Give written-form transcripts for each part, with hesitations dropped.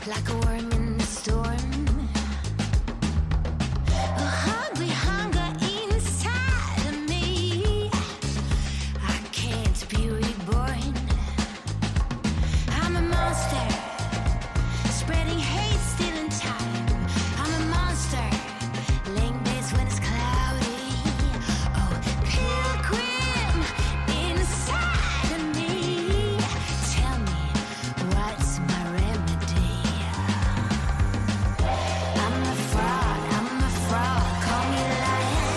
like a worm in the storm. A hungry hunger inside of me. I can't be reborn. I'm a monster, spreading hate, stealing time. I'm a monster, laying base when it's cloudy. Oh, pilgrim inside of me. Tell me, what's my remedy? I'm a fraud, call me lion.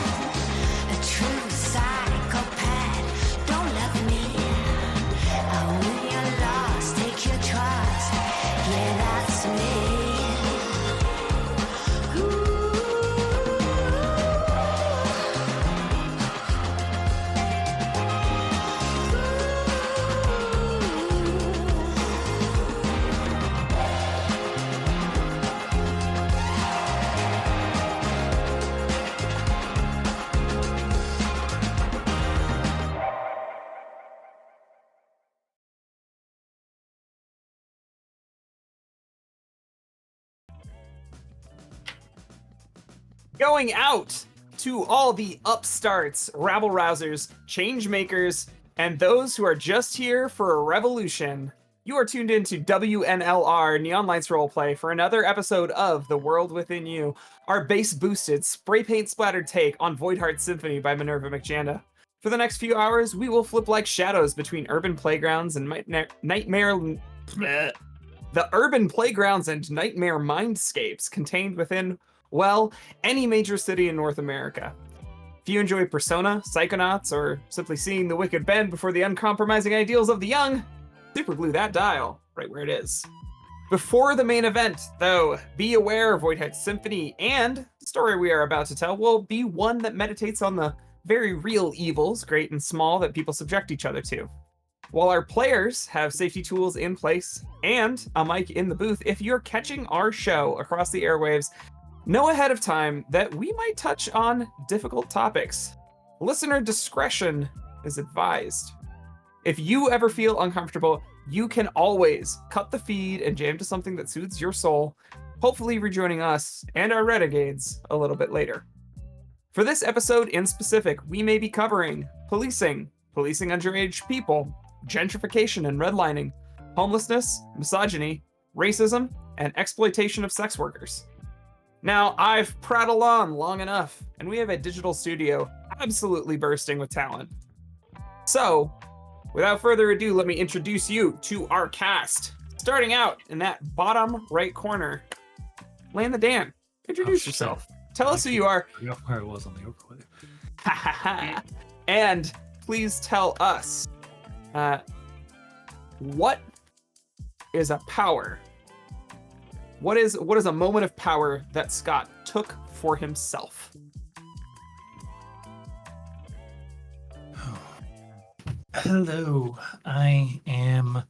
A true psychopath, don't love me. When you're lost, take your trust. Yeah, that's me. Going out to all the upstarts, rabble-rousers, change-makers, and those who are just here for a revolution. You are tuned into WNLR Neon Lights Roleplay for another episode of The World Within You, our bass-boosted, spray-paint-splattered take on Voidheart Symphony by Minerva McJanda. For the next few hours, we will flip like shadows between urban playgrounds and the urban playgrounds and nightmare mindscapes contained within, well, any major city in North America. If you enjoy Persona, Psychonauts, or simply seeing the wicked bend before the uncompromising ideals of the young, superglue that dial right where it is. Before the main event, though, be aware Voidheart Symphony and the story we are about to tell will be one that meditates on the very real evils, great and small, that people subject each other to. While our players have safety tools in place and a mic in the booth, if you're catching our show across the airwaves, know ahead of time that we might touch on difficult topics. Listener discretion is advised. If you ever feel uncomfortable, you can always cut the feed and jam to something that soothes your soul, hopefully rejoining us and our renegades a little bit later. For this episode in specific, we may be covering policing underage people, gentrification and redlining, homelessness, misogyny, racism, and exploitation of sex workers. Now, I've prattled on long enough, and we have a digital studio absolutely bursting with talent. So, without further ado, let me introduce you to our cast. Starting out in that bottom right corner, Land the Dan. Introduce yourself. Tell us who you are. I forgot where I was on the overlay. And please tell us, what is a power? What is a moment of power that Scott took for himself? Hello, I am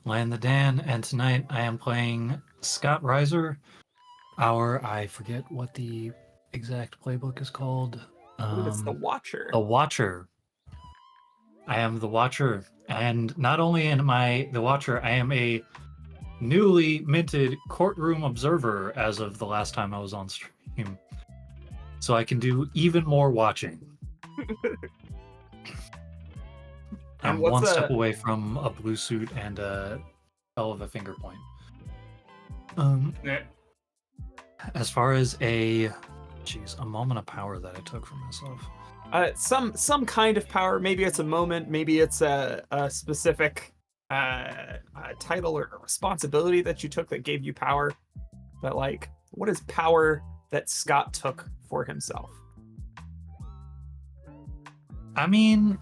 Land the Dan, and tonight I am playing Scott Reiser. I forget what the exact playbook is called. I believe it's the Watcher. The Watcher. I am the Watcher, and not only am I the Watcher, I am a newly minted courtroom observer as of the last time I was on stream. So I can do even more watching. I'm one step away from a blue suit and a hell of a finger point. As far as a moment of power that I took for myself. Some kind of power. Maybe it's a moment. Maybe it's a specific title or responsibility that you took that gave you power. But like, what is power that Scott took for himself? I mean,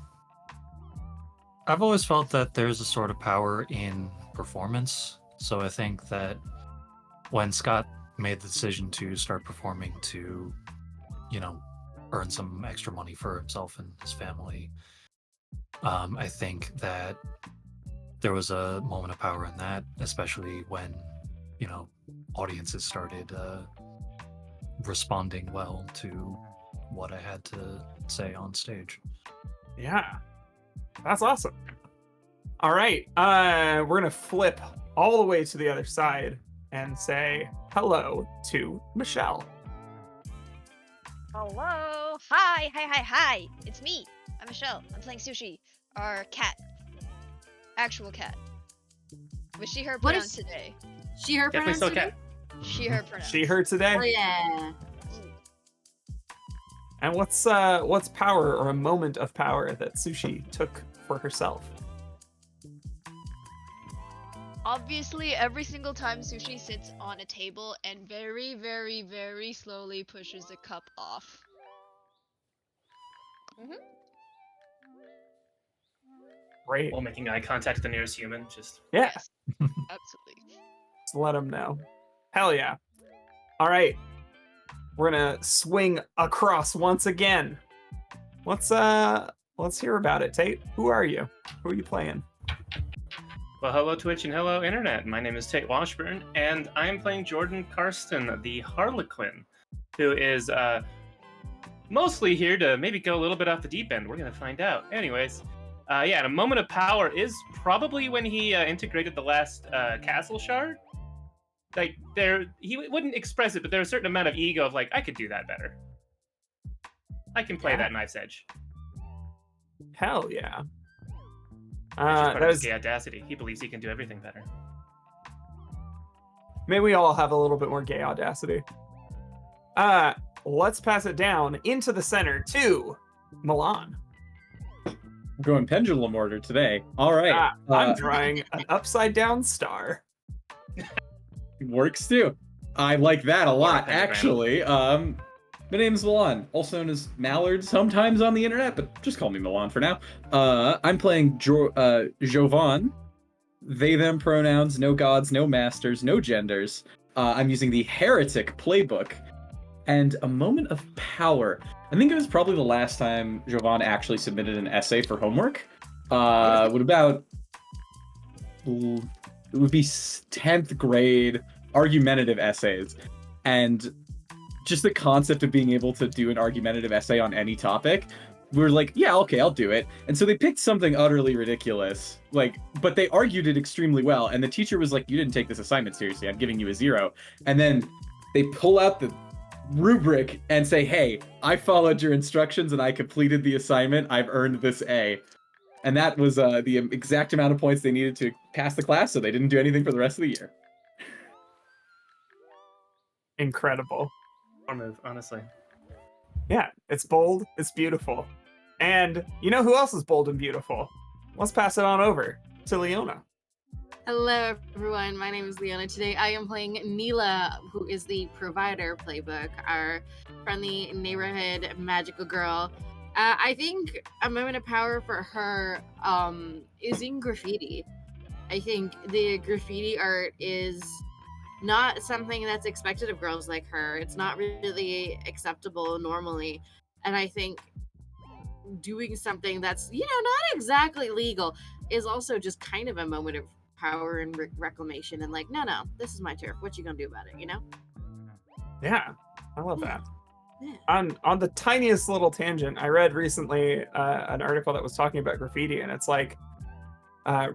I've always felt that there's a sort of power in performance. So I think that when Scott made the decision to start performing to, earn some extra money for himself and his family, I think that there was a moment of power in that, especially when, audiences started responding well to what I had to say on stage. Yeah, that's awesome. All right, we're gonna flip all the way to the other side. and say hello to Michelle. Hello. Hi. It's me. I'm Michelle. I'm playing Sushi, our cat. Actual cat. With she, her What pronouns is- today. She, her Definitely pronouns still today? cat. She, her pronouns. She, her today. Oh yeah. And what's power or a moment of power that Sushi took for herself? Obviously, every single time Sushi sits on a table and very, very, very slowly pushes the cup off. Great. While making eye contact with the nearest human, just Yeah. Yes. Absolutely. Just let them know. Hell yeah. All right. We're gonna swing across once again. Let's hear about it, Tate. Who are you? Who are you playing? well, hello Twitch and hello Internet. My name is Tate Washburn, and I am playing Jordan Karsten, the Harlequin, who is mostly here to maybe go a little bit off the deep end. We're gonna find out. Anyways, yeah, and a moment of power is probably when he integrated the last castle shard. Like he wouldn't express it, but there's a certain amount of ego of like, I could do that better. I can play Yeah. that knife's edge. Hell yeah. It's just part That of his was, gay audacity. He believes he can do everything better. may we all have a little bit more gay audacity. Let's pass it down into the center to Milan. I'm going pendulum order today. All right. I'm drawing an upside down star. Works too. I like that a lot, pentagram. actually. My name's Milan, also known as Mallard sometimes on the internet, but just call me Milan for now. I'm playing Jovan. They, them pronouns, no gods, no masters, no genders. I'm using the Heretic playbook. And a moment of power. I think it was probably the last time Jovan actually submitted an essay for homework. It would be 10th grade argumentative essays. And just the concept of being able to do an argumentative essay on any topic, we were like, yeah, okay, I'll do it. And so they picked something utterly ridiculous, but they argued it extremely well. And the teacher was like, you didn't take this assignment seriously, I'm giving you a 0. And then they pull out the rubric and say, hey, I followed your instructions and I completed the assignment, I've earned this A. And that was the exact amount of points they needed to pass the class, so they didn't do anything for the rest of the year. Incredible. Poor move, honestly. Yeah, it's bold, it's beautiful. And you know who else is bold and beautiful? Let's pass it on over to Leona. Hello everyone, my name is Leona. Today I am playing Neela, who is the provider playbook, our friendly neighborhood magical girl. I think a moment of power for her is in graffiti. I think the graffiti art is not something that's expected of girls like her. It's not really acceptable normally. And I think doing something that's, not exactly legal is also just kind of a moment of power and reclamation and like, no, this is my turf. What you gonna do about it, Yeah, I love that. Yeah. On the tiniest little tangent, I read recently an article that was talking about graffiti, and it's like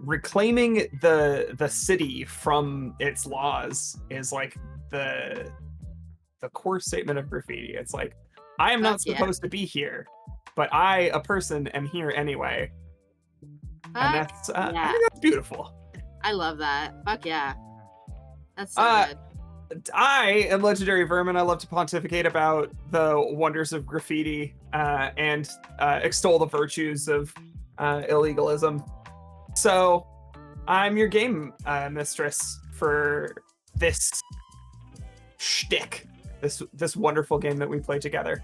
reclaiming the city from its laws is like the core statement of graffiti. It's like, I am not Fuck yeah. supposed to be here, but I, a person, am here anyway. And that's I yeah. think that's beautiful. I love that. Fuck yeah. That's so good. I am Legendary Vermin. I love to pontificate about the wonders of graffiti and extol the virtues of illegalism. So I'm your game mistress for this shtick, this wonderful game that we play together.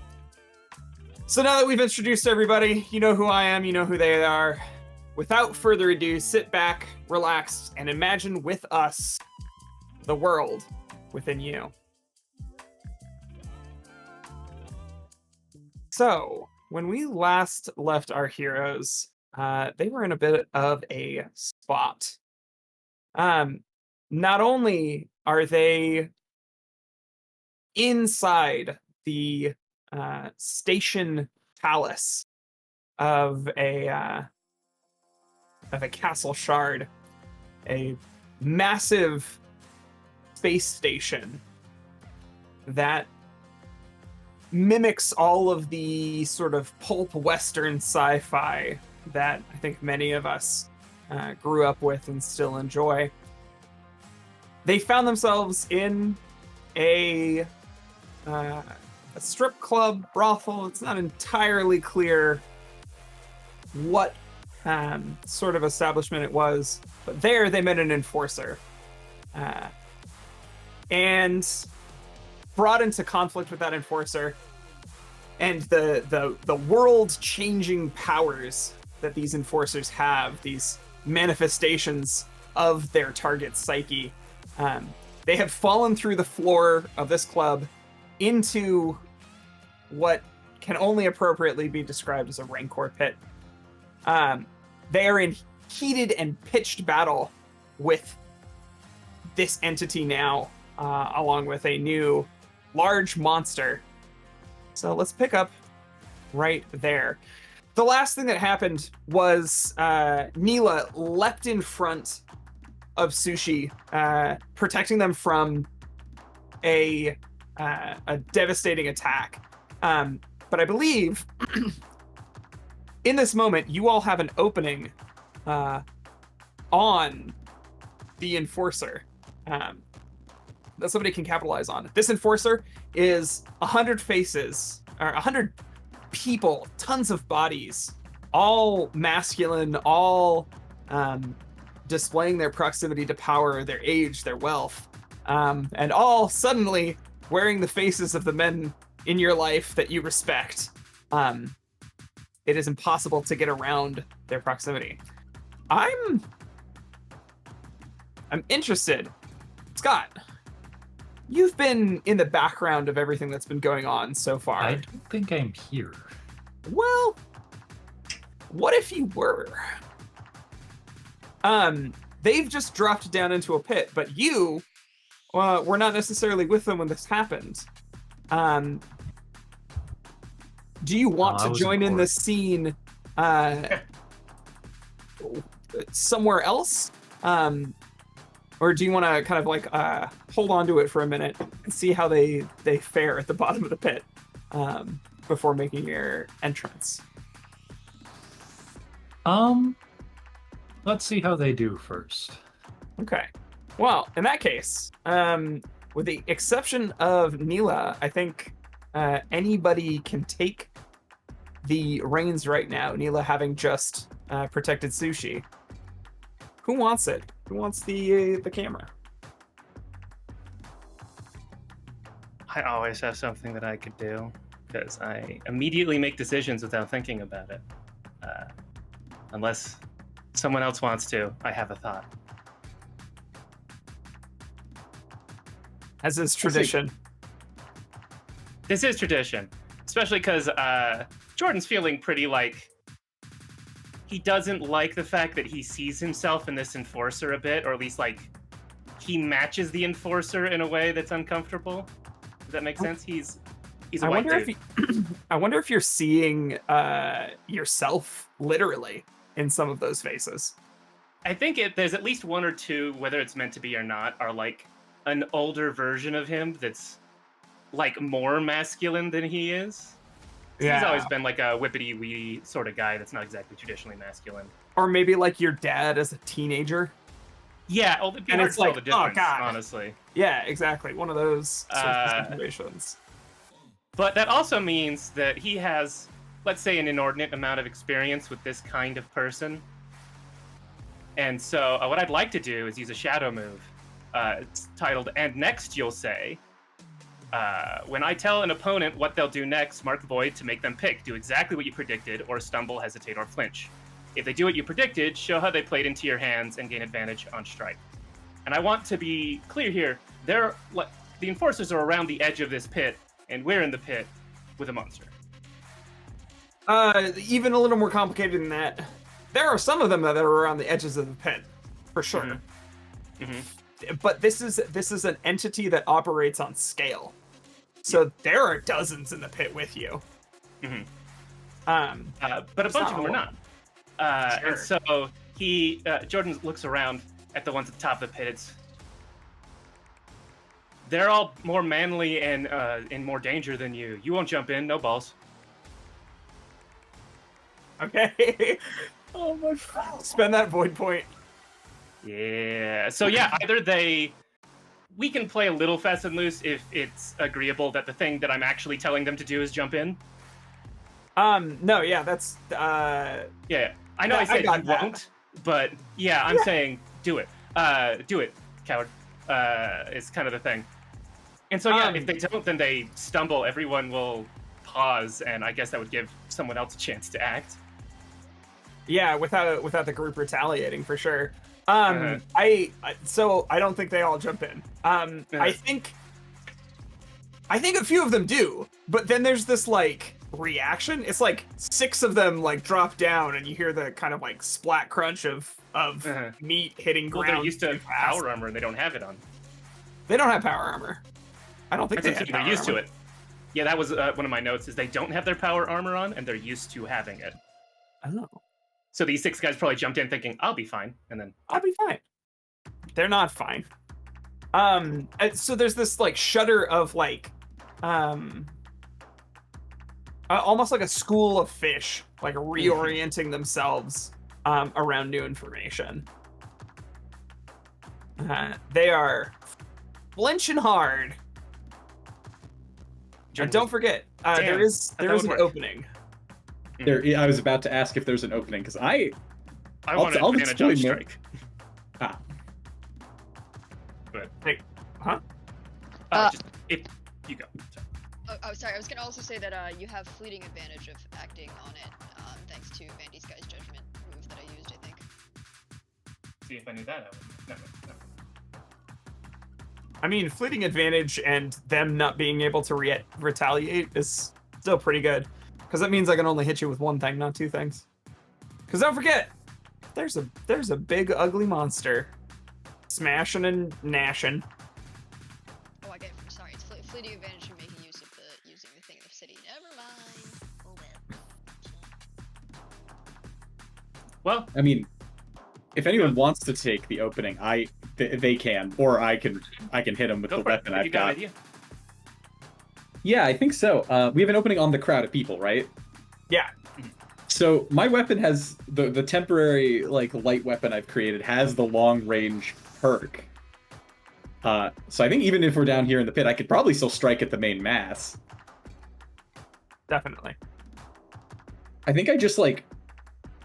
So now that we've introduced everybody, you know who I am, you know who they are. Without further ado, sit back, relax, and imagine with us the world within you. So, when we last left our heroes, they were in a bit of a spot. Not only are they inside the station palace of a castle shard, a massive space station that mimics all of the sort of pulp western sci-fi that I think many of us grew up with and still enjoy. They found themselves in a strip club, brothel. It's not entirely clear what sort of establishment it was, but there they met an enforcer and brought into conflict with that enforcer and the world-changing powers that these enforcers have, these manifestations of their target's psyche. They have fallen through the floor of this club into what can only appropriately be described as a rancor pit. They are in heated and pitched battle with this entity now, along with a new large monster. So let's pick up right there. The last thing that happened was Neela leapt in front of Sushi, protecting them from a devastating attack. But I believe in this moment, you all have an opening on the enforcer that somebody can capitalize on. This enforcer is 100 faces, or 100 people, tons of bodies, all masculine, all displaying their proximity to power, their age, their wealth, and all suddenly wearing the faces of the men in your life that you respect. It is impossible to get around their proximity. I'm interested. Scott, you've been in the background of everything that's been going on so far. I don't think I'm here. Well, what if you were? They've just dropped down into a pit, but you were not necessarily with them when this happened. Do you want to join in the scene somewhere else? Or do you want to kind of like hold on to it for a minute and see how they fare at the bottom of the pit before making your entrance? Let's see how they do first. Okay. Well, in that case, with the exception of Neela, I think anybody can take the reins right now, Neela having just protected Sushi. Who wants it? Who wants the camera? I always have something that I could do because I immediately make decisions without thinking about it. Unless someone else wants to, I have a thought. As is tradition. This is tradition, especially because Jordan's feeling pretty like he doesn't like the fact that he sees himself in this enforcer a bit, or at least like he matches the enforcer in a way that's uncomfortable. Does that make sense? He's a white dude. I wonder if you're seeing yourself literally in some of those faces. I think there's at least one or two, whether it's meant to be or not, are like an older version of him that's like more masculine than he is. Yeah. He's always been like a whippity-wee sort of guy that's not exactly traditionally masculine. Or maybe like your dad as a teenager. Yeah, and it's like, the difference, oh god, honestly. Yeah, exactly. One of those sort of situations. But that also means that he has, let's say, an inordinate amount of experience with this kind of person. And so what I'd like to do is use a shadow move. It's titled, "And next you'll say, when I tell an opponent what they'll do next, mark void to make them pick. Do exactly what you predicted, or stumble, hesitate, or flinch. If they do what you predicted, show how they played into your hands and gain advantage on strike." And I want to be clear here. The enforcers are around the edge of this pit, and we're in the pit with a monster. Even a little more complicated than that. There are some of them that are around the edges of the pit, for sure. Mm-hmm. Mm-hmm. But this is an entity that operates on scale. So there are dozens in the pit with you. Mm-hmm. But a bunch of them are not. Sure. And so Jordan looks around at the ones at the top of the pit. they're all more manly and in more danger than you. You won't jump in, no balls. Okay. Oh my god. Spend that void point. Yeah. So yeah, we can play a little fast and loose if it's agreeable that the thing that I'm actually telling them to do is jump in. No, yeah, that's Yeah. I know I said got you that. won't, but yeah, I'm saying do it. Do it, coward. Is kind of the thing. And so yeah, if they don't, then they stumble. Everyone will pause, and I guess that would give someone else a chance to act. yeah, without the group retaliating for sure. Uh-huh. So I don't think they all jump in. I think a few of them do, but then there's this like reaction. It's like 6 of them like drop down, and you hear the kind of like splat crunch of meat hitting Well, ground. they're used to too fast. power armor, and they don't have it on. They don't have power armor. I don't think they have They're power used armor. to it. Yeah, that was one of my notes. Is they don't have their power armor on, and they're used to having it. I don't know. So these 6 guys probably jumped in thinking, "I'll be fine," and then I'll be fine. They're not fine. So there's this like shudder of like, almost like a school of fish, like reorienting themselves around new information. They are flinching hard. And don't forget, there is that an would work. opening. There, I was about to ask if there's an opening because I want I'll a banana explain jump more. strike. Ah. But Huh? just if you go. Sorry. Oh, sorry. I was gonna also say that you have fleeting advantage of acting on it, thanks to Vandy's guy's judgment move that I used. I think. See if I knew that. I would. Never. I mean, fleeting advantage and them not being able to retaliate is still pretty good. Because that means I can only hit you with one thing, not 2 things. Because don't forget, there's a big ugly monster smashing and gnashing. Oh, I get it. Sorry, it's fleeting advantage from making use of using the thing in the city. Never mind. Oh well. Well, I mean, if anyone wants to take the opening, they can, or I can hit them with go the for it. weapon You I've got an got. idea? Yeah, I think so. We have an opening on the crowd of people, right? Yeah. So my weapon has the temporary like light weapon I've created has the long range perk. So I think even if we're down here in the pit, I could probably still strike at the main mass. Definitely. I think I just like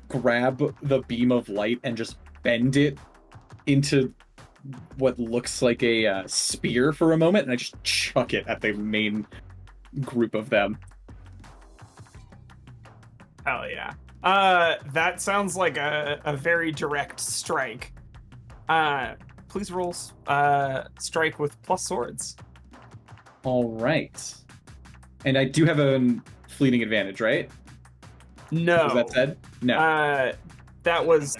grab the beam of light and just bend it into what looks like a spear for a moment, and I just chuck it at the main group of them. Hell yeah. That sounds like a very direct strike. Please roll strike with plus swords. All right. And I do have a fleeting advantage, right? No. Was that said? No. That was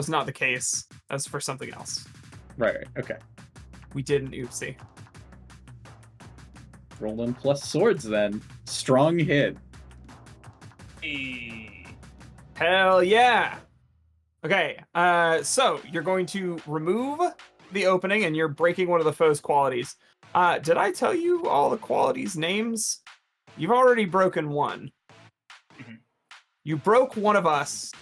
not the case. That's for something else. Right. Okay. We did an oopsie. Rolling plus swords then. Strong hit. Hell yeah. Okay, so you're going to remove the opening and you're breaking one of the foe's qualities. Did I tell you all the qualities' names? You've already broken one. Mhm. You broke one of us,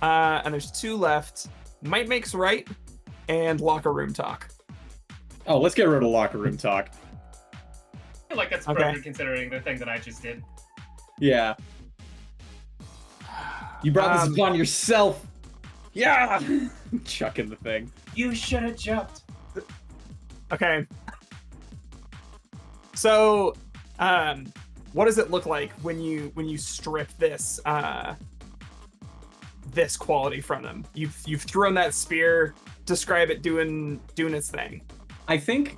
and there's 2 left. Might makes right, and locker room talk. Oh, let's get rid of locker room talk. I feel like that's Okay. appropriate considering the thing that I just did. Yeah. You brought this upon yourself. Yeah. Chucking the thing. You should have jumped. Okay. So, what does it look like when you strip this this quality from them? You've thrown that spear. Describe it doing its thing. I think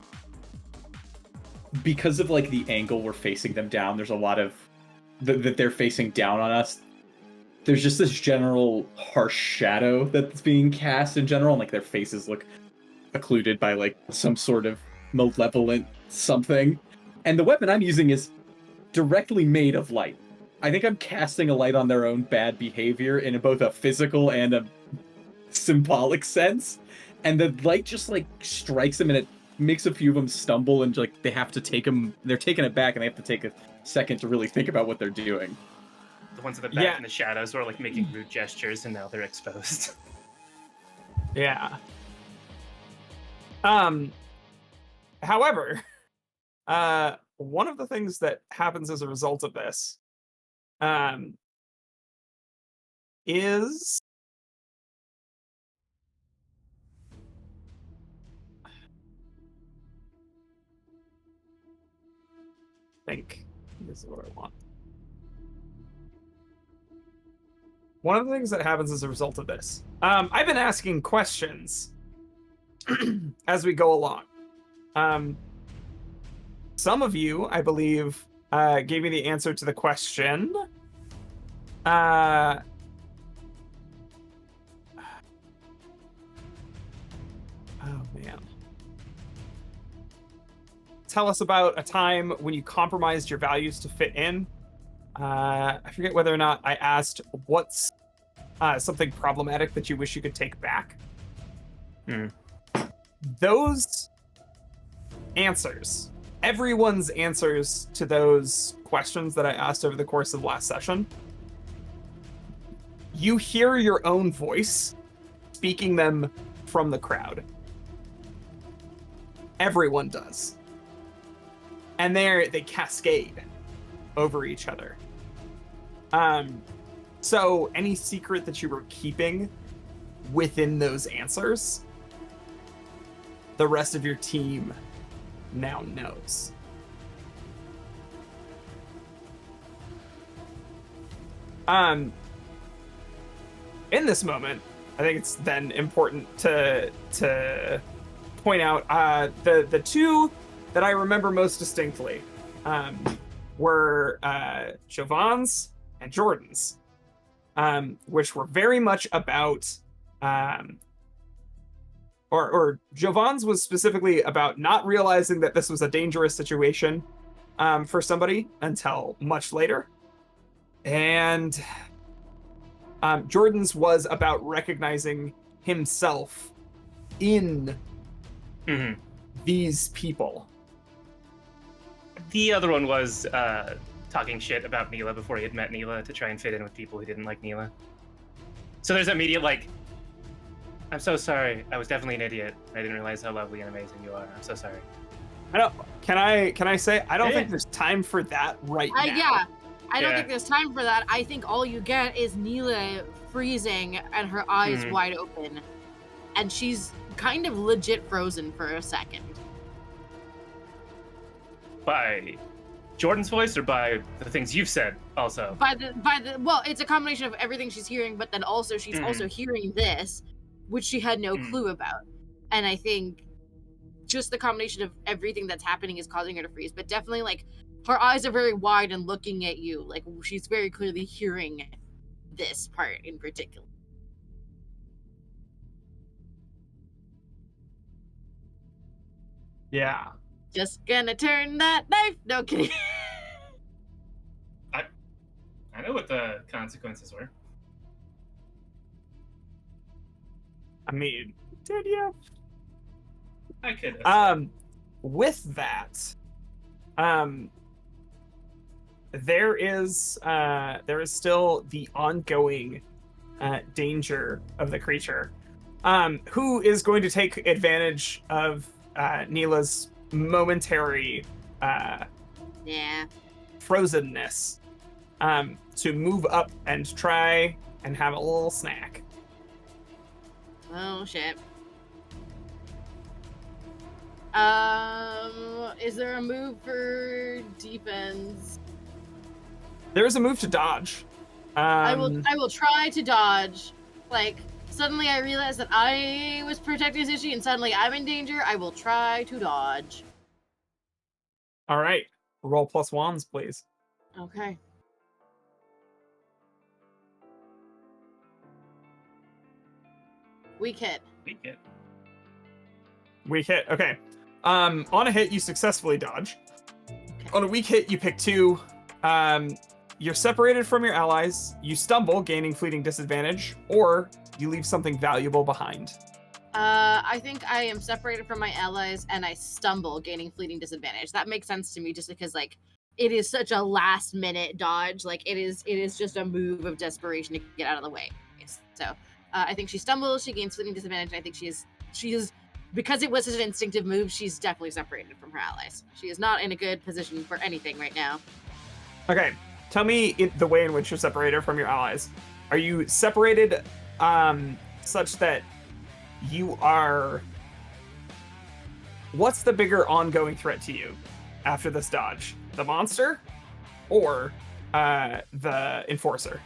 because of like the angle we're facing them down, there's a lot of that they're facing down on us. There's just this general harsh shadow that's being cast in general, and like their faces look occluded by like some sort of malevolent something. And the weapon I'm using is directly made of light. I think I'm casting a light on their own bad behavior in both a physical and a symbolic sense. And the light just like strikes them, and it makes a few of them stumble and like they have to take them. They're taking it back and they have to take a second to really think about what they're doing. The ones at the back in the shadows were like making rude gestures, and now they're exposed. Yeah. However, one of the things that happens as a result of this, is I think this is what I want. One of the things that happens as a result of this, I've been asking questions as we go along. Some of you, I believe, gave me the answer to the question. Oh man. Tell us about a time when you compromised your values to fit in. I forget whether or not I asked what's something problematic that you wish you could take back. Those answers, everyone's answers to those questions that I asked over the course of last session, you hear your own voice speaking them from the crowd. Everyone does. And they cascade over each other. So any secret that you were keeping within those answers, the rest of your team now knows. In this moment, I think it's then important to point out the two that I remember most distinctly were Jovan's and Jordan's, which were very much about, or Jovan's was specifically about not realizing that this was a dangerous situation for somebody until much later. And Jordan's was about recognizing himself in these people. The other one was talking shit about Neela before he had met Neela to try and fit in with people who didn't like Neela. So there's immediate like, I'm so sorry. I was definitely an idiot. I didn't realize how lovely and amazing you are. I'm so sorry. Can I say I don't think there's time for that right now. Yeah. I don't think there's time for that. I think all you get is Neela freezing and her eyes wide open. And she's kind of legit frozen for a second. By Jordan's voice or by the things you've said also? Well, it's a combination of everything she's hearing, but then also she's also hearing this, which she had no clue about. And I think just the combination of everything that's happening is causing her to freeze. But definitely, like, her eyes are very wide and looking at you. Like, she's very clearly hearing this part in particular. Yeah. Just gonna turn that knife. No kidding. I know what the consequences were. I mean, did you? I could. With that, there is still the ongoing danger of the creature, who is going to take advantage of Neela's momentary frozenness to move up and try and have a little snack. Oh shit. Is there a move for defense? There is a move to dodge. I will try to dodge. Like, suddenly I realize that I was protecting Sushi and suddenly I'm in danger. I will try to dodge. All right. Roll plus wands, please. Okay. Weak hit. Weak hit. Okay. On a hit, you successfully dodge. Okay. On a weak hit, you pick 2. You're separated from your allies. You stumble, gaining fleeting disadvantage, or you leave something valuable behind. I think I am separated from my allies and I stumble, gaining fleeting disadvantage. That makes sense to me just because like it is such a last minute dodge. Like it is just a move of desperation to get out of the way. So I think she stumbles, she gains fleeting disadvantage. And I think she is because it was such an instinctive move, she's definitely separated from her allies. She is not in a good position for anything right now. Okay, tell me the way in which you're separated from your allies. Are you separated such that you are... What's the bigger ongoing threat to you after this dodge? The monster or the enforcer?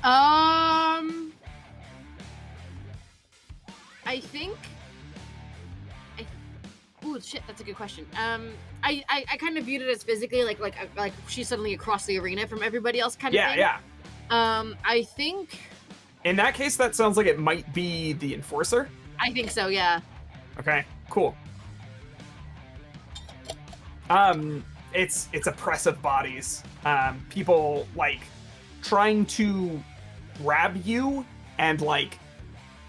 I think. Ooh, shit, that's a good question. I kind of viewed it as physically like she's suddenly across the arena from everybody else, kind of thing. Yeah. I think. In that case, that sounds like it might be the enforcer. I think so. Yeah. Okay, cool. It's a press of bodies. People like trying to grab you and like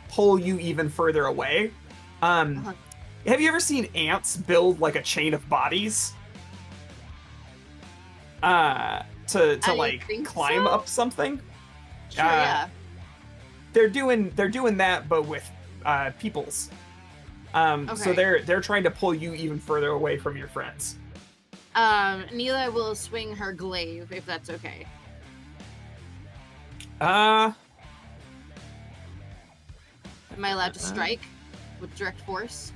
pull you even further away. Have you ever seen ants build like a chain of bodies? To like climb up something? Sure, yeah. They're doing that, but with peoples. So they're trying to pull you even further away from your friends. Neela will swing her glaive if that's okay. Am I allowed to strike with direct force?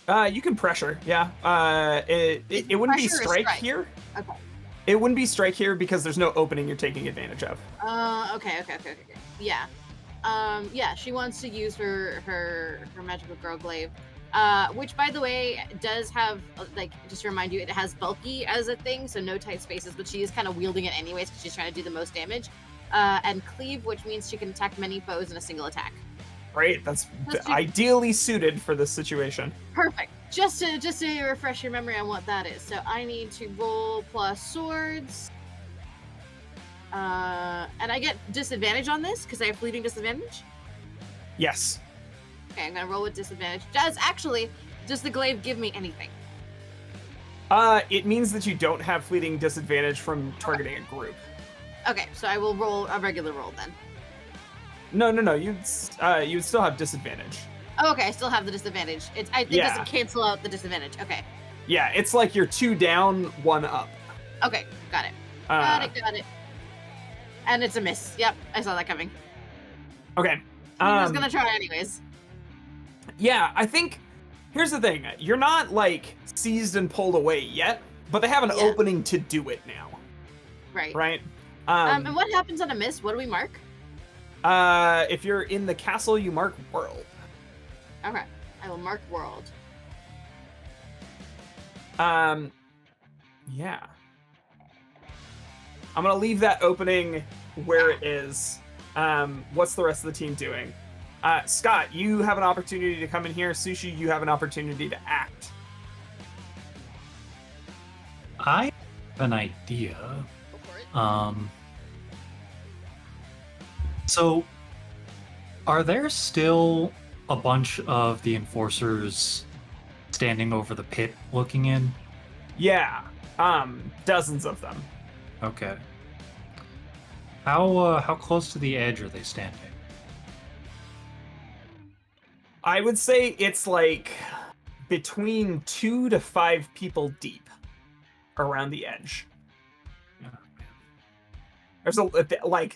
You can pressure, yeah. It wouldn't be strike here. Okay. It wouldn't be strike here because there's no opening you're taking advantage of. Okay. Yeah. Yeah, she wants to use her magical girl glaive. Which, by the way, does have, like, just to remind you, it has bulky as a thing, so no tight spaces, but she is kind of wielding it anyways because she's trying to do the most damage. And cleave, which means she can attack many foes in a single attack. Right, that's ideally suited for this situation. Perfect. Just to refresh your memory on what that is. So I need to roll plus swords. And I get disadvantage on this because I have fleeting disadvantage? Yes. Okay, I'm gonna roll with disadvantage. Does the glaive give me anything? It means that you don't have fleeting disadvantage from targeting a group. Okay, so I will roll a regular roll then. No. You'd still have disadvantage. Oh, okay, I still have the disadvantage. It doesn't cancel out the disadvantage. Okay. Yeah, it's like you're 2 down, 1 up. Okay, got it. Got it. And it's a miss. Yep, I saw that coming. Okay. I was gonna try anyways. Yeah, I think here's the thing. You're not like seized and pulled away yet, but they have an opening to do it now. Right. Right? And what happens on a miss? What do we mark? If you're in the castle, you mark world. Okay. I will mark world. Yeah. I'm gonna leave that opening where it is. What's the rest of the team doing? Scott, you have an opportunity to come in here. Sushi, you have an opportunity to act. I have an idea. Go for it. So, are there still a bunch of the enforcers standing over the pit looking in? Yeah, dozens of them. Okay. How close to the edge are they standing? I would say it's like between 2 to 5 people deep around the edge. There's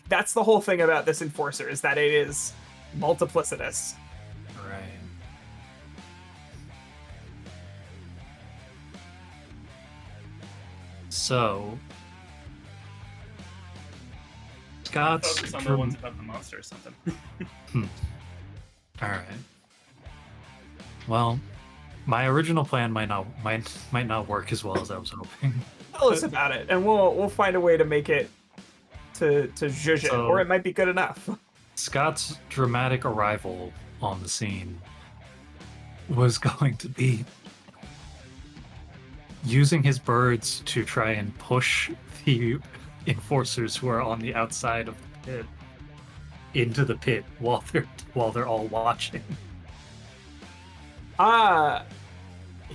that's the whole thing about this enforcer is that it is multiplicitous. Right. So, Scott's Focus on the ones above the monster or something. All right. Well, my original plan might not work as well as I was hoping. Tell us about it, and we'll find a way to make it to zhuzh it, or it might be good enough. Scott's dramatic arrival on the scene was going to be using his birds to try and push the enforcers who are on the outside of the pit into the pit while they're all watching. Uh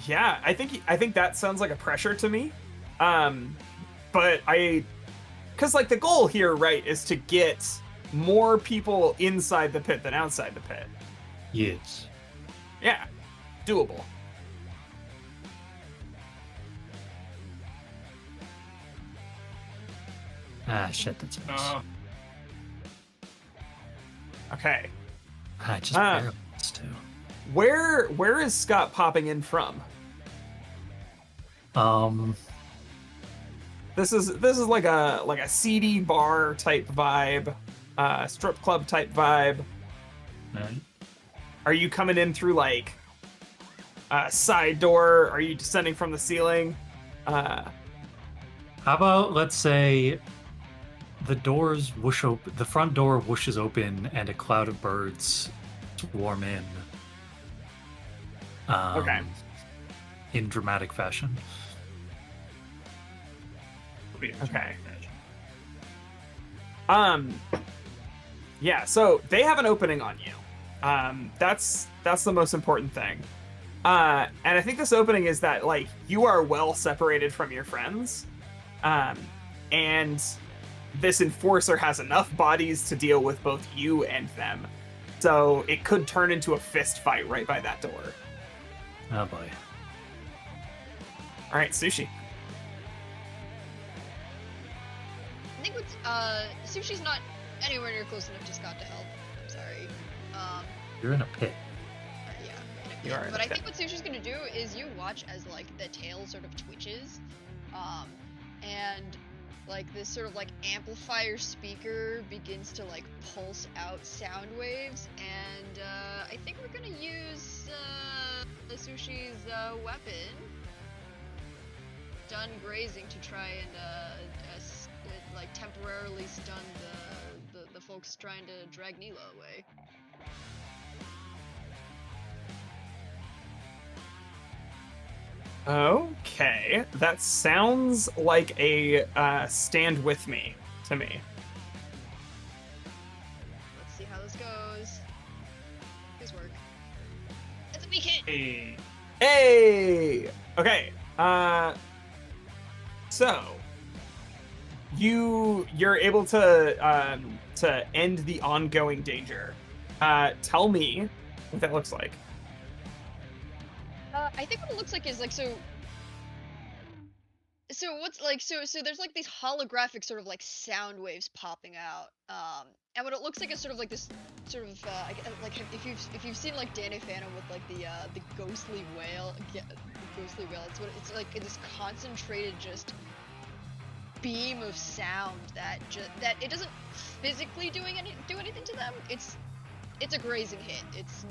yeah, I think that sounds like a pressure to me. But cuz like the goal here, right, is to get more people inside the pit than outside the pit. Yes. Yeah. Doable. Ah, shit, that's a miss. Oh, Okay. I just Ah. barely missed too. Where is Scott popping in from? This is like a seedy bar type vibe, strip club type vibe. Right. Are you coming in through like a side door? Are you descending from the ceiling? How about, let's say, the doors whoosh open, the front door whooshes open, and a cloud of birds swarm in. Okay. In dramatic fashion. pretty Okay. much. Yeah, so they have an opening on you. That's the most important thing. And I think this opening is that like you are well separated from your friends. And this enforcer has enough bodies to deal with both you and them. So it could turn into a fist fight right by that door. Oh boy. All right, Sushi. I think what's Sushi's not anywhere near close enough to Scott to help. I'm sorry. You're in a pit. Yeah. You are in But a I think pit. what Sushi's gonna do is you watch as like the tail sort of twitches, and like this sort of like amplifier speaker begins to like pulse out sound waves, and I think we're gonna use the Sushi's weapon, stun grazing, to try and like temporarily stun the folks trying to drag Nila away. Okay, that sounds like a stand with me to me. Let's see how this goes. Please work. That's a weak hit. Hey, Hey. Okay. So you're able to end the ongoing danger. Tell me what that looks like. I think what it looks like is like so what's like so there's like these holographic sort of like sound waves popping out, and what it looks like is sort of like this sort of like if you've seen like Danny Phantom with like the ghostly whale, the ghostly whale, it's like this concentrated just beam of sound that it doesn't physically do anything to them. It's a grazing hit. It's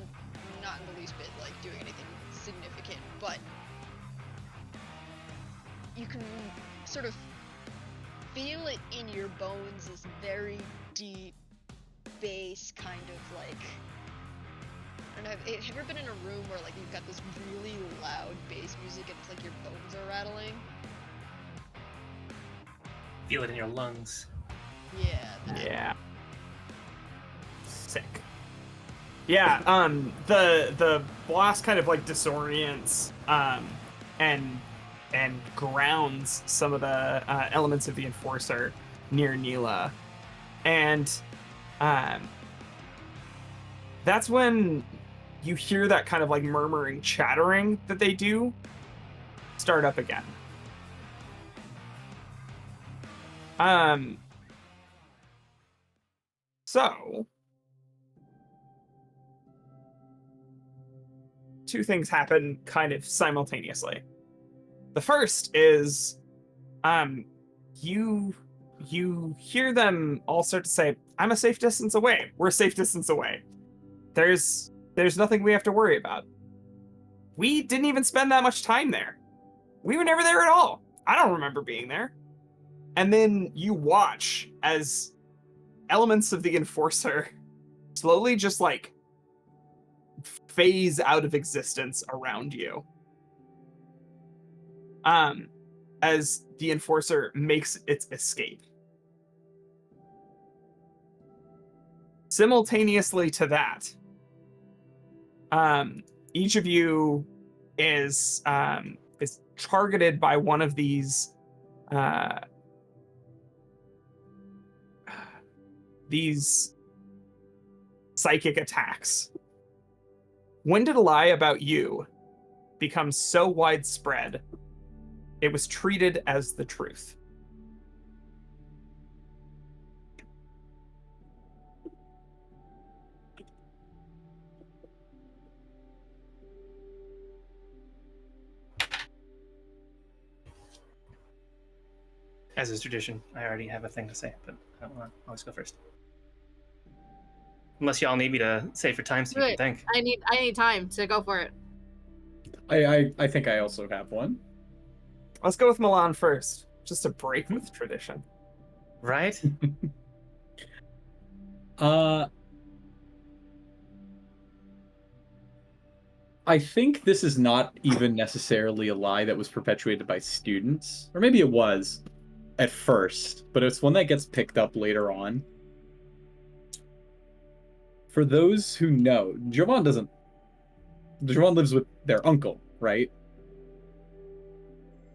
not in the least bit like doing anything significant, but you can sort of feel it in your bones, this very deep bass kind of like, I don't know, have you ever been in a room where like you've got this really loud bass music and it's like your bones are rattling? feel it in your lungs. Yeah. That. Yeah. Sick. Yeah, the blast kind of like disorients and grounds some of the elements of the enforcer near Nila. And that's when you hear that kind of like murmuring, chattering that they do start up again. So two things happen kind of simultaneously. The first is you hear them all start to say, I'm a safe distance away. We're a safe distance away. There's nothing we have to worry about. We didn't even spend that much time there. We were never there at all. I don't remember being there. And then you watch as elements of the enforcer slowly just like phase out of existence around you. As the enforcer makes its escape. Simultaneously to that, each of you is targeted by one of these psychic attacks. When did a lie about you become so widespread it was treated as the truth? As is tradition, I already have a thing to say, but I don't want to always go first. Unless y'all need me to say for time so you can think. I need time to go for it. I think I also have one. Let's go with Milan first, just to break with tradition. Right? I think this is not even necessarily a lie that was perpetuated by students, or maybe it was at first, but it's one that gets picked up later on. For those who know, Jovan lives with their uncle, right?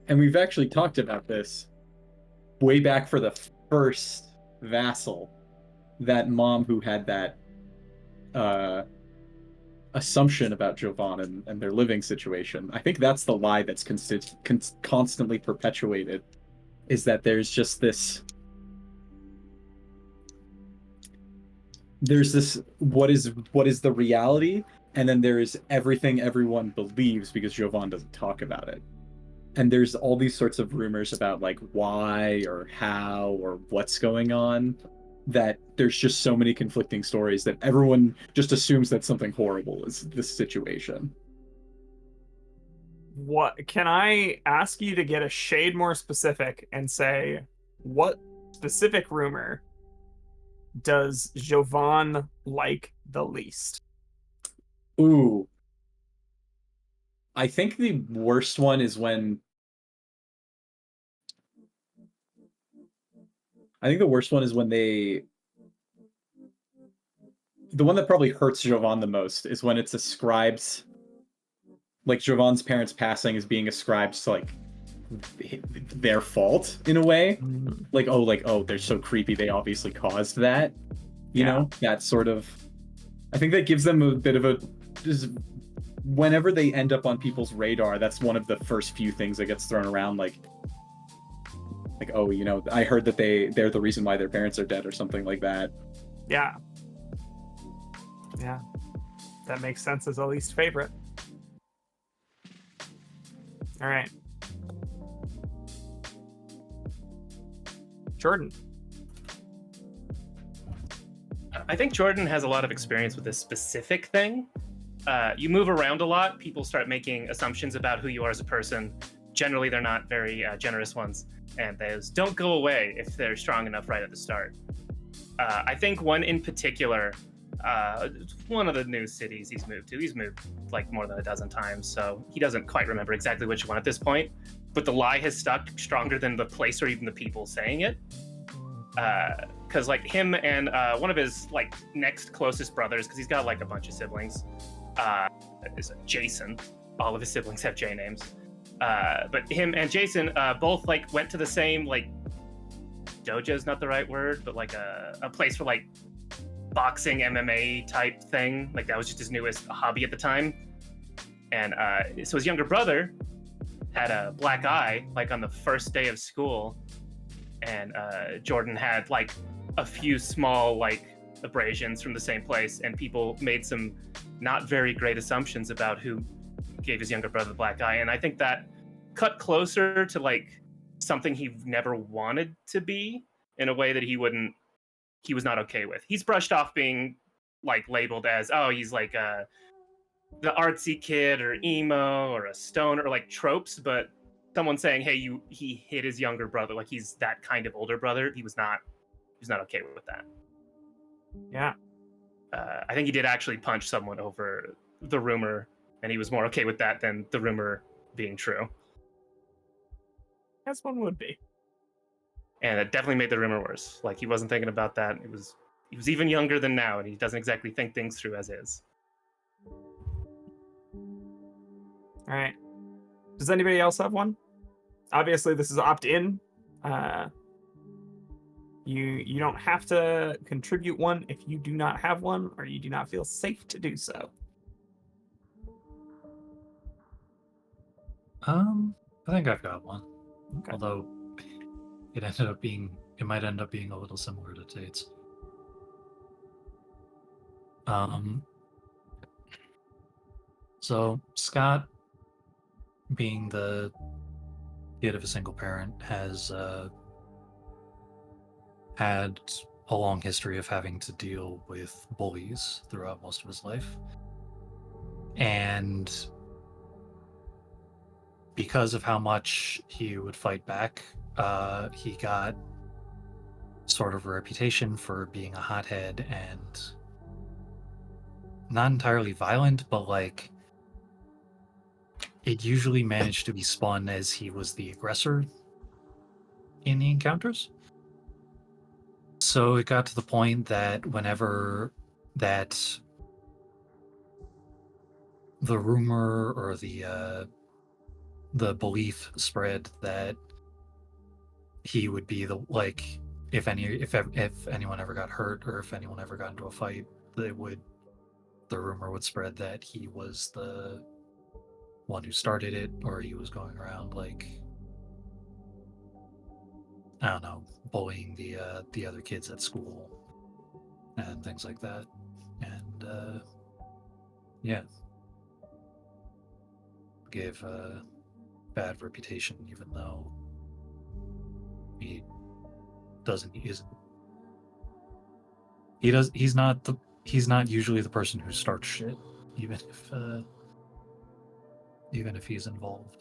And we've actually talked about this way back for the first vassal, that mom who had that assumption about Jovan and their living situation. I think that's the lie that's constantly perpetuated, is that there's just this... There's this, what is the reality, and then there is everything everyone believes because Jovan doesn't talk about it. And there's all these sorts of rumors about like why or how or what's going on, that there's just so many conflicting stories that everyone just assumes that something horrible is this situation. What can I ask you to get a shade more specific and say what specific rumor does Jovan like the least? Ooh. I think the worst one is when... they... The one that probably hurts Jovan the most is when it's ascribed... Like, Jovan's parents passing is being ascribed to, like, their fault, in a way. Like, oh, they're so creepy, they obviously caused that. You know? That sort of... I think that gives them a bit of a... Just, whenever they end up on people's radar, that's one of the first few things that gets thrown around, like, oh, you know, I heard that they're the reason why their parents are dead or something like that. Yeah. That makes sense as a least favorite. All right. Jordan. I think Jordan has a lot of experience with this specific thing. You move around a lot, people start making assumptions about who you are as a person. Generally, they're not very generous ones, and those don't go away if they're strong enough right at the start. I think one in particular, one of the new cities he's moved like more than a dozen times, so he doesn't quite remember exactly which one at this point, but the lie has stuck stronger than the place or even the people saying it. Because like him and one of his like next closest brothers, because he's got like a bunch of siblings, is Jason. All of his siblings have J names. But him and Jason both like went to the same like dojo's not the right word, but like a place for like boxing MMA type thing. Like that was just his newest hobby at the time. And so his younger brother had a black eye like on the first day of school, and Jordan had like a few small like abrasions from the same place, and people made some not very great assumptions about who gave his younger brother the black eye. And I think that cut closer to like something he never wanted to be, in a way that he was not okay with. He's brushed off being like labeled as, oh, he's like the artsy kid or emo or a stoner or like tropes, but someone saying, hey, he hit his younger brother, like he's that kind of older brother, he was not okay with that. Yeah. I think he did actually punch someone over the rumor, and he was more okay with that than the rumor being true. As one would be. And it definitely made the rumor worse. Like he wasn't thinking about that. He was even younger than now, and he doesn't exactly think things through as is. All right. Does anybody else have one? Obviously, this is opt-in. You don't have to contribute one if you do not have one or you do not feel safe to do so. I think I've got one. Okay. Although it might end up being a little similar to Tate's. So Scott, being the kid of a single parent, has had a long history of having to deal with bullies throughout most of his life. And because of how much he would fight back, he got sort of a reputation for being a hothead and not entirely violent, but like it usually managed to be spun as he was the aggressor in the encounters. So it got to the point that whenever that the rumor or the belief spread that he would be the like if anyone ever got hurt or if anyone ever got into a fight, the rumor would spread that he was the one who started it, or he was going around like, I don't know, bullying the other kids at school and things like that. And yeah, gave a bad reputation, even though he doesn't he's not usually the person who starts shit, even if he's involved.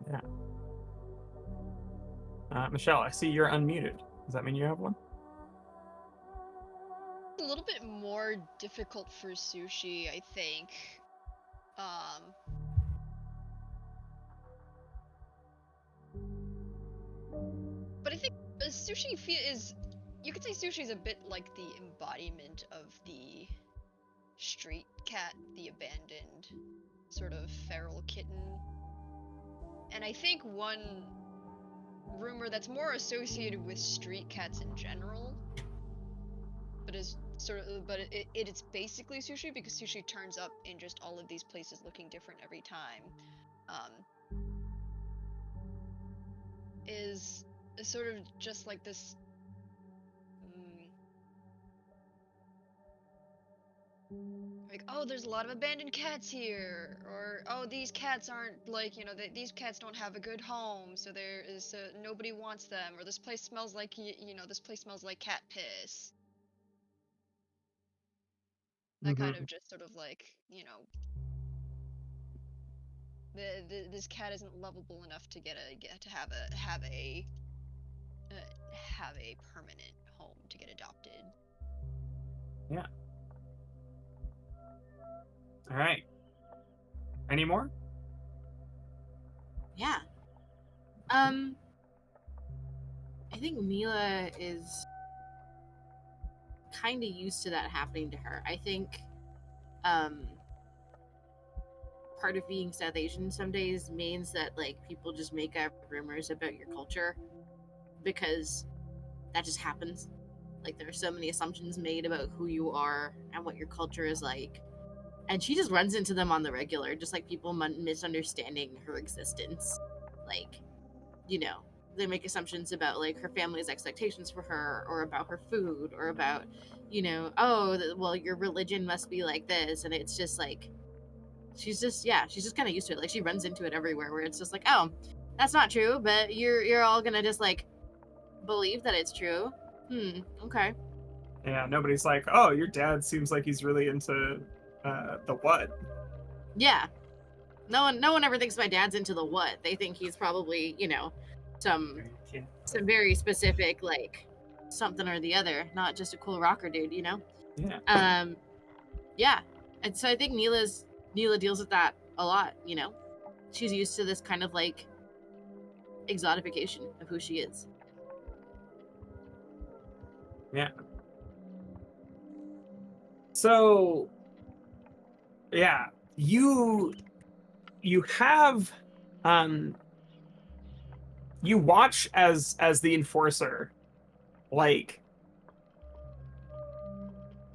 Yeah. Michelle, I see you're unmuted. Does that mean you have one? A little bit more difficult for Sushi, I think. But I think Sushi you could say Sushi is a bit like the embodiment of the street cat, the abandoned sort of feral kitten. And I think one rumor that's more associated with street cats in general, but it's basically Sushi because Sushi turns up in just all of these places looking different every time. Is sort of just like this like, oh, there's a lot of abandoned cats here, or oh, these cats aren't like, these cats don't have a good home, so nobody wants them, or this place smells like this place smells like cat piss. That kind of just sort of like, this cat isn't lovable enough to have a permanent home to get adopted. Yeah. All right. Any more? Yeah. I think Mila is kind of used to that happening to her. I think part of being South Asian some days means that like people just make up rumors about your culture because that just happens. Like there are so many assumptions made about who you are and what your culture is like. And she just runs into them on the regular, just like people misunderstanding her existence. Like, they make assumptions about like her family's expectations for her, or about her food, or about, oh, well, your religion must be like this. And it's just like, she's just kind of used to it. Like she runs into it everywhere where it's just like, oh, that's not true, but you're all gonna just like believe that it's true. Okay. Yeah, nobody's like, oh, your dad seems like he's really into the what? Yeah. No one ever thinks my dad's into the what. They think he's probably, some very specific, like something or the other, not just a cool rocker dude, Yeah. Yeah. And so I think Neela deals with that a lot, She's used to this kind of like exotification of who she is. Yeah. So Yeah, you have you watch as the enforcer like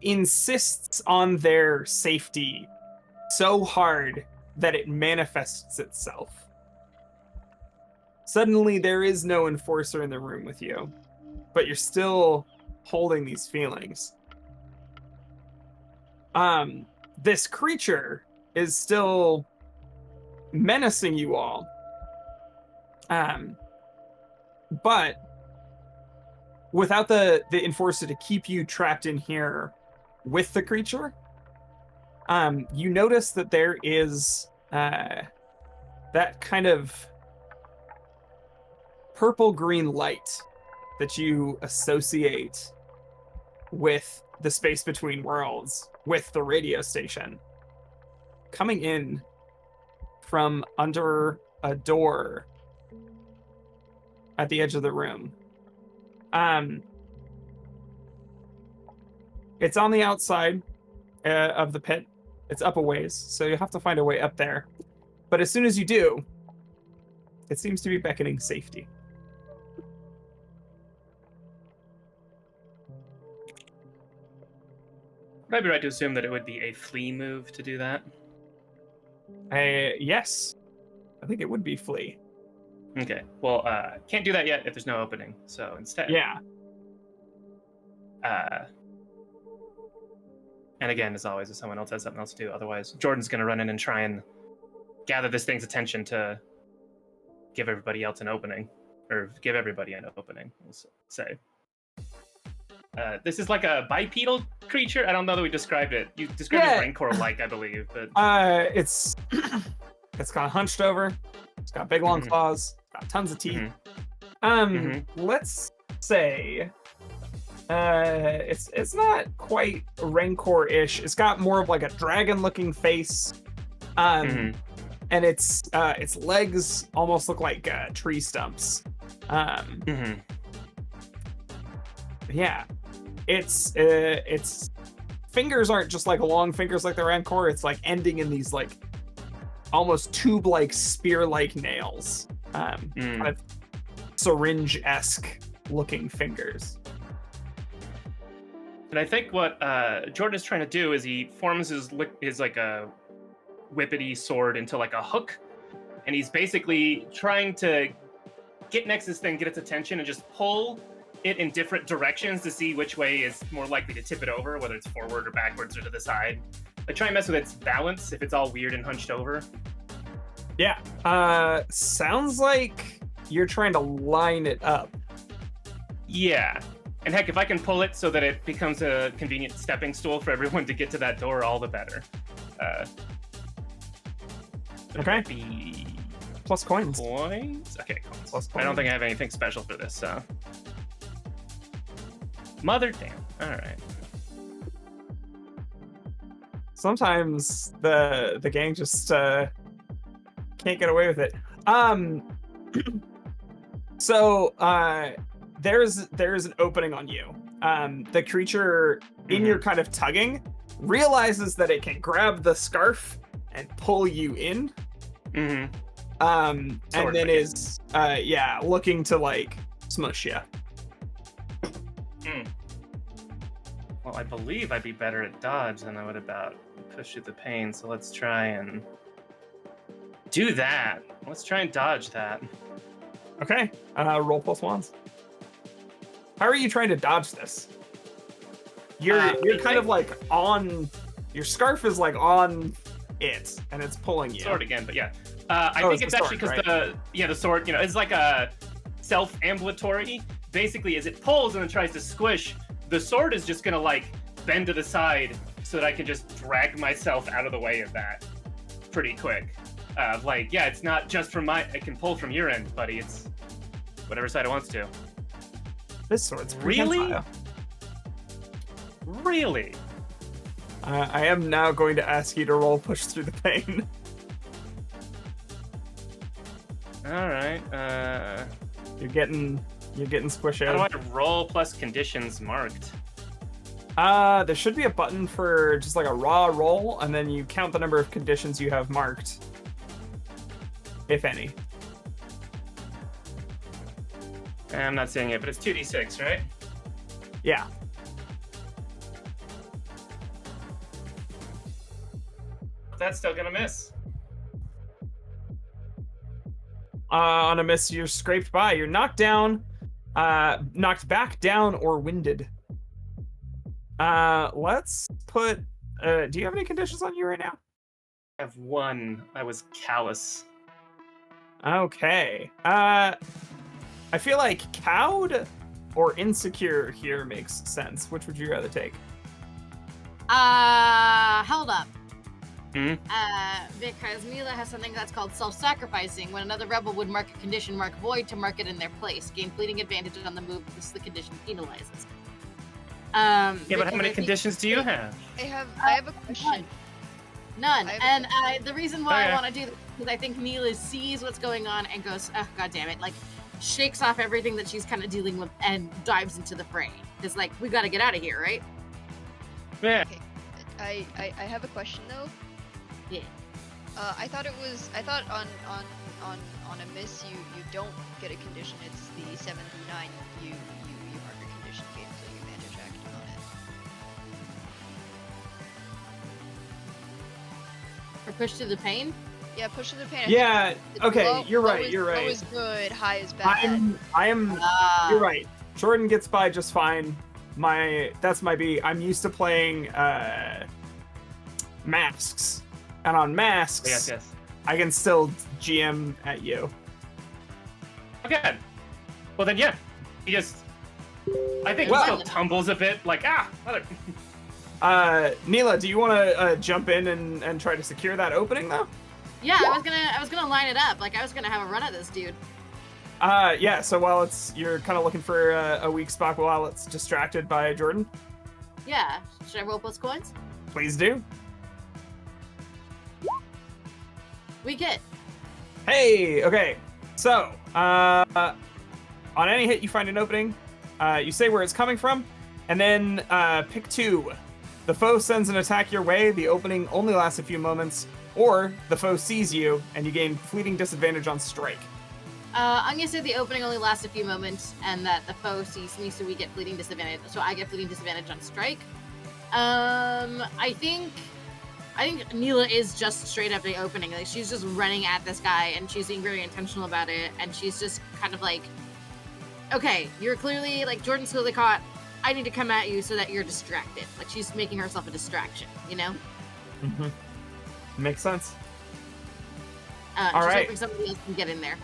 insists on their safety so hard that it manifests itself. Suddenly there is no enforcer in the room with you, but you're still holding these feelings. This creature is still menacing you all. But without the enforcer to keep you trapped in here with the creature, you notice that there is that kind of purple-green light that you associate with the space between worlds, with the radio station, coming in from under a door at the edge of the room. It's on the outside of the pit. It's up a ways, so you have to find a way up there. But as soon as you do, it seems to be beckoning safety. Would I be right to assume that it would be a flee move to do that? Yes. I think it would be flee. Okay. Well, can't do that yet if there's no opening. So instead, Yeah. And again, as always, if someone else has something else to do, otherwise, Jordan's going to run in and try and gather this thing's attention to give everybody else an opening, or give everybody an opening, we'll say. This is like a bipedal creature. I don't know that we described it. You described it Rancor-like, I believe, but It's kind of hunched over. It's got big long claws. Got tons of teeth. Let's say it's not quite Rancor-ish. It's got more of like a dragon-looking face. And its legs almost look like tree stumps. Yeah, its fingers aren't just like long fingers like the Rancor. It's like ending in these like almost tube-like spear-like nails, kind of syringe-esque looking fingers. And I think what Jordan is trying to do is he forms his like a whippety sword into like a hook, and he's basically trying to get next to this thing, get its attention, and just pull it in different directions to see which way is more likely to tip it over, whether it's forward or backwards or to the side. Like try and mess with its balance if it's all weird and hunched over. Yeah, sounds like you're trying to line it up. Yeah. And heck, if I can pull it so that it becomes a convenient stepping stool for everyone to get to that door, all the better. Okay. Be Plus coins. coins? Okay, coins. Plus I don't coins. think I have anything special for this, so. Mother damn. Alright. Sometimes the gang just can't get away with it. So there's an opening on you. The creature in your kind of tugging realizes that it can grab the scarf and pull you in. And then is looking to like smush you. Well, I believe I'd be better at dodge than I would about push through the pain, so let's try and do that. Let's try and dodge that. Okay. Roll plus wands. How are you trying to dodge this? You're kind of like on your scarf is like on it and it's pulling you. Sword again, but yeah. I think it's actually because the sword, it's like a self-ambulatory. Basically, as it pulls and then tries to squish, the sword is just gonna like bend to the side so that I can just drag myself out of the way of that pretty quick. It's not just from I can pull from your end, buddy. It's whatever side it wants to. This sword's Really? prehensile. Really? I am now going to ask you to roll push through the pain. All right. You're getting squished How do out. I roll plus conditions marked? There should be a button for just like a raw roll, and then you count the number of conditions you have marked, if any. I'm not seeing it, but it's 2d6, right? Yeah. That's still gonna miss. On a miss, you're scraped by. You're knocked down, knocked back down, or winded. Let's put. Do you have any conditions on you right now? I have one. I was callous. Okay. I feel like cowed or insecure here makes sense. Which would you rather take? Hold up. Hmm? Because Mila has something that's called self-sacrificing. When another rebel would mark a condition, mark void to mark it in their place. Gain fleeting advantage on the move. This is the condition penalizes. Yeah, but how because many I think- conditions do you have? I have a question. None. I have a And the reason why Okay. I want to do this is I think Mila sees what's going on and goes, oh, God damn it. Like, shakes off everything that she's kind of dealing with and dives into the fray. It's like, we got to get out of here, right? Yeah. I have a question though. Yeah. I thought on a miss you don't get a condition. It's the 7 through 9 you mark a condition game, so you advantage acting on it. Or push through the pain. Yeah, push to the pain. Yeah. Okay. Low- You're low right. is- You're Low right. is good, high is bad. I am. You're right. Jordan gets by just fine. That's my B. I'm used to playing masks, and on masks, Yes. I can still GM at you. Okay. Well then, yeah. He just. I think Well- he still tumbles a bit, like mother. Neela, do you want to jump in and try to secure that opening though? Yeah, I was gonna line it up. Like, I was gonna have a run at this dude. Yeah. So while you're kind of looking for a weak spot while it's distracted by Jordan, Yeah. Should I roll plus coins? please do. We get. Hey. Okay. So on any hit, you find an opening. You say where it's coming from, and then pick 2. The foe sends an attack your way. The opening only lasts a few moments, or the foe sees you, and you gain fleeting disadvantage on strike. I'm gonna say the opening only lasts a few moments, and that the foe sees me, so we get fleeting disadvantage. So I get fleeting disadvantage on strike. I think Neela is just straight up the opening. Like, she's just running at this guy, and she's being very intentional about it. And she's just kind of like, okay, you're clearly like Jordan's clearly caught. I need to come at you so that you're distracted. Like, she's making herself a distraction, you know? Mm-hmm. Makes sense. She's All right. hoping somebody else can get in there.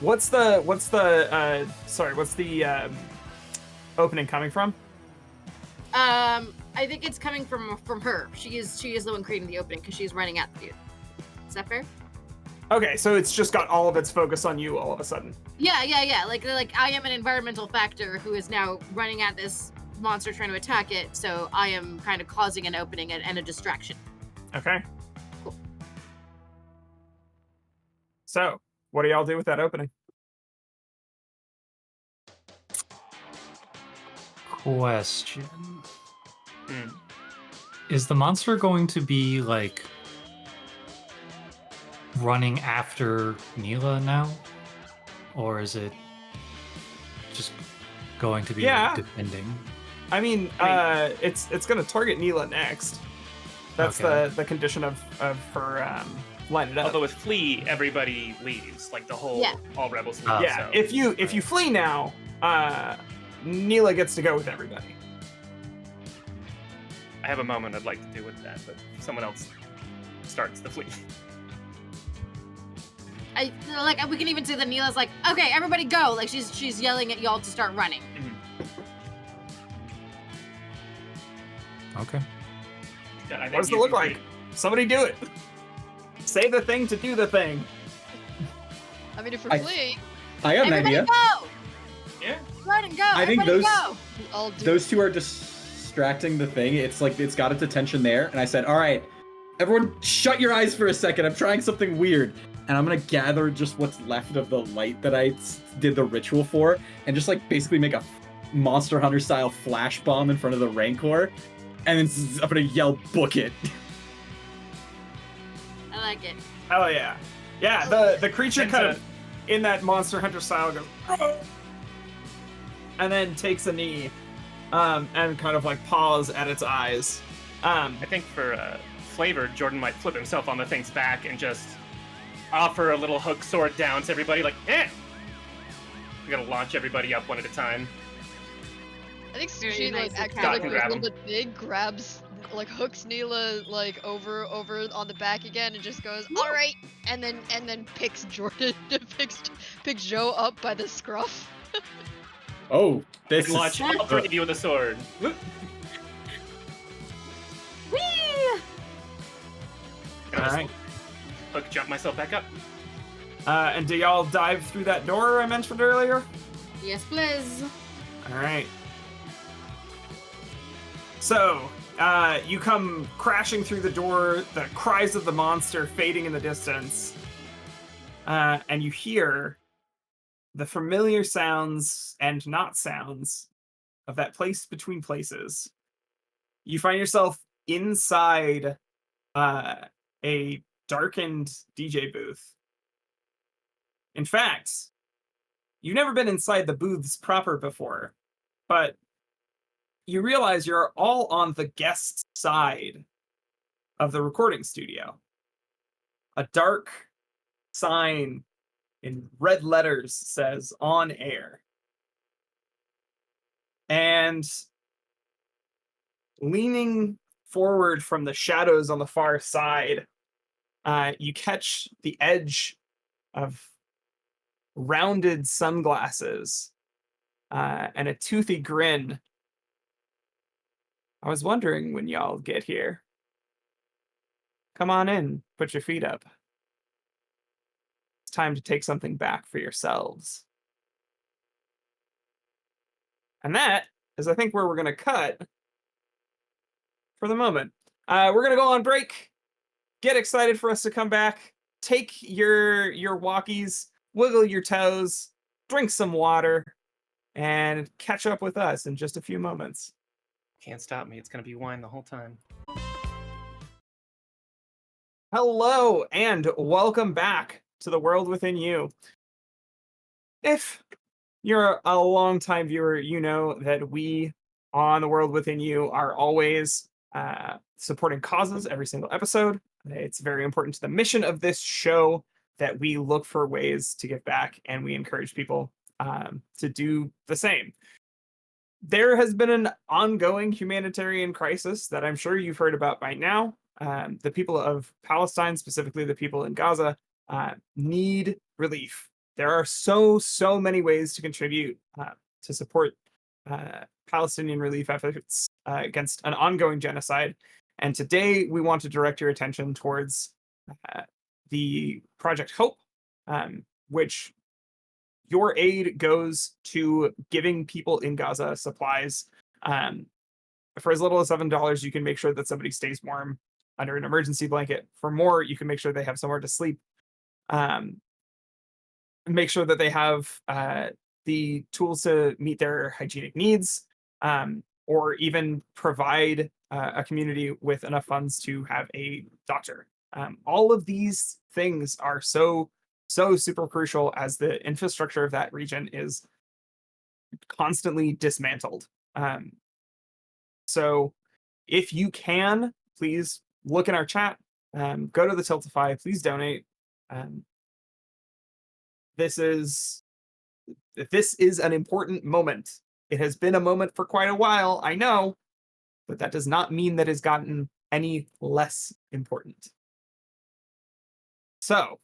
What's the opening coming from? I think it's coming from her. She is the one creating the opening because she's running at the dude. Is that fair? Okay, so it's just got all of its focus on you all of a sudden. Yeah. Like I am an environmental factor who is now running at this monster trying to attack it, so I am kind of causing an opening and a distraction. Okay. Cool. So, what do y'all do with that opening? Question. Hmm. Is the monster going to be like running after Neela now? Or is it just going to be Yeah. defending? I mean, it's gonna target Neela next. That's Okay. the condition of her lining up. Although with flee, everybody leaves, like the whole Yeah. all rebels leave. Ah. Yeah, so- if you flee now, Neela gets to go with everybody. I have a moment I'd like to do with that, but someone else starts the flee. We can even see that Neela's like, okay, everybody go. Like she's yelling at y'all to start running. Okay. Yeah, I think What does it you look can like? Somebody do it. Say the thing to do the thing. I mean, if we're I- fleeing, I got an Everybody idea. go! Yeah. Run and go! I think Everybody those- go! I'll do. Those two are distracting the thing. It's like it's got its attention there, and I said, "All right, everyone, shut your eyes for a second. I'm trying something weird." And I'm gonna gather just what's left of the light that I did the ritual for, and just like basically make a Monster Hunter style flash bomb in front of the Rancor, and then I'm gonna yell, "Book it!" I like it. Oh yeah, yeah. The creature kind of in that Monster Hunter style goes, "Oh," and then takes a knee, and kind of like paws at its eyes. I think for flavor, Jordan might flip himself on the thing's back and just offer a little hook sword down to everybody, like, eh! We gotta launch everybody up one at a time. I think Very Sushi nice like and accidentally casual. goes a little bit big, grabs like hooks Neela like over on the back again and just goes, all right, and then picks Jordan picks Joe up by the scruff. Oh, this And launch all three of you with a sword. Whoop. Whee! And I'll just Alright. hook jump myself back up. And do y'all dive through that door I mentioned earlier? Yes, please. All right. So, you come crashing through the door, the cries of the monster fading in the distance, and you hear the familiar sounds and not sounds of that place between places. You find yourself inside a darkened DJ booth. In fact, you've never been inside the booths proper before, but you realize you're all on the guest side of the recording studio. A dark sign in red letters says "on air." And leaning forward from the shadows on the far side, you catch the edge of rounded sunglasses and a toothy grin. I was wondering when y'all get here. Come on in, put your feet up. It's time to take something back for yourselves. And that is, I think, where we're going to cut for the moment. We're going to go on break. Get excited for us to come back. Take your walkies, wiggle your toes, drink some water, and catch up with us in just a few moments. Can't stop me. It's gonna be wine the whole time. Hello, and welcome back to the world within you. If you're a longtime viewer, you know that we on the world within you are always supporting causes every single episode. It's very important to the mission of this show that we look for ways to give back, and we encourage people to do the same. There has been an ongoing humanitarian crisis that I'm sure you've heard about by now. The people of Palestine, specifically the people in Gaza, need relief. There are so many ways to contribute to support Palestinian relief efforts against an ongoing genocide. And today we want to direct your attention towards the Project Hope, which your aid goes to giving people in Gaza supplies. For as little as $7, you can make sure that somebody stays warm under an emergency blanket. For more, you can make sure they have somewhere to sleep. Make sure that they have the tools to meet their hygienic needs, or even provide a community with enough funds to have a doctor. All of these things are so super crucial as the infrastructure of that region is constantly dismantled. So if you can, please look in our chat, go to the Tiltify, please donate. This is an important moment. It has been a moment for quite a while, I know, but that does not mean that it's gotten any less important. So,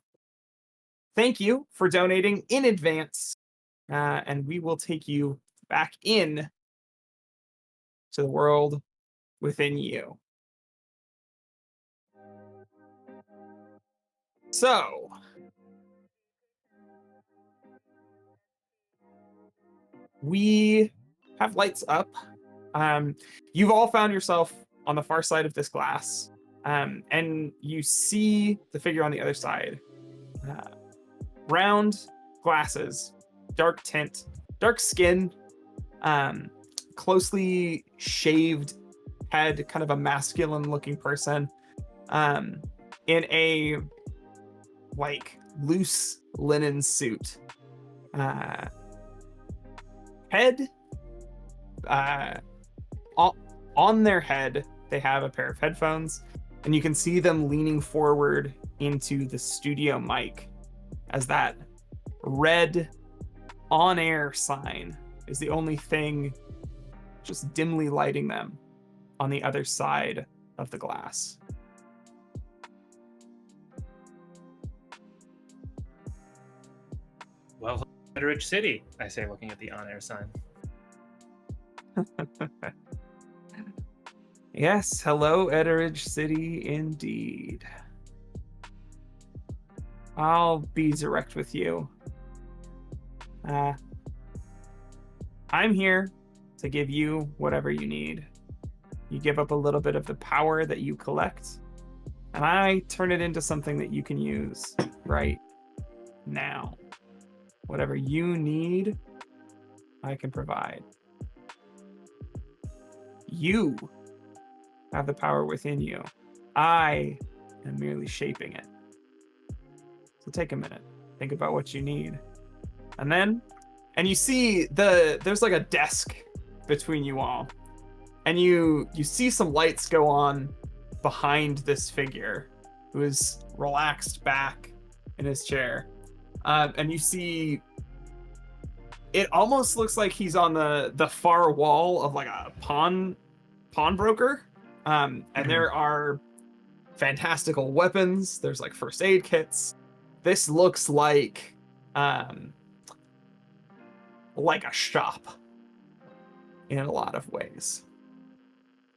thank you for donating in advance, and we will take you back in to the world within you. So, we have lights up. You've all found yourself on the far side of this glass, and you see the figure on the other side. Round glasses, dark tint, dark skin, Closely shaved head, kind of a masculine looking person, in a like loose linen suit. Head, on their head, they have a pair of headphones, and you can see them leaning forward into the studio mic as that red on-air sign is the only thing just dimly lighting them on the other side of the glass. Well, Etteridge City, I say, looking at the on-air sign. Yes, hello, Etteridge City, indeed. I'll be direct with you. I'm here to give you whatever you need. You give up a little bit of the power that you collect, and I turn it into something that you can use right now. Whatever you need, I can provide. You have the power within you. I am merely shaping it. So take a minute. Think about what you need. And you see there's like a desk between you all. And you see some lights go on behind this figure who is relaxed back in his chair. And you see it almost looks like he's on the far wall of like a pawnbroker. And there are fantastical weapons. There's like first aid kits. This looks like a shop in a lot of ways.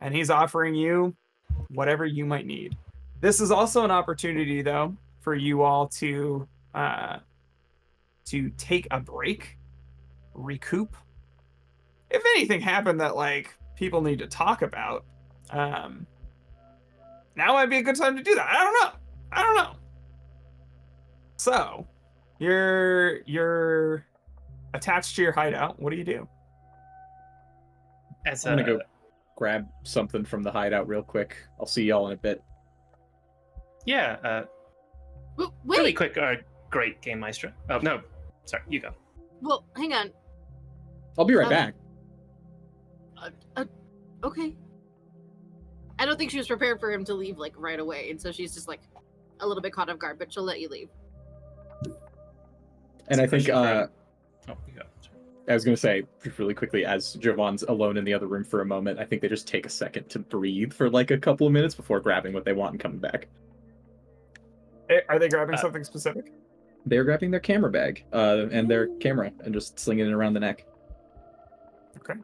And he's offering you whatever you might need. This is also an opportunity, though, for you all to take a break, recoup. If anything happened that like people need to talk about, now might be a good time to do that. I don't know. So, you're attached to your hideout. What do you do? I'm gonna go grab something from the hideout real quick. I'll see y'all in a bit. Yeah, Wait. really quick, great game maestro. Oh, no, sorry, you go. Well, hang on. I'll be right back. Okay. I don't think she was prepared for him to leave like right away, and so she's just like a little bit caught off guard, but she'll let you leave. And I think you go. Sorry. I was going to say, just really quickly, as Javon's alone in the other room for a moment, I think they just take a second to breathe for like a couple of minutes before grabbing what they want and coming back. Are they grabbing something specific? They're grabbing their camera bag and their camera and just slinging it around the neck. Okay.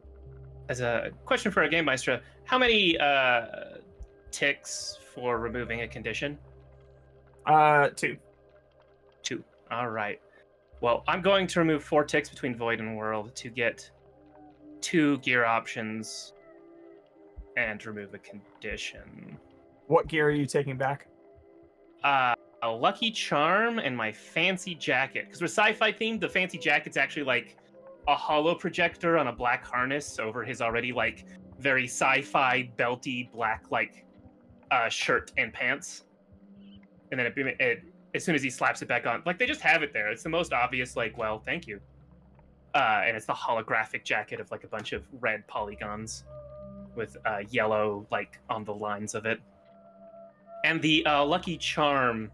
As a question for a game maestro, how many ticks for removing a condition? 2. 2. All right. Well, I'm going to remove 4 ticks between Void and World to get 2 gear options and remove a condition. What gear are you taking back? A lucky charm and my fancy jacket. Because we're sci-fi themed, the fancy jacket's actually like a hollow projector on a black harness over his already like very sci-fi belty black like shirt and pants. And then it as soon as he slaps it back on, like they just have it there. It's the most obvious, like, well, thank you. And it's the holographic jacket of like a bunch of red polygons with yellow like on the lines of it. And the lucky charm,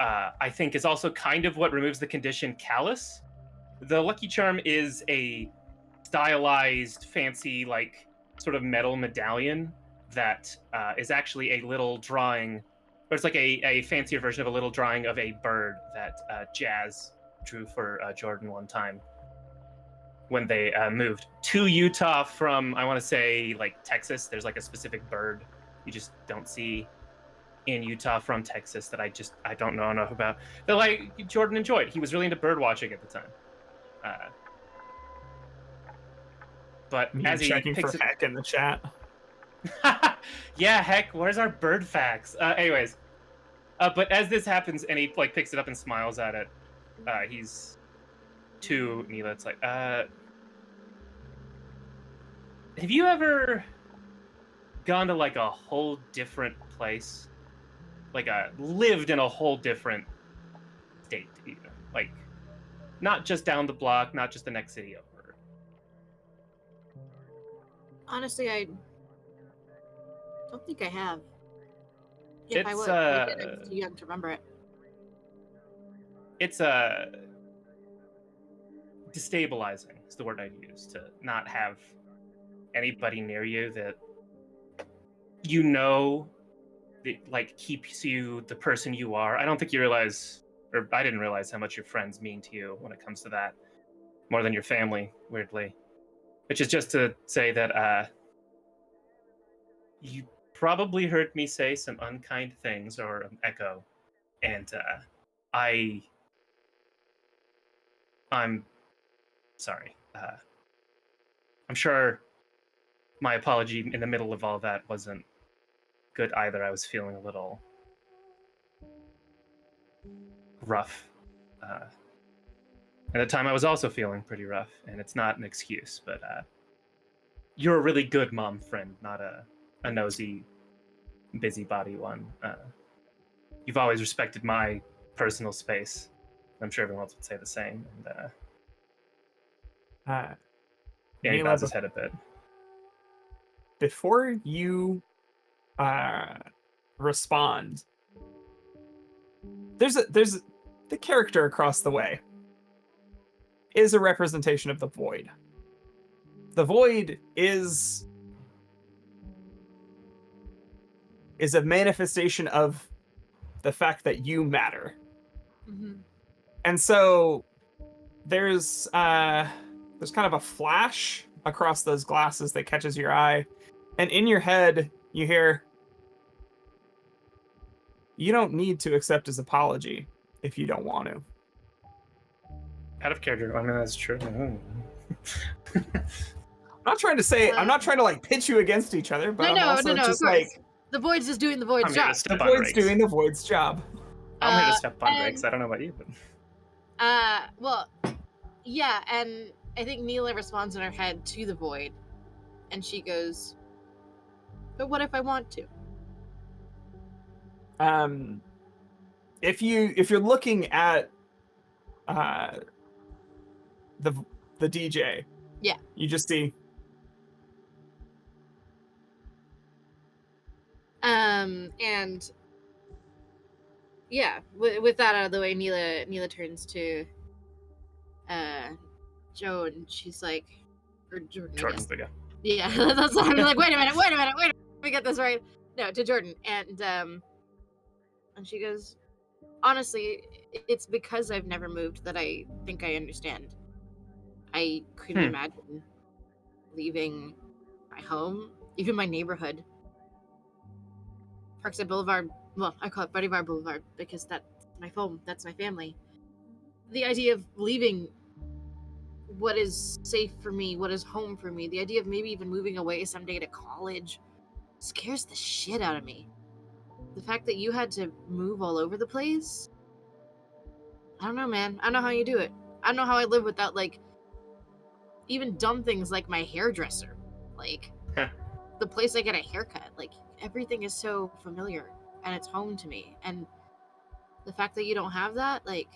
I think, is also kind of what removes the condition callous. The lucky charm is a stylized, fancy, like sort of metal medallion that is actually a little drawing. It's like a fancier version of a little drawing of a bird that Jazz drew for Jordan one time when they moved to Utah from, I want to say, like Texas. There's like a specific bird you just don't see in Utah from Texas that I don't know enough about. That like Jordan enjoyed. He was really into bird watching at the time. But Me as he checking picks for heck in the chat. yeah, heck, where's our bird facts? Anyways. But as this happens, and he like picks it up and smiles at it, he's to Neela. It's like, have you ever gone to like a whole different place? Like lived in a whole different state, even. Like not just down the block, not just the next city over. Honestly, I don't think I have. If I It's would, I did. I'm too young to remember it. it's destabilizing is the word I'd use, to not have anybody near you that you know that like keeps you the person you are. I don't think you realize, or I didn't realize how much your friends mean to you when it comes to that, more than your family, weirdly. Which is just to say that you probably heard me say some unkind things or an echo, and I'm sorry. I'm sure my apology in the middle of all that wasn't good either. I was feeling a little rough. At the time, I was also feeling pretty rough, and it's not an excuse, but you're a really good mom friend, not a nosy, busybody one. You've always respected my personal space. I'm sure everyone else would say the same. And yeah, he Mila, bows his head a bit. before you respond, there's the character across the way is a representation of the void. The void is a manifestation of the fact that you matter. Mm-hmm. And so there's kind of a flash across those glasses that catches your eye, and in your head you hear, "You don't need to accept his apology if you don't want to." Out of character. I mean, that's true. I'm not trying to say, I'm not trying to like pitch you against each other, but I'm also no, just of course. like, The void's just doing the void's I'm here to job. step the on void's brakes. doing the void's job. I'm here to step on and- brakes. I don't know about you, but Well, yeah, and I think Neela responds in her head to the void, and she goes, "But what if I want to?" If you're looking at the DJ, Yeah. you just see And yeah, with that out of the way, Neela turns to Joe, and she's like, or Jordan, I Jordan, guess. but yeah. Yeah, that's what I'm like. Wait a minute, let me get this right. No, to Jordan, and she goes, honestly, it's because I've never moved that I think I understand. I couldn't imagine leaving my home, even my neighborhood. Parkside Boulevard, well, I call it Boulevard Boulevard because that's my home, that's my family. The idea of leaving what is safe for me, what is home for me, the idea of maybe even moving away someday to college scares the shit out of me. The fact that you had to move all over the place, I don't know, man. I don't know how you do it. I don't know how I live without, like, even dumb things like my hairdresser. Like, the place I get a haircut. Like, everything is so familiar, and it's home to me. And the fact that you don't have that, like,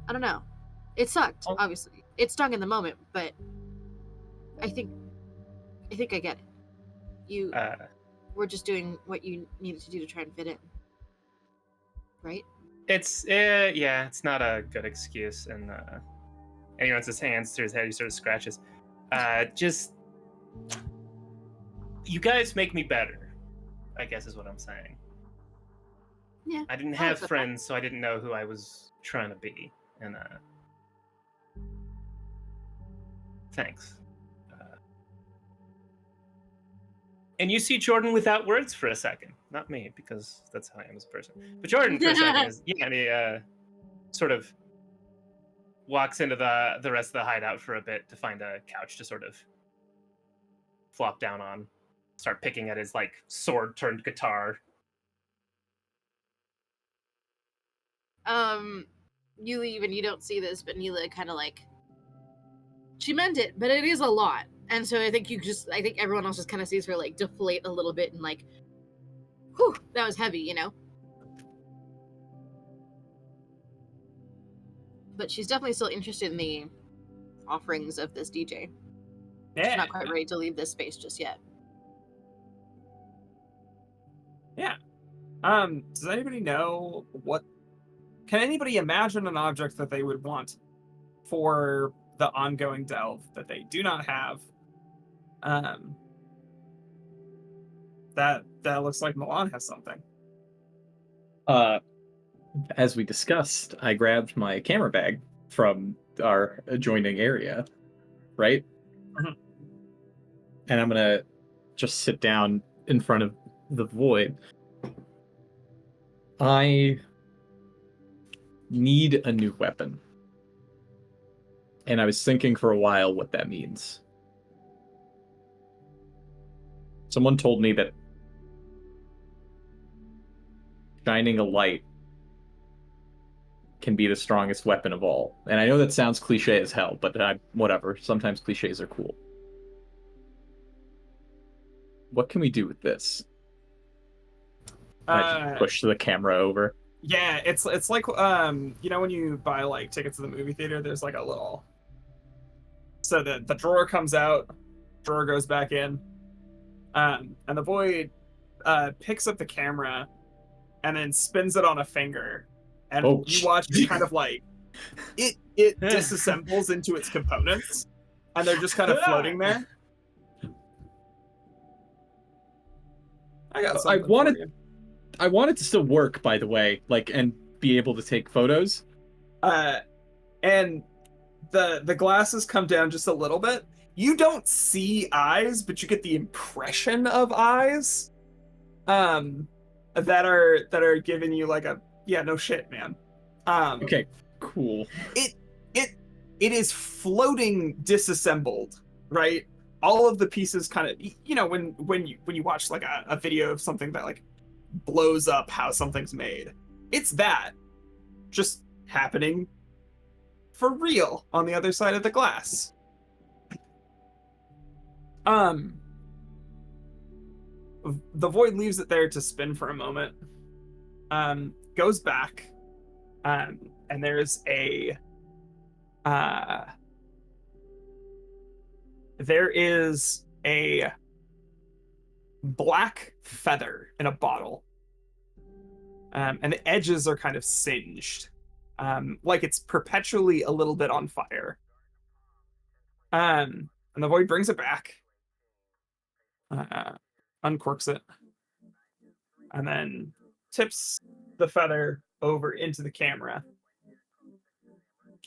I don't know. It sucked, obviously. It stung in the moment, but I think I get it. You were just doing what you needed to do to try and fit in. Right? It's it's not a good excuse. And he runs his hands through his head. He sort of scratches. Just you guys make me better, I guess is what I'm saying. Yeah. I didn't have friends, so I didn't know who I was trying to be. And thanks. And you see Jordan without words for a second. Not me, because that's how I am as a person. But Jordan for a second is, and he sort of walks into the rest of the hideout for a bit to find a couch to sort of flop down on, start picking at his like sword turned guitar. You leave and you don't see this, but Neela kind of like, she meant it, but it is a lot. And so I think everyone else just kind of sees her like deflate a little bit and like, whew, that was heavy, you know? But she's definitely still interested in the offerings of this DJ. She's Yeah. not quite ready to leave this space just yet. Yeah. Does anybody know can anybody imagine an object that they would want for the ongoing delve that they do not have? That looks like Milan has something. As we discussed, I grabbed my camera bag from our adjoining area, right? Mhm. And I'm gonna just sit down in front of the void. I need a new weapon. And I was thinking for a while what that means. Someone told me that shining a light can be the strongest weapon of all. And I know that sounds cliche as hell, but whatever. Sometimes cliches are cool. What can we do with this? I just push the camera over. Yeah, it's like you know when you buy like tickets to the movie theater, there's like a little, so the drawer comes out, drawer goes back in, and the void picks up the camera and then spins it on a finger, and Oh, you watch it kind of like it disassembles into its components, and they're just kind of floating there. I got something for you. I want it to still work, by the way, like, and be able to take photos. And the glasses come down just a little bit. You don't see eyes, but you get the impression of eyes, that are giving you like a, yeah, no shit, man. Okay, cool. It is floating disassembled, right? All of the pieces kind of, you know, when you watch like a video of something that like blows up how something's made, it's that just happening for real on the other side of the glass. The void leaves it there to spin for a moment, goes back, and there's a black feather in a bottle, and the edges are kind of singed, like it's perpetually a little bit on fire. And the void brings it back, uncorks it, and then tips the feather over into the camera.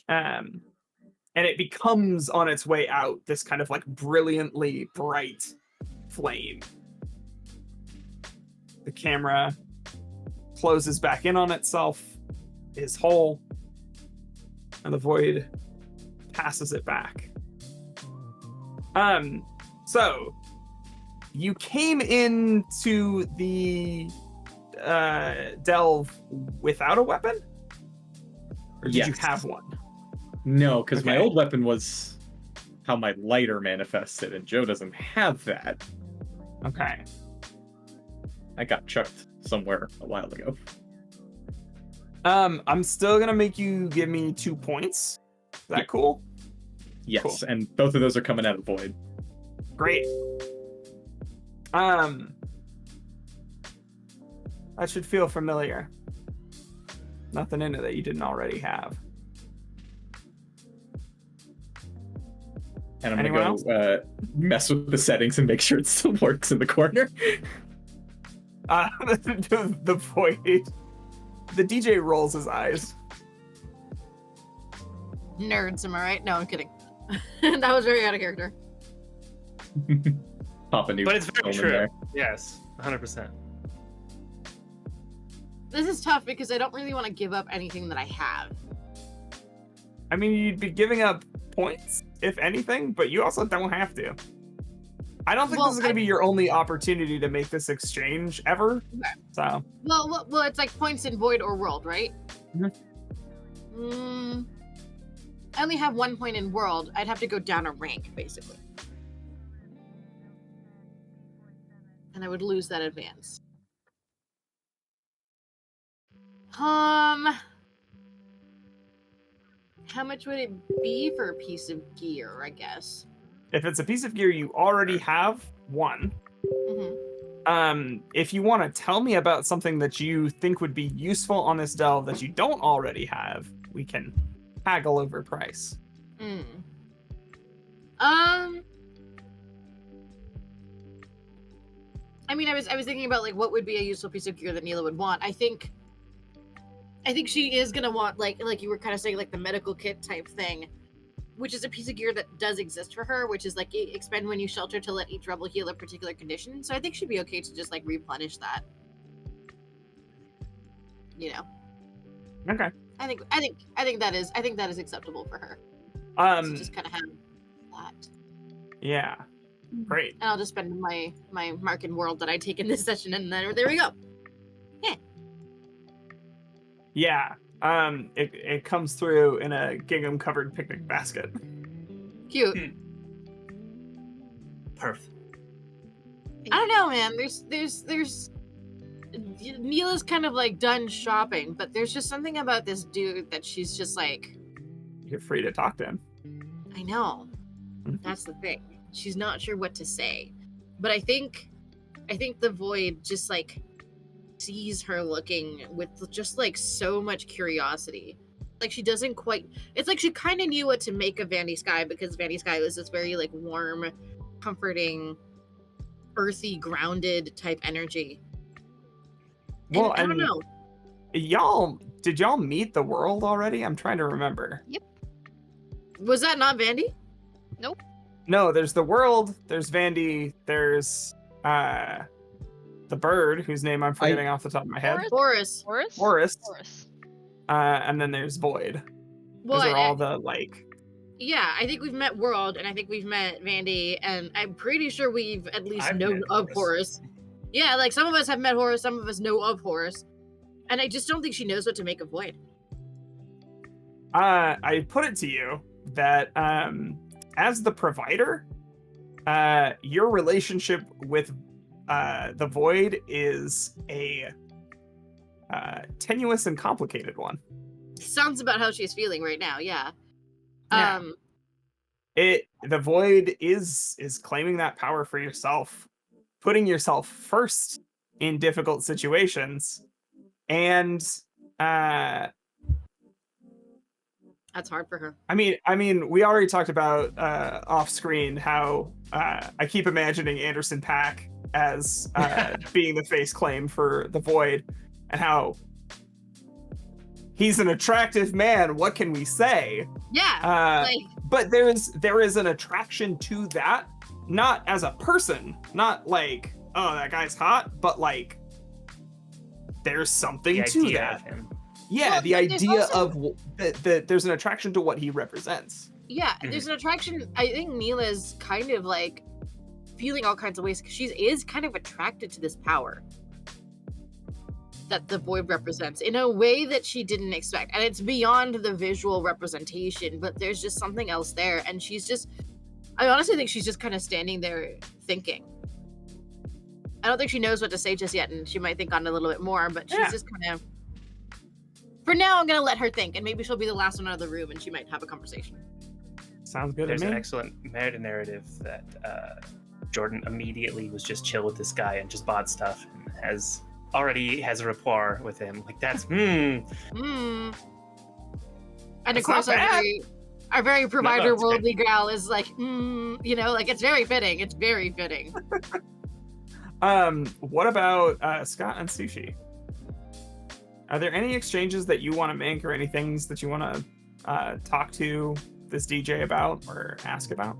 And it becomes on its way out this kind of like brilliantly bright flame. The camera closes back in on itself, is whole, and the void passes it back. So you came into the delve without a weapon? Or did you have one? No, because my Okay. old weapon was how my lighter manifested, and Joe doesn't have that. Okay. I got chucked somewhere a while ago. I'm still gonna make you give me 2 points. Is that cool? Yes, Cool. and both of those are coming out of void. Great. That should feel familiar. Nothing in it that you didn't already have. And I'm Anyone gonna go mess with the settings and make sure it still works in the corner. The void. The DJ rolls his eyes. Nerds, am I right? No, I'm kidding. That was very out of character. Pop a new But it's very film in true. there. Yes, 100%. This is tough because I don't really want to give up anything that I have. I mean, you'd be giving up points, if anything, but you also don't have to. I don't think Well, this is going to be your only opportunity to make this exchange ever. Okay. So, Well, it's like points in void or world, right? Mhm. I only have 1 point in world. I'd have to go down a rank, basically. and I would lose that advance. How much would it be for a piece of gear, I guess? If it's a piece of gear you already have, 1. If you want to tell me about something that you think would be useful on this delve that you don't already have, we can haggle over price. I mean, I was thinking about like what would be a useful piece of gear that Neela would want. I think she is gonna want like you were kind of saying, like the medical kit type thing, which is a piece of gear that does exist for her, which is like expend when you shelter to let each rebel heal a particular condition. So I think she'd be okay to just like replenish that. You know. Okay. I think that is acceptable for her. So just kind of have that. Yeah. Great. And I'll just spend my mark in world that I take in this session, and then there we go. Yeah. It comes through in a gingham covered picnic basket. Cute. Perfect. I don't know, man. There's Neela's kind of like done shopping, but there's just something about this dude that she's just like, You're free to talk to him. I know. That's the thing. She's not sure what to say. But I think the void just like sees her looking with just like so much curiosity. Like she doesn't quite, it's like she kind of knew what to make of Vandy Sky, because Vandy Sky was this very like warm, comforting, earthy, grounded type energy. Well, I don't know. Did y'all meet the world already? I'm trying to remember. Yep. Was that not Vandy? Nope. No, there's the world, there's Vandy, there's the bird, whose name I'm forgetting off the top of my head. Boris. Forest. Forest. And then there's Void. Well, Those are all the like. Yeah, I think we've met World, and I think we've met Vandy, and I'm pretty sure we've at least I've known met of Horus. Horus. Yeah, like some of us have met Horus, some of us know of Horus, and I just don't think she knows what to make of Void. I put it to you that as the provider, your relationship with the Void is a tenuous and complicated one. Sounds about how she's feeling right now. Yeah. Yeah. The Void is claiming that power for yourself, putting yourself first in difficult situations, and That's hard for her. I mean, we already talked about off screen how I keep imagining Anderson .Paak as being the face claim for the Void, and how he's an attractive man. What can we say? Yeah. But there is an attraction to that, not as a person, not like, oh, that guy's hot, but like there's something The to idea that. of him. Yeah, Well, the there's idea also- of that there's an attraction to what he represents. Yeah, there's an attraction. I think Neela's kind of like feeling all kinds of ways, because she is kind of attracted to this power that the Void represents in a way that she didn't expect. And it's beyond the visual representation, but there's just something else there. And I honestly think she's just kind of standing there thinking. I don't think she knows what to say just yet, and she might think on it a little bit more, but she's just kind of, for now, I'm going to let her think, and maybe she'll be the last one out of the room, and she might have a conversation. Sounds good There's to an me. excellent meta narrative that Jordan immediately was just chill with this guy and just bought stuff and already has a rapport with him. Like that's And of That's course, not bad. our very provider it's worldly gal is like, like it's very fitting. It's very fitting. What about Scott and Sushi? Are there any exchanges that you want to make, or any things that you want to talk to this DJ about or ask about?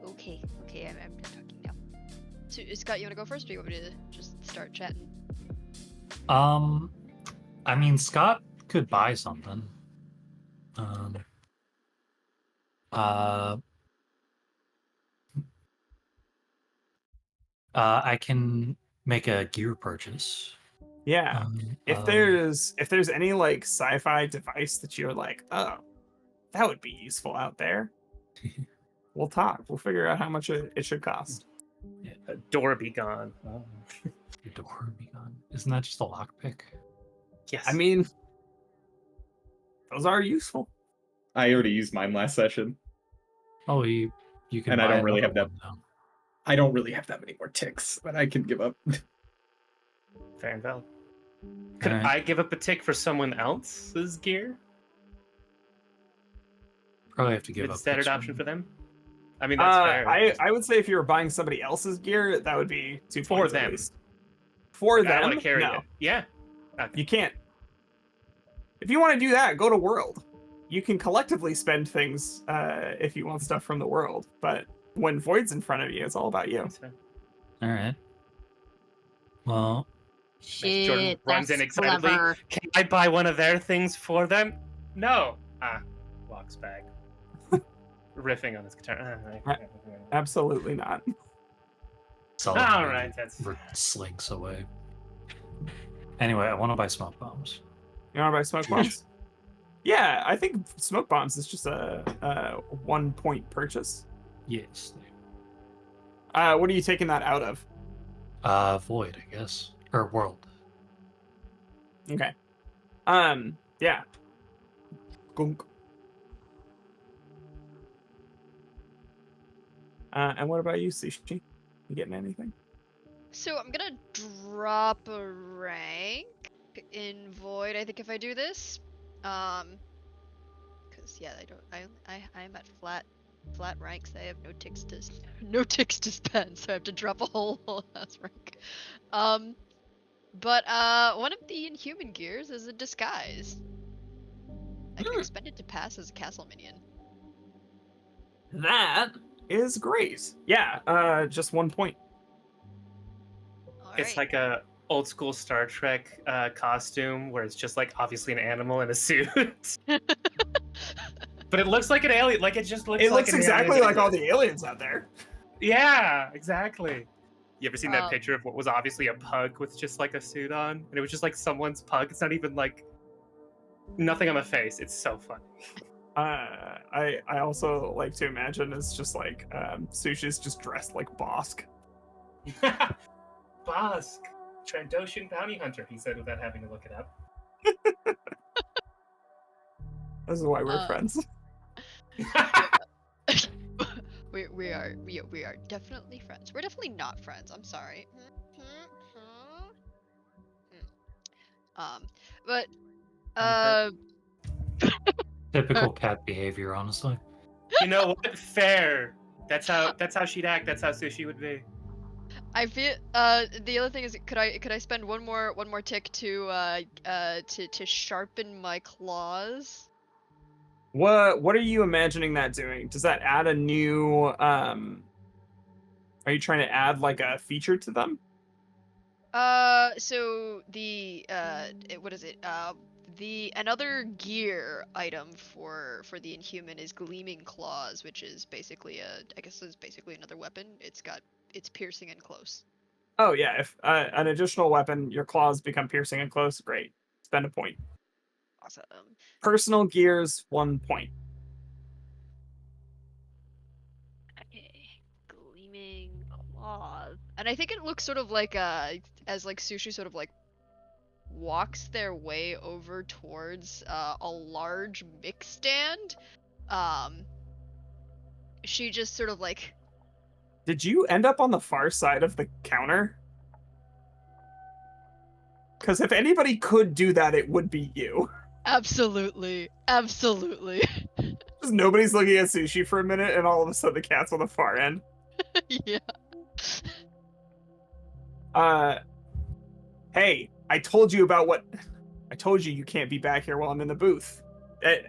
Okay, I'm talking now. So, Scott, you want to go first, or you want me to just start chatting? I mean, Scott could buy something. I can make a gear purchase. Yeah. If there's any like sci-fi device that you're like, oh, that would be useful out there, We'll talk. We'll figure out how much it should cost. A door be gone. Your door be gone. Isn't that just a lockpick? Yes. I mean, those are useful. I already used mine last session, Oh, you can. and I buy don't really another have that. one now. I don't really have that many more ticks that I can give up. Fair and valid. Could Alright. I give up a tick for someone else's gear? Probably have to give With up a standard picks option one. for them? I mean, that's fair. I would say if you were buying somebody else's gear, that would be 2 For points at them. least. For I them, want to carry no, it. Yeah. Okay. you can't. If you want to do that, go to World. You can collectively spend things if you want stuff from the world, but when Void's in front of you, it's all about you. That's fair. All right. Well, Jordan Shit, runs that's in excitedly. clever. Can I buy one of their things for them? No. Walks back. Riffing on his guitar. Absolutely not. Sully All right, that's slinks away. Anyway, I want to buy smoke bombs. You want to buy smoke bombs? Yeah, I think smoke bombs is just a 1 point purchase. Yes. What are you taking that out of? Void, I guess, or world. Okay. Yeah. Gunk. And what about you, Sushi? You getting anything? So I'm gonna drop a rank in Void. I think if I do this, because yeah, I'm at flat ranks. I have no ticks to spend, so I have to drop a whole ass rank. But one of the inhuman gears is a disguise. I can expend it to pass as a castle minion. That is great. Yeah, just 1 point. It's like a old school Star Trek costume where it's just like obviously an animal in a suit. But it looks like an alien. Like it just looks It like looks an exactly alien. like all the aliens out there. Yeah, exactly. You ever seen that Um, picture of what was obviously a pug with just like a suit on? And it was just like someone's pug. It's not even like nothing on the face. It's so funny. I also like to imagine it's just like Sushi's just dressed like Bosk. Bosk, Trandoshan bounty hunter, he said without having to look it up. This is why we're friends. we are definitely friends. We're definitely not friends. I'm sorry. But Typical cat behavior, honestly. You know what? Fair. That's how she'd act. That's how Sushi would be. I feel the other thing is could I spend one more tick to sharpen my claws? What are you imagining that doing? Does that add a new are you trying to add like a feature to them? So the what is it? The another gear item for the inhuman is gleaming claws, which is basically another weapon. It's piercing and close. Oh yeah, if an additional weapon, your claws become piercing and close, great. Spend a point. Awesome. Personal gears, 1 point. Okay. Gleaming claws. And I think it looks sort of like as like Sushi sort of like walks their way over towards a large mix stand. She just sort of like Did you end up on the far side of the counter? Because if anybody could do that, it would be you. absolutely. Just nobody's looking at Sushi for a minute, and all of a sudden the cat's on the far end. Yeah. Hey, I told you about what... I told you you can't be back here while I'm in the booth.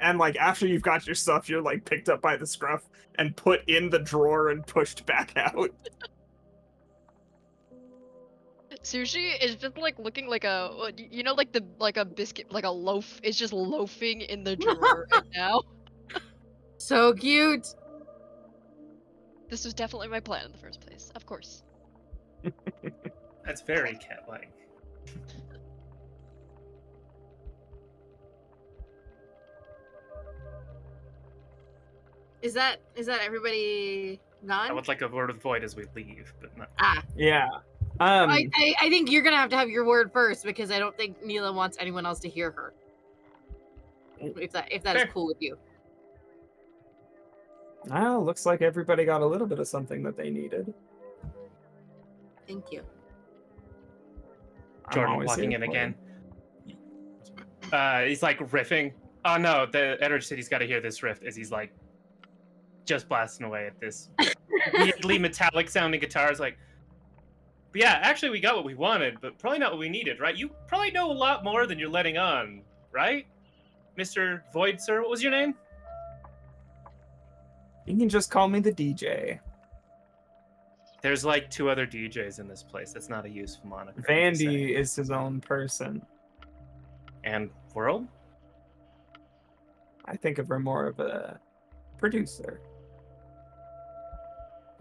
And like, after you've got your stuff, you're like picked up by the scruff and put in the drawer and pushed back out. Sushi is just like looking like a like a biscuit, like a loaf is just loafing in the drawer right now. So cute. This was definitely my plan in the first place, of course. That's very cat-like. Is that everybody I gone? would like a word of void as we leave, but not. Ah, Yeah. I think you're gonna have your word first because I don't think Neela wants anyone else to hear her. If that is Fair. cool with you. Well, looks like everybody got a little bit of something that they needed. Thank you. I'm Jordan always walking here in for again. He's like riffing. Oh no, the Etteridge City's got to hear this riff as he's like just blasting away at this weirdly metallic sounding guitar. It's like, but yeah, actually we got what we wanted, but probably not what we needed, right? You probably know a lot more than you're letting on, right, Mr. Void, sir? What was your name? you. You can just call me the DJ. There's like 2 other DJs in this place. That's not a useful moniker. I'm just saying. Vandy is his own person. And World? I think of her more of a producer.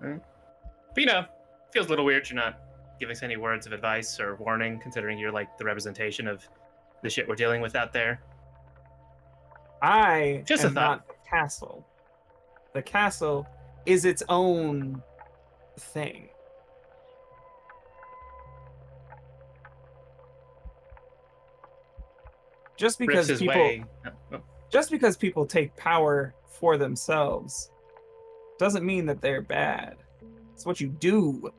But you know, feels a little weird you're not giving us any words of advice or warning, considering you're like the representation of the shit we're dealing with out there. I Just a am thought. not the castle. The castle is its own thing. Just because Riffs his people way. Oh. just because people take power for themselves doesn't mean that they're bad. It's what you do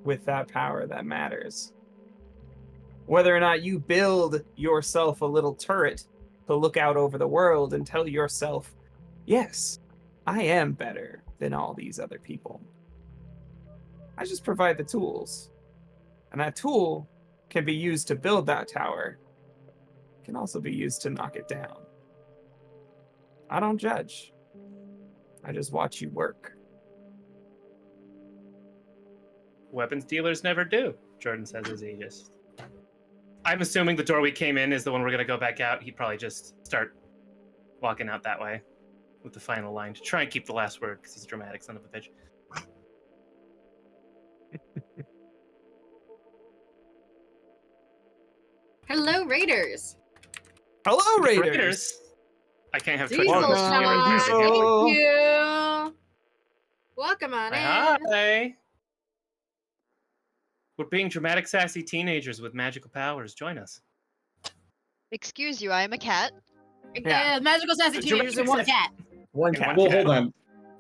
with that power that matters. Whether or not you build yourself a little turret to look out over the world and tell yourself, yes, I am better than all these other people. I just provide the tools. And that tool can be used to build that tower. It can also be used to knock it down. I don't judge. I just watch you work. Weapons dealers never do, Jordan says as he just... I'm assuming the door we came in is the one we're going to go back out. He'd probably just start walking out that way with the final line to try and keep the last word because he's a dramatic son of a bitch. Hello, Raiders. Hello, Raiders! I can't have Twitch Diesel notifications Welcome, shot. together. Diesel. Thank you. Welcome on in. Hi. We're being dramatic, sassy teenagers with magical powers. Join us. Excuse you, I am a cat. Yeah. Magical sassy teenagers and one cat. One And cat. one Well, hold on.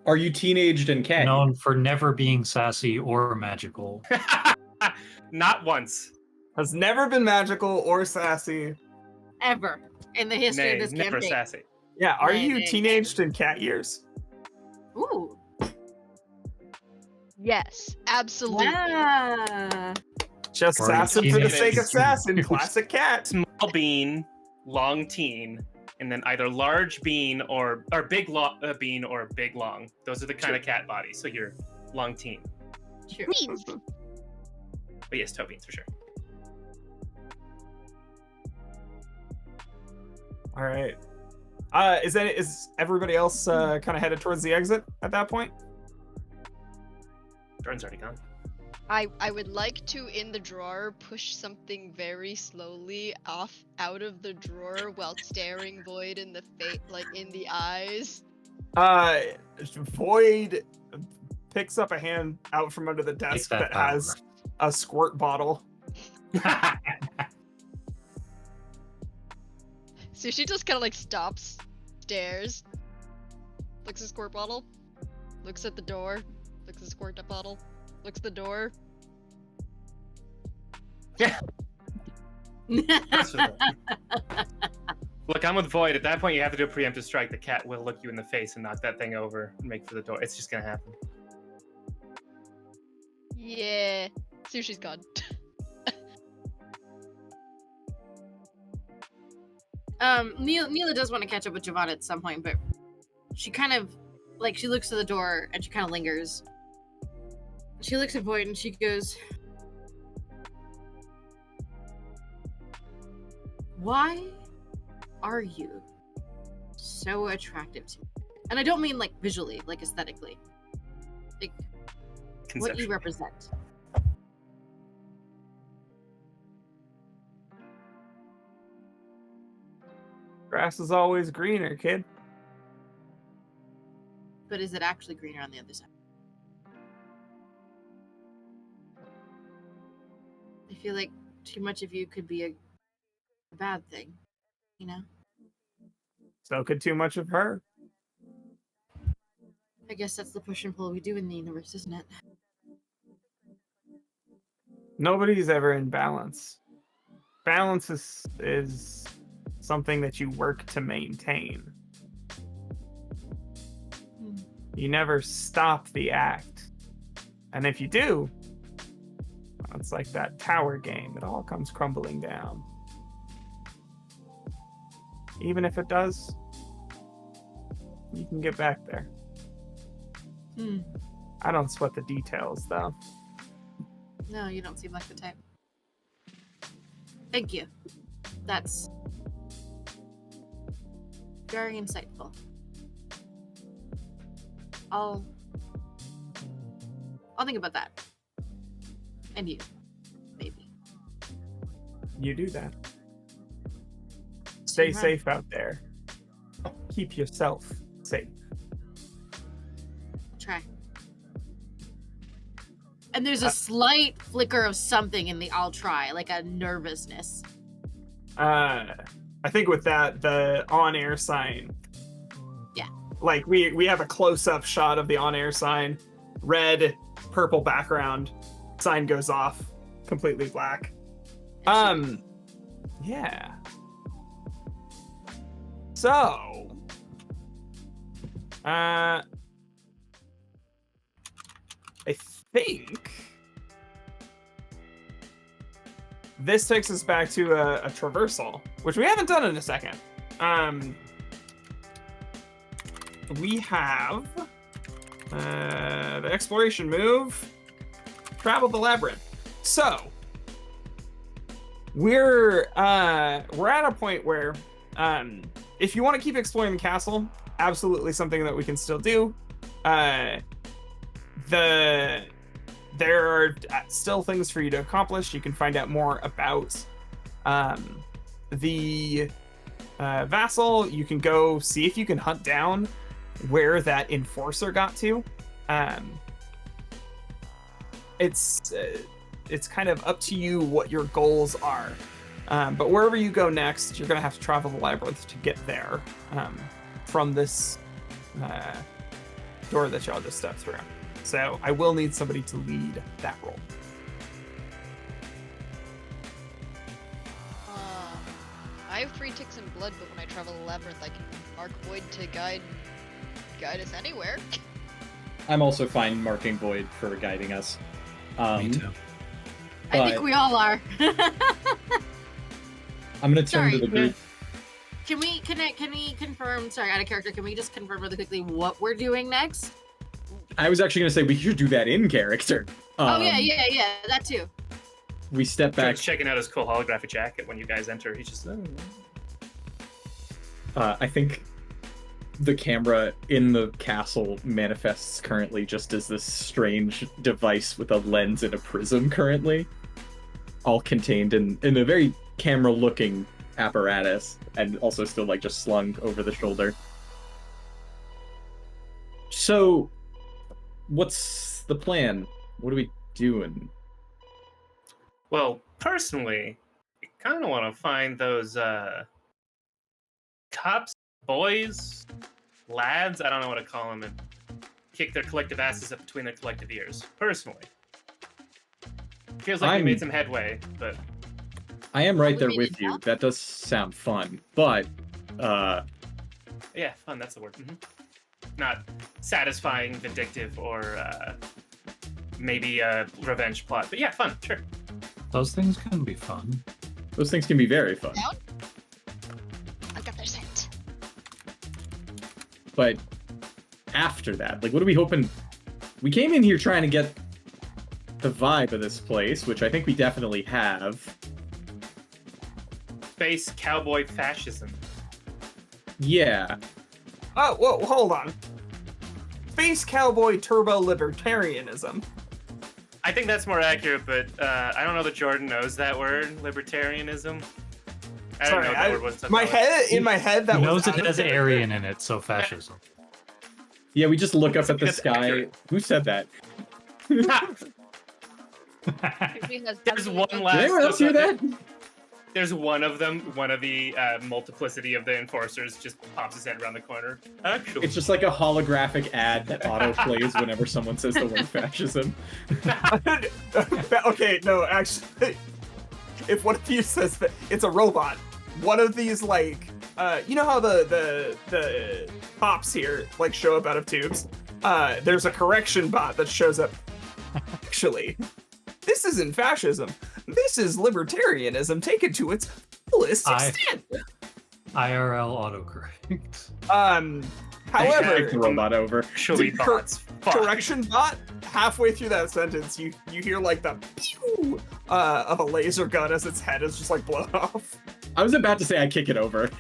Are you teenaged and cat? Known for never being sassy or magical. Not once. Has never been magical or sassy. Ever in the history Nay, of this never campaign. sassy. Yeah, are Nay, you nay, teenaged in cat years? Ooh. Yes, absolutely. Yeah. Just Or assassin for the teenaged. sake of assassin. Classic cat. Small bean, long teen, and then either large bean or big bean or big long. Those are the kind of cat bodies. So you're long teen. True. Beans. But yes, toe beans for sure. All right. Is everybody else kind of headed towards the exit at that point? Jordan's already gone. I would like to, in the drawer, push something very slowly out of the drawer while staring Void in the in the eyes. Void picks up a hand out from under the desk that that has a squirt bottle. So she just kind of like stops, stares, looks at the squirt bottle, looks at the door, looks at the squirt bottle, looks at the door. Look, I'm with Void. At that point, you have to do a preemptive strike. The cat will look you in the face and knock that thing over and make for the door. It's just gonna happen. Yeah, Sushi's gone. Neela does want to catch up with Javon at some point, but she kind of she looks to the door and she kind of lingers. She looks at Void and she goes, "Why are you so attractive to me?" And I don't mean like visually, like aesthetically. Like what you represent. Grass is always greener, kid. But is it actually greener on the other side? I feel like too much of you could be a bad thing, you know? So could too much of her. I guess that's the push and pull we do in the universe, isn't it? Nobody's ever in balance. Balance is something that you work to maintain. Hmm. You never stop the act. And if you do, well, it's like that tower game. It all comes crumbling down. Even if it does, you can get back there. Hmm. I don't sweat the details, though. No, you don't seem like the type. Thank you. That's very insightful. I'll think about that. And you, maybe. You do that. Stay Right. safe out there. Keep yourself safe. Try. And there's a slight flicker of something in the I'll try, like a nervousness. I think with that, the on-air sign. Yeah. Like we have a close-up shot of the on-air sign, red, purple background, sign goes off, completely black. Yeah. So, I think this takes us back to a traversal, which we haven't done in a second. We have the exploration move, travel the labyrinth. So we're at a point where if you want to keep exploring the castle, absolutely something that we can still do. There are still things for you to accomplish. You can find out more about the vassal. You can go see if you can hunt down where that enforcer got to. It's kind of up to you what your goals are. But wherever you go next, you're going to have to travel the labyrinth to get there from this door that y'all just stepped through. So I will need somebody to lead that role. I have 3 ticks and blood, but when I travel the labyrinth, I can mark Void to guide us anywhere. I'm also fine marking Void for guiding us. Me too. I think we all are. I'm gonna turn to Sorry. the group. Can we confirm, sorry, out of character, can we just confirm really quickly what we're doing next? I was actually gonna say we should do that in character. Oh yeah, that too. We step back. George's checking out his cool holographic jacket when you guys enter. He's just, I think the camera in the castle manifests currently just as this strange device with a lens and a prism currently, all contained in a very camera-looking apparatus, and also still like just slung over the shoulder. So, what's the plan? What are we doing? Well, personally, I kind of want to find those cops, boys, lads, I don't know what to call them, and kick their collective asses up between their collective ears. Personally. Feels like we made some headway, but... I am right We there made with it you. up? That does sound fun, but Yeah, fun, that's the word. Not satisfying, vindictive, or maybe a revenge plot. But yeah, fun, sure. Those things can be fun. those things can be very fun. Down? I got their scent. But after that, like, what are we hoping? We came in here trying to get the vibe of this place, which I think we definitely have. Space cowboy fascism. Yeah. Oh, whoa, hold on. Space cowboy turbo libertarianism. I think that's more accurate, but I don't know that Jordan knows that word, libertarianism. I don't Sorry, know what that word was. in my head, He that knows was it has Aryan in it, so fascism. Yeah, we just look up at the That's sky. accurate. Who said that? There's one Did last. anyone else hear that? There's one of them. One of the multiplicity of the enforcers just pops his head around the corner. Actually, It's just like a holographic ad that auto plays whenever someone says the word fascism. Okay, no, actually, if one of you says that it's a robot, one of these like, you know how the pops here like show up out of tubes. There's a correction bot that shows up. Actually, this isn't fascism. This is libertarianism taken to its fullest extent. IRL autocorrect. However, Take the robot over. actually the bots. Fuck. correction bot, halfway through that sentence, you hear like the pew of a laser gun as its head is just like blown off. I was about to say I kick it over.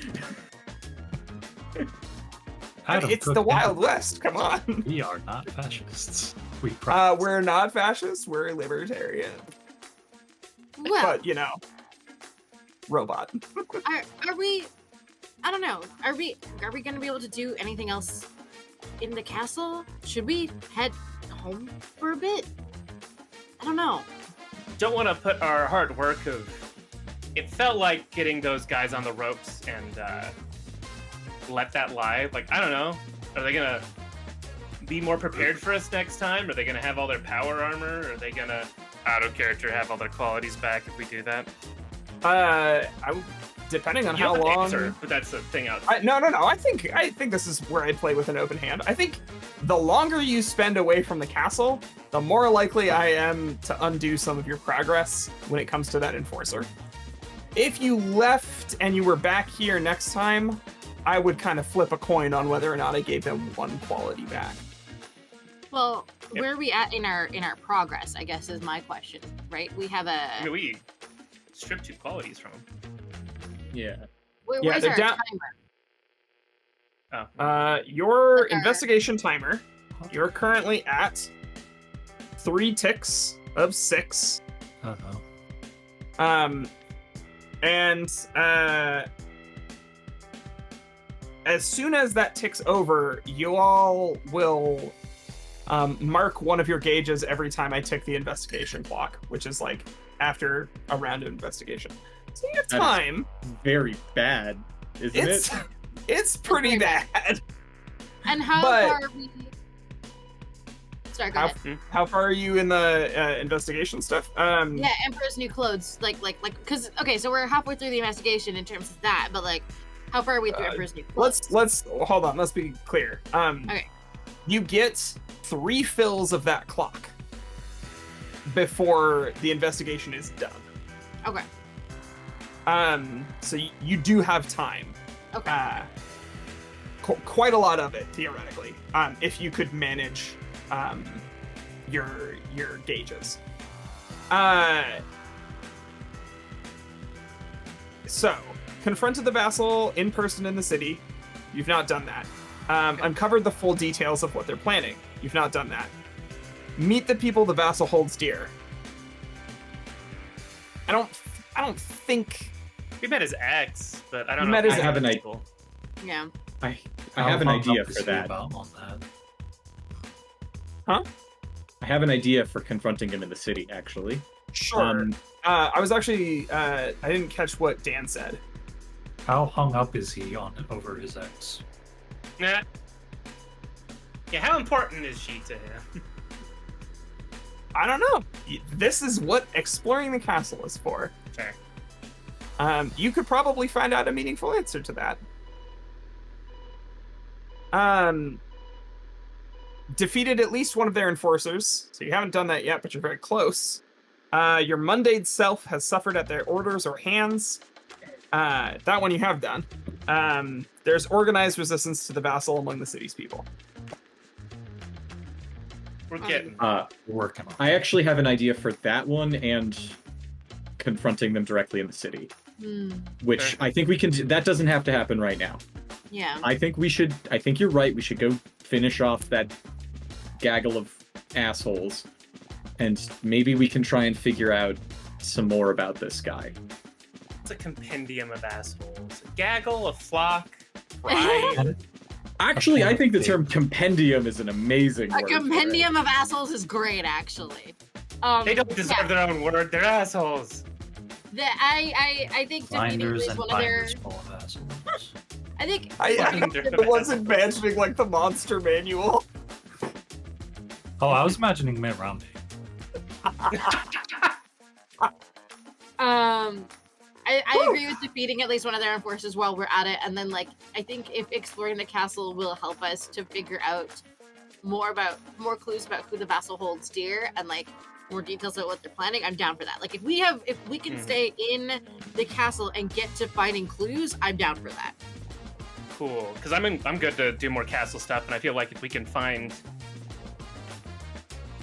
Adam It's Cook the Wild Ham. West. Come on. We are not fascists. We practice. We're not fascists. We're libertarian. Well, But you know, robot. are we? I don't know. Are we going to be able to do anything else in the castle? Should we head home for a bit? I don't know. Don't want to put our hard work of. It felt like getting those guys on the ropes and let that lie. Like, I don't know. Are they gonna be more prepared for us next time? Are they gonna have all their power armor? Are they gonna out of character have all their qualities back if we do that? Depending on You how don't have to long. answer, but that's the thing out. No. I think this is where I'd play with an open hand. I think the longer you spend away from the castle, the more likely I am to undo some of your progress when it comes to that enforcer. If you left and you were back here next time, I would kind of flip a coin on whether or not I gave them one quality back. Well, Yep. where are we at in our progress? I guess is my question. Right? We have a. I mean, we stripped 2 qualities from them. Yeah. Where's they're our down- timer? Your Okay. investigation timer, you're currently at 3 ticks of 6. Uh-oh. And as soon as that ticks over, you all will mark one of your gauges every time I tick the investigation clock, which is like after a round of investigation. So you have That is time. Very bad, isn't It's it? it's pretty Very bad. And how but- far are we? Sorry, go How, ahead. how far are you in the investigation stuff? Yeah, Emperor's New Clothes. Because okay, so we're halfway through the investigation in terms of that, but like, how far are we through Emperor's New Clothes? Let's hold on. Let's be clear. Okay. You get 3 fills of that clock before the investigation is done. Okay. So you do have time. Okay. Quite a lot of it theoretically. If you could manage your gauges. So confronted the vassal in person in the city. You've not done that. Uncovered the full details of what they're planning. You've not done that. Meet the people the vassal holds dear. I don't think We met his ex, but I don't You know. met if his we I have an met idea. people. Yeah. I How have an hung idea up is for he that. about on that? I have an idea for confronting him in the city, actually. sure. I was actually I didn't catch what Dan said. How hung up is he on over his ex? Nah. Yeah, how important is she to him? I don't know. This is what exploring the castle is for. Fair. You could probably find out a meaningful answer to that. Defeated at least one of their enforcers, so you haven't done that yet, but you're very close. Your mundane self has suffered at their orders or hands. That one you have done. There's organized resistance to the vassal among the city's people. We're getting. We're working on it. I actually have an idea for that one and confronting them directly in the city, which Sure. I think we can do. That doesn't have to happen right now. Yeah. I think you're right. We should go finish off that gaggle of assholes, and maybe we can try and figure out some more about this guy. It's a compendium of assholes. A gaggle, a flock, pride. Actually, I think the term compendium is an amazing A word. for it. compendium of assholes is great, actually. They don't deserve their own word. They're assholes. I think defeating at Binders least and one of their. binders full of assholes. I think I wasn't imagining like the monster manual. Oh, I was imagining Mitt Romney. I agree with defeating at least one of their enforcers while we're at it, and then like I think if exploring the castle will help us to figure out more clues about who the vassal holds dear and like more details about what they're planning, I'm down for that. Like if we can stay in the castle and get to finding clues, I'm down for that. Cool, because I'm good to do more castle stuff, and I feel like if we can find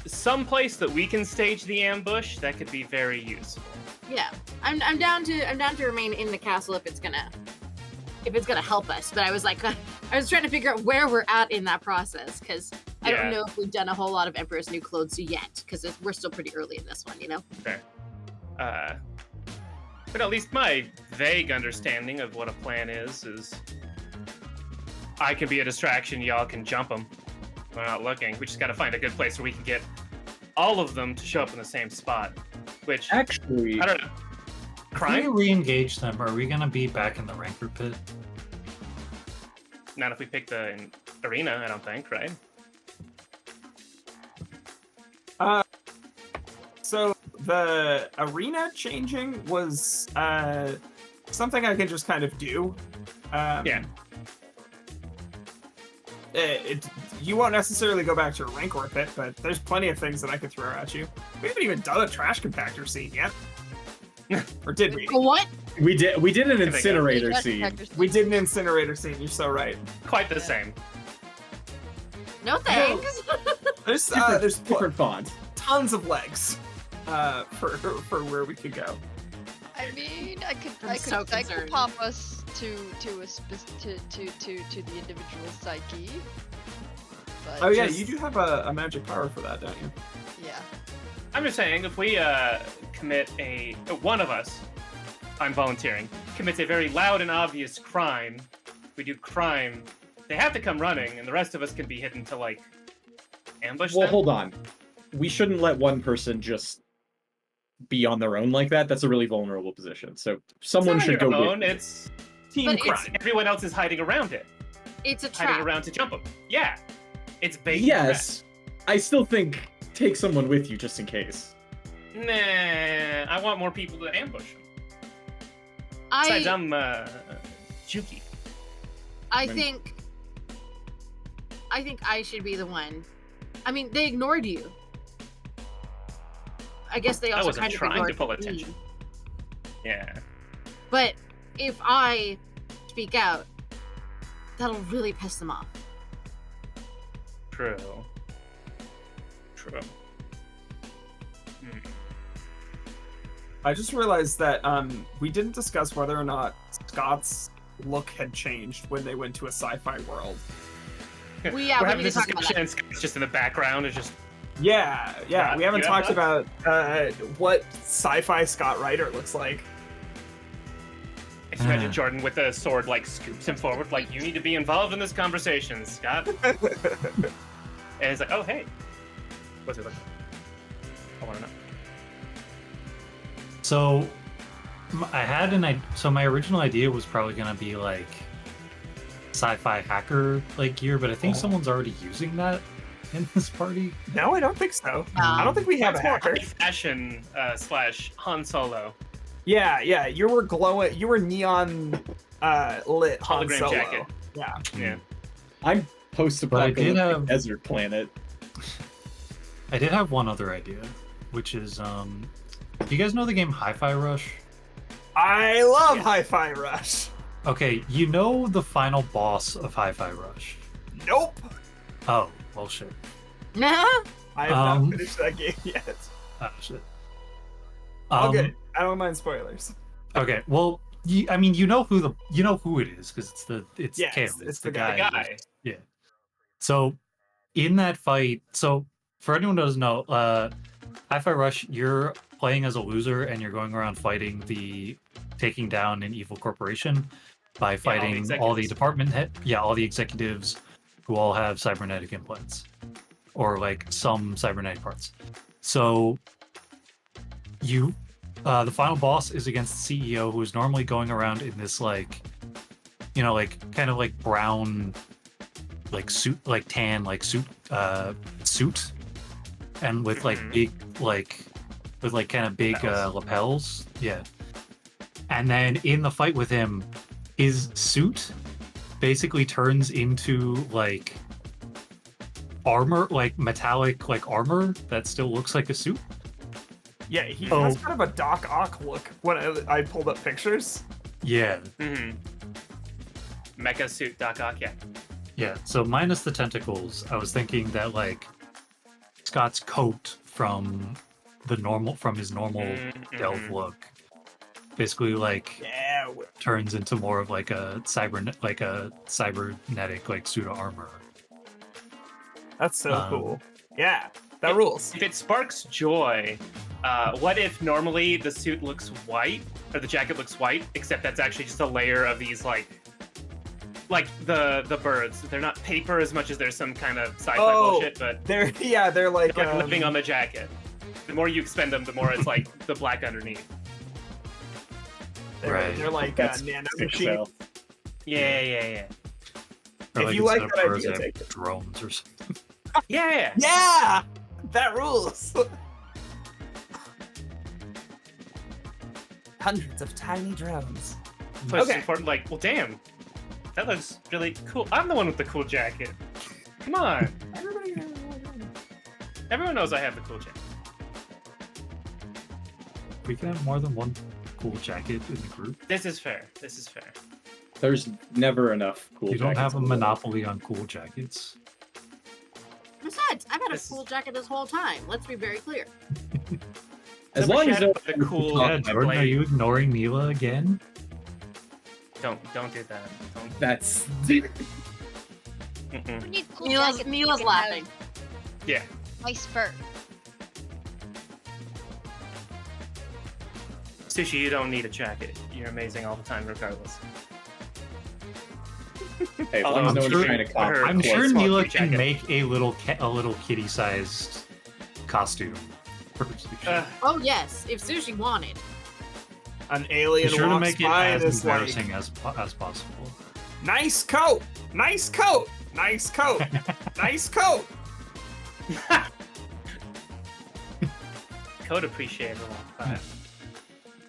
some place that we can stage the ambush, that could be very useful. Yeah, I'm down to remain in the castle if it's gonna help us. But I was trying to figure out where we're at in that process because I don't know if we've done a whole lot of Emperor's New Clothes yet because we're still pretty early in this one, you know. Fair. But at least my vague understanding of what a plan is I can be a distraction, y'all can jump them. We're not looking. We just got to find a good place where we can get all of them to show up in the same spot. Which, Actually, I don't know. If Crime? we re-engage them, are we gonna be back in the ranker pit? Not if we pick the arena, I don't think, right? So the arena changing was something I can just kind of do. Yeah. You won't necessarily go back to your Rancor pit, but there's plenty of things that I could throw at you. We haven't even done a trash compactor scene yet. Or did we? What? we did an incinerator Trash scene. compactors. We did an incinerator scene, you're so right. Quite the same. No thanks. There's Different font. tons of legs for where we could go. I mean, I could so concerned. psychopomp us to the individual psyche. But Oh yeah, just- you do have a magic power for that, don't you? Yeah. I'm just saying, if we commit one of us, I'm volunteering, commits a very loud and obvious crime, we do crime, they have to come running, and the rest of us can be hidden to, like, ambush Well, them. hold on. We shouldn't let one person just be on their own like that. That's a really vulnerable position. So someone It's should not go on your with own, you. it's Team But it's- crime. everyone else is hiding around it. It's a Hiding trap. around to jump them. Yeah. It's bait. Yes, I still think take someone with you just in case. Nah, I want more people to ambush them. Besides, I'm jukey. I think I should be the one. I mean, they ignored you. I guess they I also wasn't kind of trying to ignored pull me. attention. Yeah. But if I speak out, that'll really piss them off. True. True. Hmm. I just realized that we didn't discuss whether or not Scott's look had changed when they went to a sci-fi world. We're We're we having need this to talk about discussion, that. and Scott's just in the background. It's just Yeah, Yeah, we haven't you have talked that? about what sci-fi Scott Ryder looks like. I just imagine Jordan with a sword, like, scoops him forward, like, you need to be involved in this conversation, Scott. And he's like, oh, hey. What's it look like? I want to know. So I had so my original idea was probably gonna be like sci-fi hacker like gear, but I think someone's already using that in this party. No, I don't think so. I don't think we have a That's more hacker. fashion / Han Solo. Yeah, you were glowing. You were neon lit Han Hologram Solo. jacket. Yeah. Yeah. I'm But I did post-apocalyptic have- desert planet. I did have one other idea, which is do you guys know the game Hi-Fi Rush? I love Yeah. Hi-Fi Rush. Okay, you know the final boss of Hi-Fi Rush. Nope. Oh, well shit. Nah. I have not finished that game yet. Oh shit. All good. I don't mind spoilers. Okay, well, you know who it is because it's Yeah, Kale. it's the the guy. guy. The guy. Yeah. So in that fight, so for anyone who doesn't know, Hi-Fi Rush, you're playing as a loser and you're going around fighting taking down an evil corporation by fighting all the executives. department all the executives, who all have cybernetic implants, or like some cybernetic parts. So the final boss is against the CEO, who is normally going around in this like, like kind of like brown, like suit, like tan, like suit, and with like big, like with like kind of big lapels. Yeah. And then in the fight with him, his suit basically turns into like armor, like metallic, like armor that still looks like a suit. Yeah, he has kind of a Doc Ock look when I pulled up pictures. Yeah. Mecha suit Doc Ock, yeah. Yeah, so minus the tentacles, I was thinking that like Scott's coat from his normal delve look basically like turns into more of like a cybernetic like pseudo armor. That's so cool. Yeah, that rules. If it sparks joy, what if normally the suit looks white, or the jacket looks white, except that's actually just a layer of these like the birds. They're not paper as much as there's some kind of sci-fi bullshit, but they're like living on the jacket. The more you expend them, the more it's like the black underneath. They're like nano machines. Yeah. Or If you like that birds, idea, they have take it. drones or something. Yeah. Yeah, that rules. Hundreds of tiny drones. But it's Okay. important, like, well, damn, that looks really cool. I'm the one with the cool jacket. Come on. Everyone knows I have the cool jacket. We can have more than one cool jacket in the group. This is fair. There's never enough cool You don't jackets have a in the world. monopoly on cool jackets. Besides, I've had a This cool jacket this whole time. Let's be very clear. As long as Never they're shed the cool- Yeah, Jordan, are blade. you ignoring Neela again? Don't do that. Don't. That's Mm-mm. We need cool Neela's jackets Neela's that laughing. Yeah. have nice fur. Sushi, you don't need a jacket. You're amazing all the time, regardless. hey, as Although long as I'm no one's sure- trying to cop. her- I'm Yeah, sure small Neela cute can jacket. make a little kitty-sized costume. For Sushi. Oh yes, if Sushi wanted. An Be alien sure to walks make it by as and is like, embarrassing as possible. nice coat, nice coat, nice coat, nice coat. Code appreciator.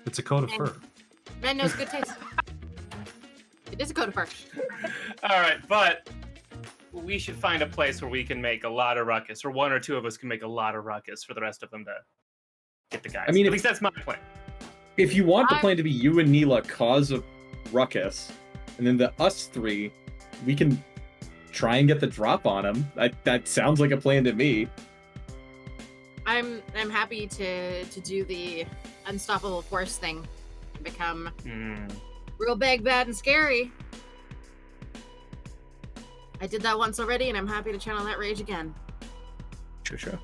It's a coat of fur. Man knows good taste. It is a coat of fur. All right, but we should find a place where we can make a lot of ruckus, or one or two of us can make a lot of ruckus for the rest of them to get the guys. I mean, at if- least that's my plan. If you want the I'm- plan to be you and Neela cause a ruckus, and then us three, we can try and get the drop on him. That sounds like a plan to me. I'm happy to do the unstoppable force thing. Become real big, bad, and scary. I did that once already, and I'm happy to channel that rage again. Sure.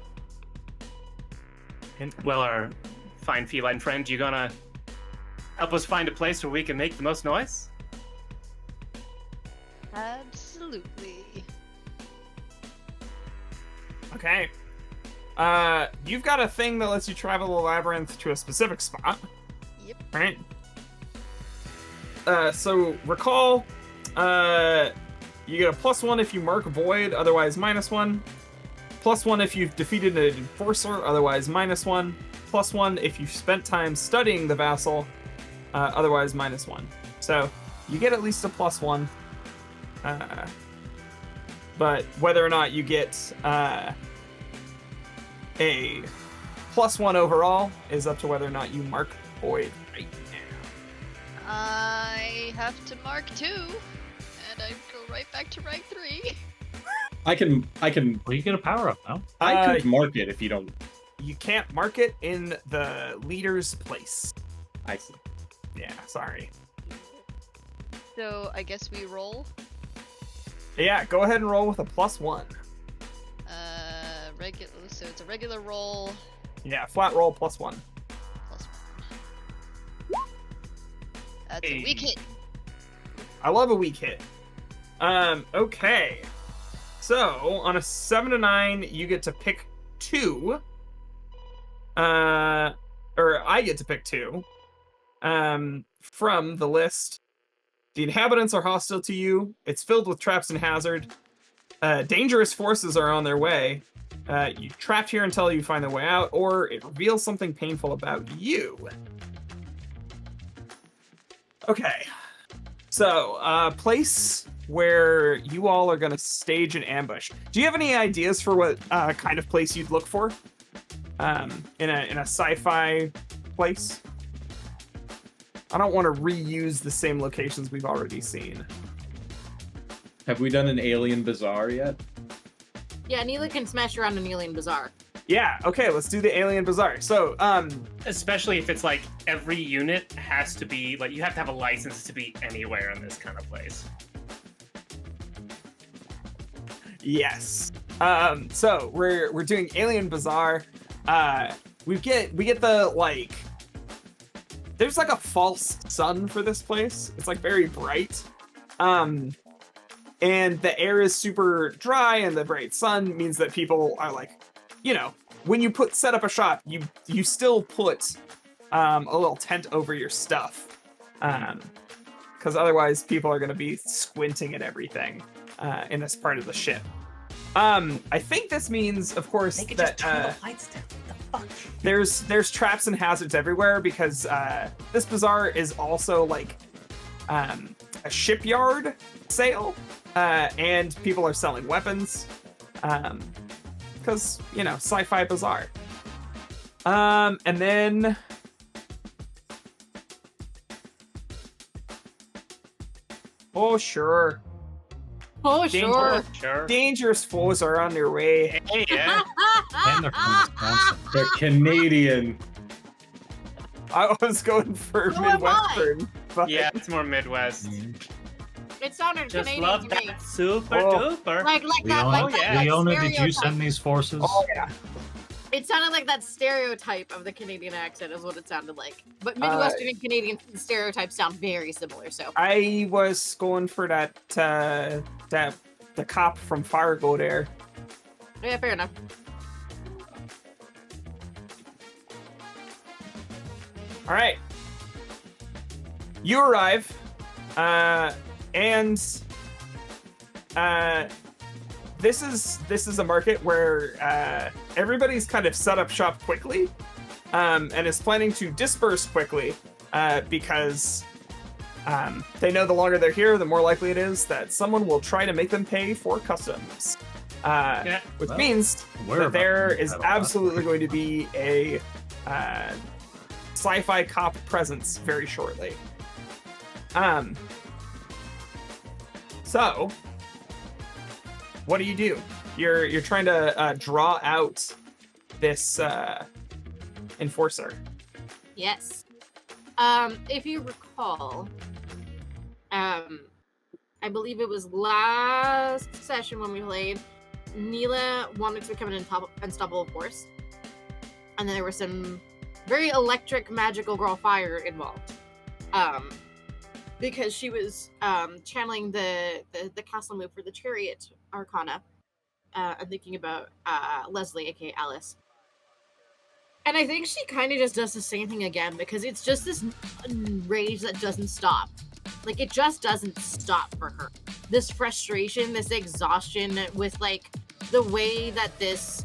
Well, our fine feline friend, you gonna help us find a place where we can make the most noise? Absolutely. Okay. You've got a thing that lets you travel the labyrinth to a specific spot. Yep. Right? So recall, you get a +1 if you mark void, otherwise -1. +1 if you've defeated an enforcer, otherwise -1. +1 if you've spent time studying the vassal, otherwise -1. So you get at least a +1. But whether or not you get a +1 overall is up to whether or not you mark void right now. I have to mark 2, and I go right back to rank 3. I can. Well, you get a power up now. I could mark it if you don't. You can't mark it in the leader's place. I see. Yeah, sorry. So I guess we roll. Yeah, go ahead and roll with a +1. Regular. So it's a regular roll. Yeah, flat roll +1. +1. That's a weak Hey. hit. I love a weak hit. Okay. So on a 7 to 9, you get to pick 2. Or I get to pick 2. From the list. The inhabitants are hostile to you. It's filled with traps and hazard. Dangerous forces are on their way. You trapped here until you find the way out, or it reveals something painful about you. Okay. So, place where you all are going to stage an ambush. Do you have any ideas for what kind of place you'd look for? In a sci-fi place? I don't want to reuse the same locations we've already seen. Have we done an alien bazaar yet? Yeah, Neela can smash around an alien bazaar. Yeah, okay, let's do the Alien Bazaar. So, Especially if it's like every unit has to be like you have to have a license to be anywhere in this kind of place. yes. So we're doing Alien Bazaar. We get the like. There's like a false sun for this place. It's like very bright. And the air is super dry, and the bright sun means that people are like, when you set up a shop, you still put a little tent over your stuff, because otherwise people are going to be squinting at everything in this part of the ship. I think this means, of course, They could that just turn the lights down. What the fuck? there's traps and hazards everywhere, because this bazaar is also like a shipyard sale, and people are selling weapons. Because, sci-fi bazaar. And then... Oh, sure. Oh, sure. Sure. Dangerous foes are on their way. Hey, yeah. And they're from Wisconsin. They're Canadian. I was going for Who am I? Midwestern. But Yeah, it's more Midwest. It sounded Just Canadian love to me. that super Oh. duper. Like that, Leona, like that, yeah. like Leona, did you stereotype. send these forces? Oh, yeah. It sounded like that stereotype of the Canadian accent is what it sounded like. But Midwestern and Canadian stereotypes sound very similar, so. I was going for that the cop from Fargo there. Yeah, fair enough. All right. You arrive, and this is a market where everybody's kind of set up shop quickly, and is planning to disperse quickly, because they know the longer they're here, the more likely it is that someone will try to make them pay for customs. Yeah. Which Well, means we're that about there to is have a lot. absolutely going to be a sci-fi cop presence very shortly. So what do? You're trying to draw out this enforcer. Yes. If you recall, I believe it was last session when we played, Neela wanted to become an unstoppable force. And then there was some very electric magical girl fire involved. Because she was channeling the castle move for the chariot arcana. I'm thinking about Leslie, aka Alice. And I think she kind of just does the same thing again, because it's just this rage that doesn't stop. Like, it just doesn't stop for her. This frustration, this exhaustion with, like, the way that this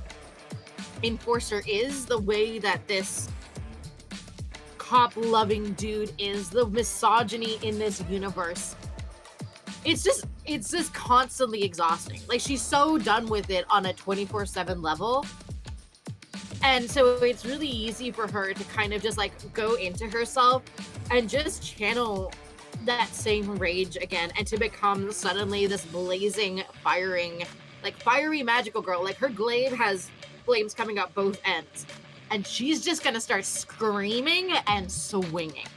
enforcer is, the way that this cop-loving dude is, the misogyny in this universe. It's just constantly exhausting. Like, she's so done with it on a 24/7 level. And so it's really easy for her to kind of just like go into herself and just channel that same rage again, and to become suddenly this blazing, fiery magical girl. Like, her glaive has flames coming out both ends, and she's just gonna start screaming and swinging.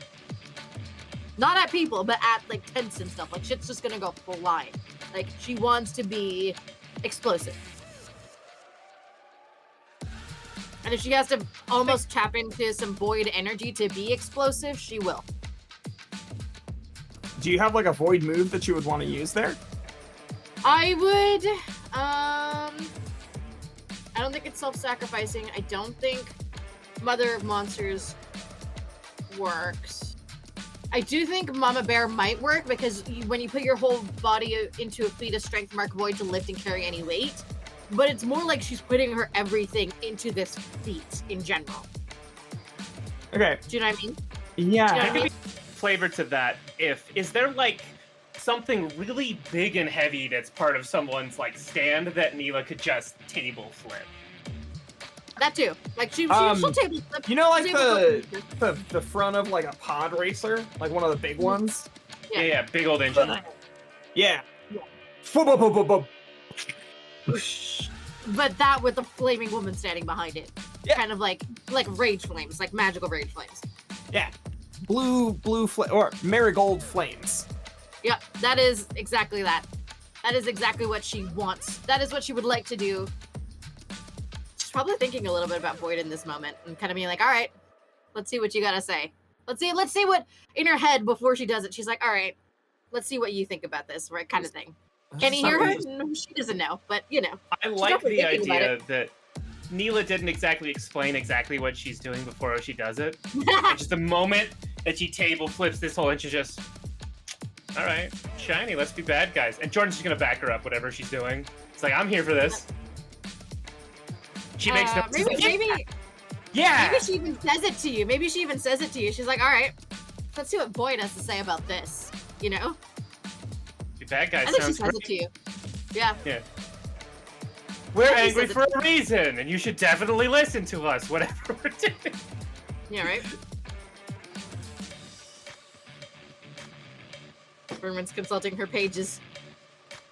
Not at people, but at like tents and stuff. Like, shit's just gonna go flying. Like, she wants to be explosive. And if she has to almost tap into some void energy to be explosive, she will. Do you have like a void move that you would want to use there? I would I don't think it's self-sacrificing. I don't think Mother of Monsters works. I do think Mama Bear might work because when you put your whole body into a feat of strength mark void to lift and carry any weight, but it's more like she's putting her everything into this feat in general. Okay. Do you know what I mean? Yeah. Maybe flavor to that. Is there like something really big and heavy that's part of someone's like stand that Neela could just table flip? That too. Like she'll table flip. You know, like table the front of like a pod racer, like one of the big ones. Yeah, big old engine. Yeah. But that with the flaming woman standing behind it. Yeah. Kind of like rage flames, like magical rage flames. Yeah. Blue or marigold flames. Yep, that is exactly that. That is exactly what she wants. That is what she would like to do. She's probably thinking a little bit about Void in this moment and kind of being like, all right, let's see what you gotta say. Let's see what in her head before she does it. She's like, all right, let's see what you think about this, right? Kind of thing. Can he hear her? No, she doesn't know, but you know. I like the idea that Neela didn't exactly explain exactly what she's doing before she does it. And just the moment that she table flips this whole inch is just, all right, shiny, let's be bad guys. And Jordan's just gonna back her up, whatever she's doing. It's like, I'm here for this. She makes no maybe yeah. Maybe she even says it to you. Maybe she even says it to you. She's like, all right, let's see what Void has to say about this. You know? Be bad guys. I think she sounds says great. it to you. Yeah. Yeah. We're Yeah, he angry says it for a reason, and you should definitely listen to us, whatever we're doing. Yeah, right? Berman's consulting her pages.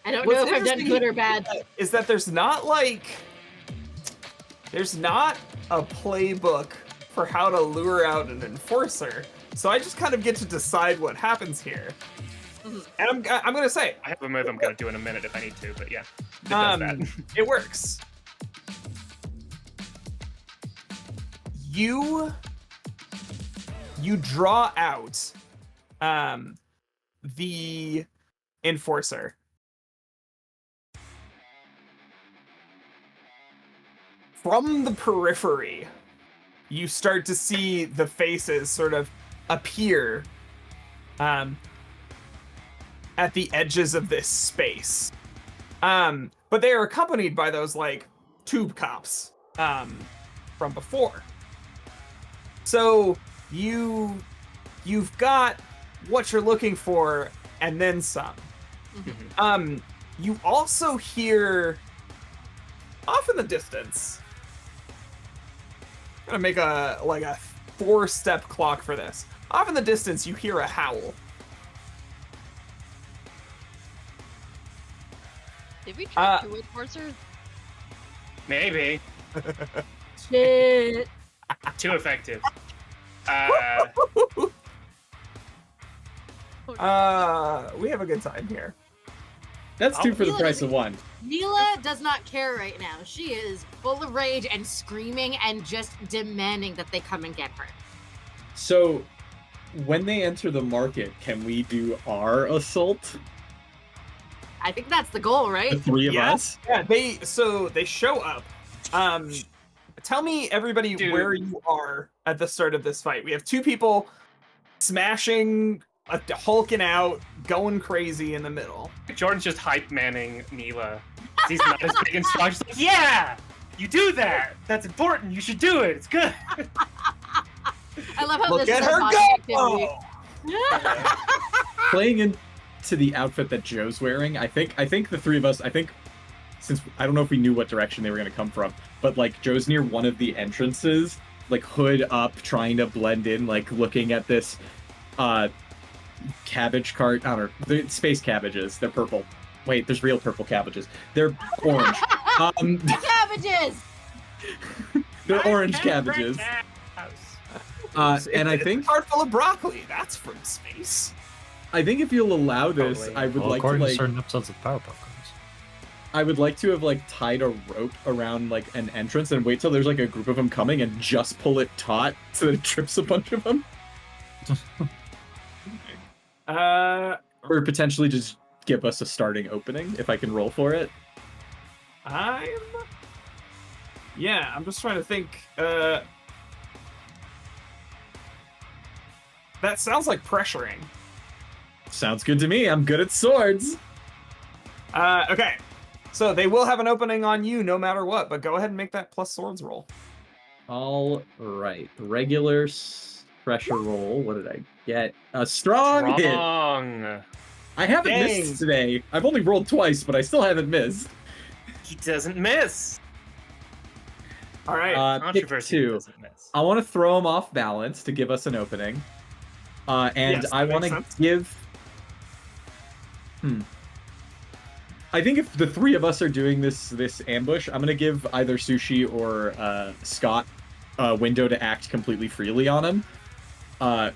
I don't know if I've done good or bad. Is that there's not a playbook for how to lure out an enforcer. So I just kind of get to decide what happens here. And I'm gonna say I have a move I'm gonna do in a minute if I need to, but yeah, it does that. It works. You draw out the enforcer. From the periphery, you start to see the faces sort of appear at the edges of this space. But they are accompanied by those like tube cops from before. So you've got what you're looking for and then some. You also hear off in the distance. I'm gonna make a 4-step clock for this. Off in the distance, you hear a howl. Did we try to enforcer? Maybe. Shit. Too effective. We have a good time here. That's two for the price of one. Neela does not care right now. She is full of rage and screaming and just demanding that they come and get her. So, when they enter the market, can we do our assault? I think that's the goal, right? The three of us? Yeah, they show up. Tell me, everybody, where you are at the start of this fight. We have two people smashing, hulking out, going crazy in the middle. Jordan's just hype manning Neela. He's not as big and strong. She's like, yeah, you do that. That's important. You should do it. It's good. I love how Look this at is our her body go! activity. Playing into the outfit that Joe's wearing, I think the three of us, since I don't know if we knew what direction they were going to come from, but like Joe's near one of the entrances, like hood up, trying to blend in, like looking at this cabbage cart. I don't know, they're space cabbages. They're purple. Wait, there's real purple cabbages. They're orange. Cabbages! They're orange cabbages. And I think a cart full of broccoli. That's from space. I think if you'll allow this, I would like to according to like certain episodes of Powerpuff Girls. I would like to have like tied a rope around like an entrance and wait till there's like a group of them coming and just pull it taut so that it trips a bunch of them. Or Or potentially just give us a starting opening if I can roll for it. I'm just trying to think. That sounds like pressuring. Sounds good to me. I'm good at swords. Okay. So they will have an opening on you no matter what, but go ahead and make that plus swords roll. All right. Regular pressure roll. What did I get? A strong hit. Wrong. I haven't missed today. I've only rolled twice, but I still haven't missed. He doesn't miss. All right. Pick Controversy 2. doesn't miss. I want to throw him off balance to give us an opening. And Yes, I that want to makes sense. give... I think if the three of us are doing this ambush, I'm going to give either Sushi or Scott a window to act completely freely on him.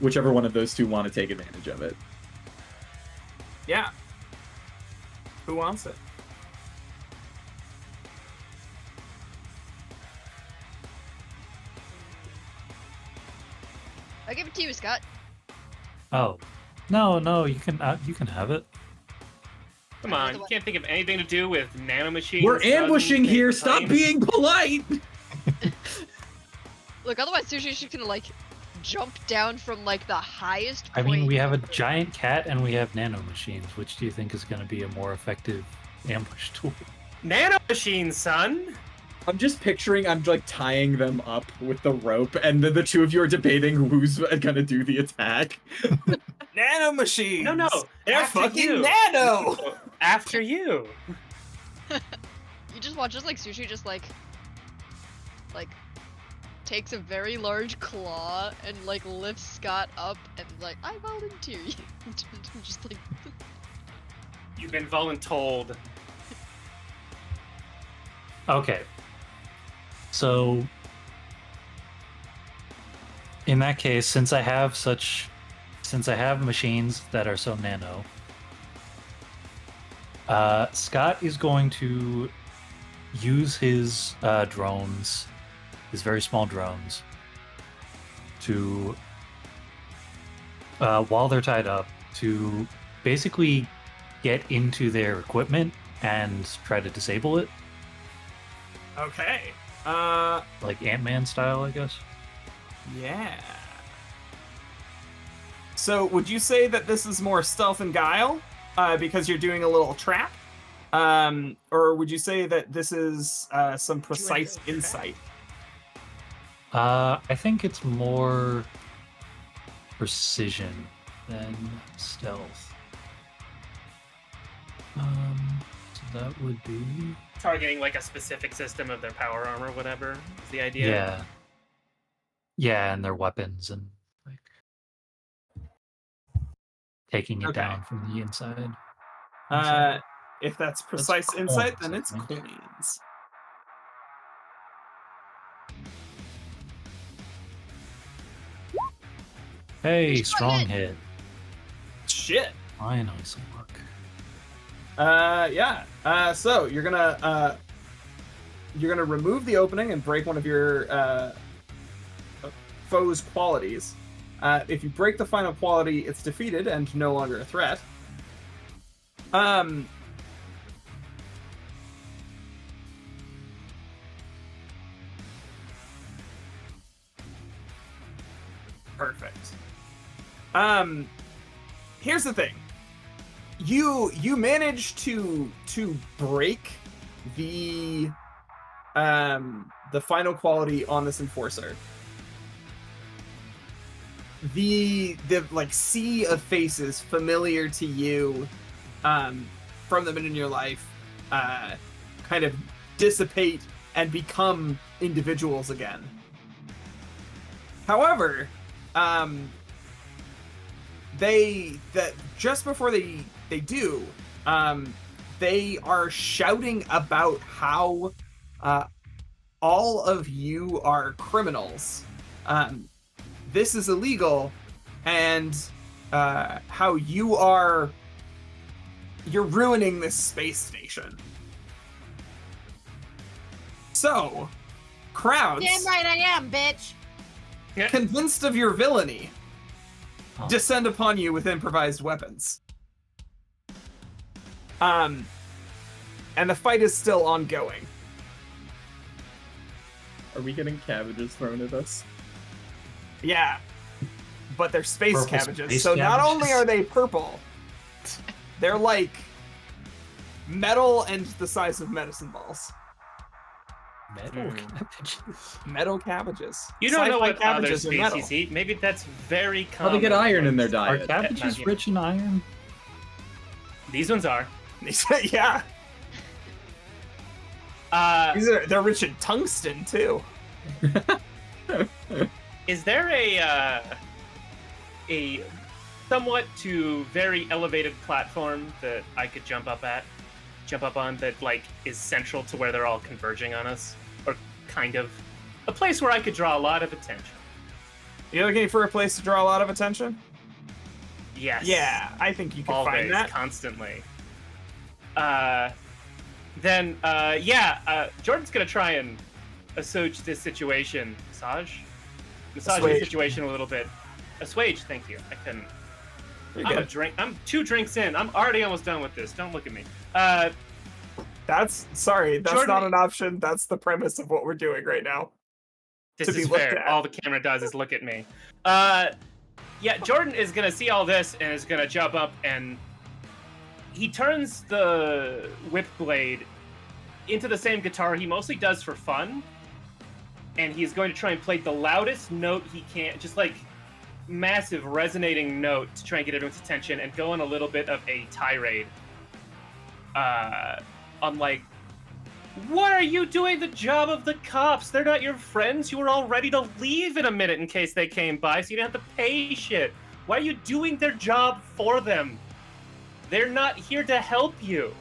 Whichever one of those two want to take advantage of it. Yeah. Who wants it? I give it to you, Scott. Oh, no, you can have it. Come on, you can't think of anything to do with nanomachines. We're ambushing here. Stop planes? being polite. Look, otherwise Sushi's just gonna like jump down from like the highest I point. mean, we have a giant cat and we have nanomachines. Which do you think is going to be a more effective ambush tool? Nanomachines, son. I'm just picturing I'm like tying them up with the rope, and then the two of you are debating who's gonna do the attack. Nanomachines! No, They're after fucking you. nano! After you. You just watch as like Sushi just like takes a very large claw and like lifts Scott up and like, I volunteer you. Just like You've been voluntold. Okay. So, in that case, since I have machines that are so nano, Scott is going to use his drones, his very small drones, to, while they're tied up, to basically get into their equipment and try to disable it. Okay. Like Ant-Man style, I guess. Yeah. So, would you say that this is more stealth and guile, because you're doing a little trap? Or would you say that this is some precise insight? I think it's more precision than stealth. So that would be... Targeting like a specific system of their power armor, whatever is the idea. Yeah. Yeah, and their weapons and like taking it Okay. down from the inside. If that's precise coins, insight, then I it's think. coins. Hey, Strong strong hit. Shit. Finally some luck. Yeah. So you're gonna remove the opening and break one of your foe's qualities. If you break the final quality, it's defeated and no longer a threat. Perfect. Here's the thing. You managed to break the final quality on this enforcer. The like sea of faces familiar to you from the minute in your life kind of dissipate and become individuals again. However, just before they do, they are shouting about how all of you are criminals. This is illegal, and how you're ruining this space station. So, crowds, Damn right I am, bitch. convinced of your villainy, Oh. descend upon you with improvised weapons. and the fight is still ongoing. Are we getting cabbages thrown at us? Yeah, but they're space Purple cabbages. space So not only cabbages. are they purple, they're like metal and the size of medicine balls. Metal Hmm. cabbages. Metal cabbages. You don't know Sci-fi what other cabbages are metal. species eat. Maybe that's very How common. they get iron in their Are diet? cabbages yeah. rich in iron? These ones are. Yeah, they're rich in tungsten too. Is there a somewhat to very elevated platform that I could jump up on that like is central to where they're all converging on us, or kind of a place where I could draw a lot of attention? You're looking for a place to draw a lot of attention? Yes. Yeah, I think you could Always, find that. constantly. Jordan's gonna try and assuage this situation. Massage Assuage. the situation a little bit. Assuage, thank you. I couldn't. You're I'm a good. drink. I'm 2 drinks in. I'm already almost done with this. Don't look at me. That's not Jordan- an option. That's the premise of what we're doing right now. This To be is looked fair. at. All the camera does is look at me. Jordan is gonna see all this and is gonna jump up, and he turns the whip blade into the same guitar he mostly does for fun, and he's going to try and play the loudest note he can, just like massive resonating note to try and get everyone's attention, and go on a little bit of a tirade on like, what are you doing the job of the cops? They're not your friends. You were all ready to leave in a minute in case they came by, so you didn't have to pay shit. Why are you doing their job for them? They're not here to help you.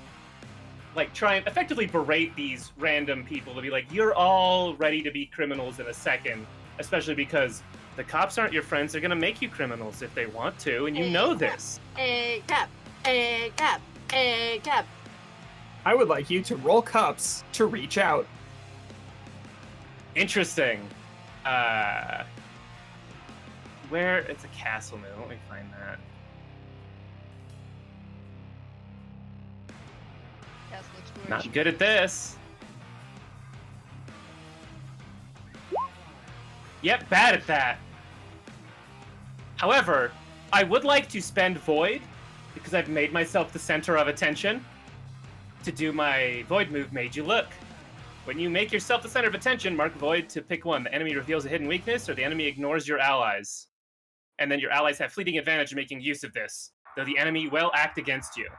Like, try and effectively berate these random people to be like, you're all ready to be criminals in a second, especially because the cops aren't your friends. They're gonna make you criminals if they want to, and you know this. A cap. A cap. A cap. I would like you to roll cups to reach out. Interesting. Where it's a castle now. Let me find that. Castle exploration. Not good at this. Yep, bad at that. However, I would like to spend Void, because I've made myself the center of attention, to do my Void move, Made You Look. When you make yourself the center of attention, mark Void to pick one. The enemy reveals a hidden weakness, or the enemy ignores your allies. And then your allies have fleeting advantage in making use of this, though the enemy will act against you.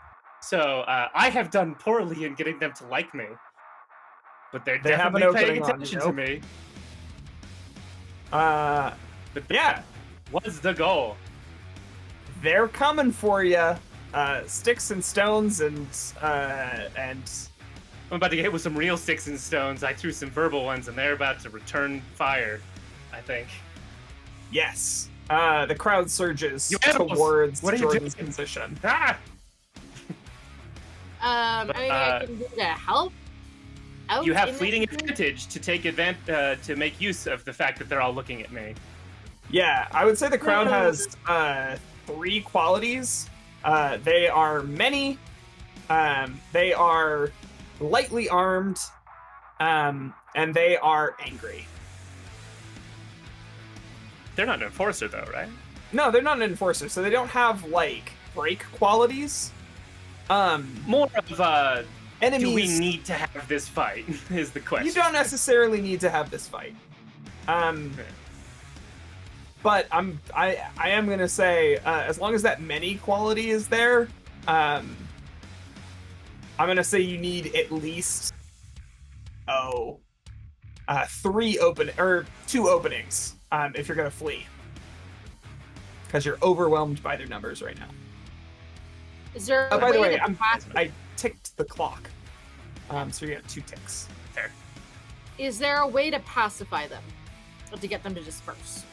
So I have done poorly in getting them to like me, but they're They have an definitely paying opening on attention you. to me. Yeah, That was the goal. they're coming for you. Sticks and stones and I'm about to get hit with some real sticks and stones. I threw some verbal ones, and they're about to return fire, I think. yes. The crowd surges You animals! towards What are you Jordan's doing? position. Ah! Anything I can do to help? Out You have in fleeting this- advantage to take to make use of the fact that they're all looking at me. Yeah, I would say the crowd has 3 qualities. They are many. They are lightly armed, and they are angry. They're not an enforcer, though, right? No, they're not an enforcer, so they don't have like break qualities. More of Enemies. do we need to have this fight? Is the question. You don't necessarily need to have this fight. But I am gonna say, as long as that many quality is there, I'm gonna say you need at least 2 openings if you're gonna flee, because you're overwhelmed by their numbers right now. Is there Oh, a by the way, to pass- I ticked the clock, so you got 2 ticks. Fair. Is there a way to pacify them? Or to get them to disperse?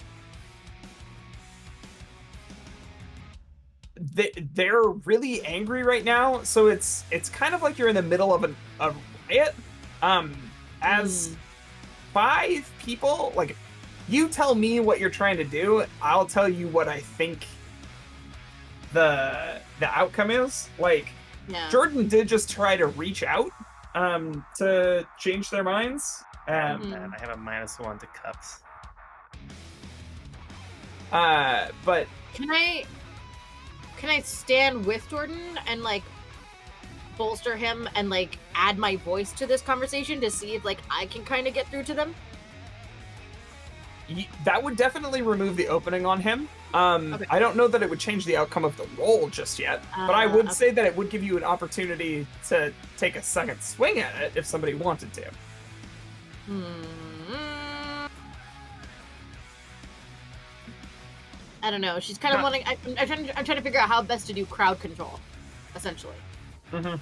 They're really angry right now, so it's kind of like you're in the middle of a riot. As 5 people, like, you tell me what you're trying to do, I'll tell you what I think the outcome is. Like, Yeah. Jordan did just try to reach out, to change their minds. Mhm. And I have a -1 to cups. But Can I stand with Jordan and like bolster him and like add my voice to this conversation to see if like I can kind of get through to them? that would definitely remove the opening on him. Okay. I don't know that it would change the outcome of the roll just yet, but I would okay. say that it would give you an opportunity to take a second swing at it if somebody wanted to. I don't know. She's kind of wanting. I'm trying to figure out how best to do crowd control, essentially. Mm-hmm.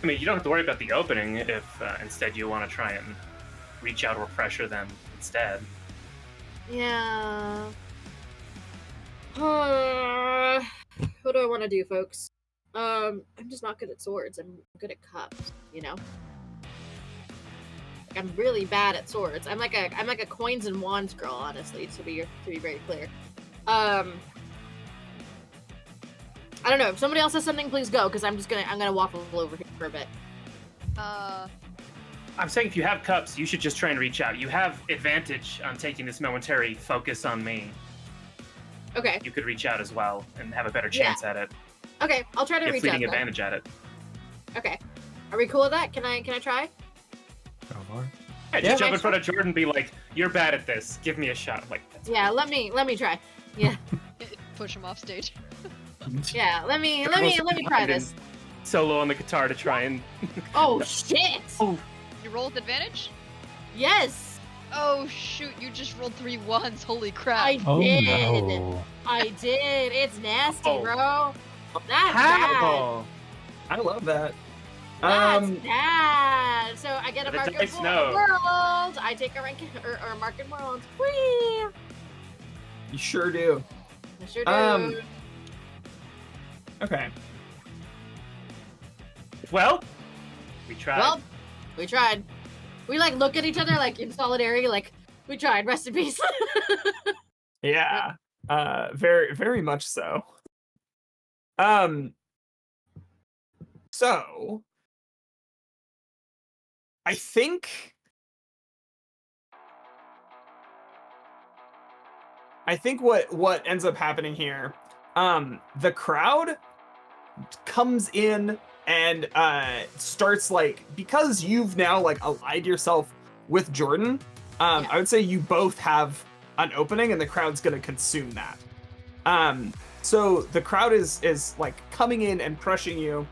I mean, you don't have to worry about the opening if instead you want to try and reach out or pressure them instead. Yeah. What do I want to do, folks? I'm just not good at swords. I'm good at cups, you know. Like, I'm really bad at swords. I'm like a coins and wands girl, honestly. To be very clear. I don't know. If somebody else has something, please go, because I'm gonna waffle over here for a bit. I'm saying if you have cups, you should just try and reach out. You have advantage on taking this momentary focus on me. Okay. You could reach out as well and have a better chance at it. Okay, I'll try to You have reach out. fleeting then. advantage at it. Okay. Are we cool with that? Can I try? Go for it. Yeah, Yeah. just jump in front of Jordan and be like, "You're bad at this. Give me a shot." I'm like, that's Yeah, let me try. Yeah. Push him off stage. Yeah, let me try behind this. and solo on the guitar to try and. Oh shit! You roll with advantage? Yes, Oh shoot, you just rolled 3 1s. Holy crap. I Oh did. no. I did. It's nasty, Oh. bro. That's bad. How? I love that. That's bad. So I get a The mark in dice know. world. I take a rank or a mark in world. Whee! You sure do. I sure do. Okay. Well, we tried. Well, we tried. We like look at each other like in solidarity, like we tried. Rest in peace. Yeah. Very, very much so. So I think what ends up happening here, the crowd comes in and starts like, because you've now like allied yourself with Jordan, Yeah. I would say you both have an opening and the crowd's gonna consume that. So the crowd is like coming in and crushing you.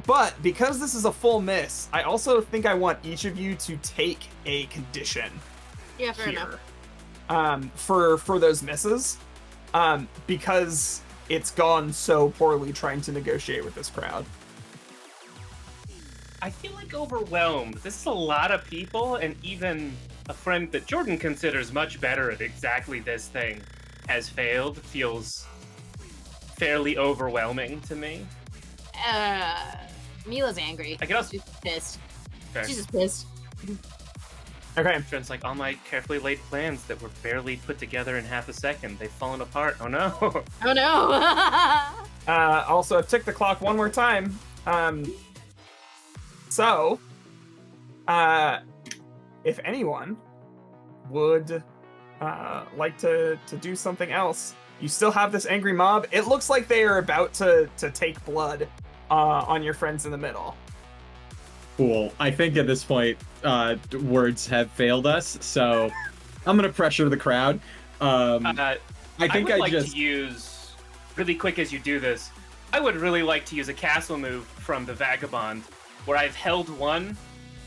But because this is a full miss, I also think I want each of you to take a condition Yeah, fair enough. here, for those misses, because it's gone so poorly trying to negotiate with this crowd. I feel like overwhelmed. This is a lot of people, and even a friend that Jordan considers much better at exactly this thing has failed. Feels fairly overwhelming to me. Mila's angry. I can also- She's pissed. Fair. She's just pissed. Okay. Jordan's like, all my carefully laid plans that were barely put together in half a second, they've fallen apart. Oh no. Oh no. Also, I've ticked the clock one more time. So, if anyone would like to do something else, you still have this angry mob. It looks like they are about to take blood on your friends in the middle. Cool. I think at this point, words have failed us, so I'm gonna pressure the crowd. I think would I like just to use, really quick as you do this, I would really like to use a castle move from the Vagabond, where I've held one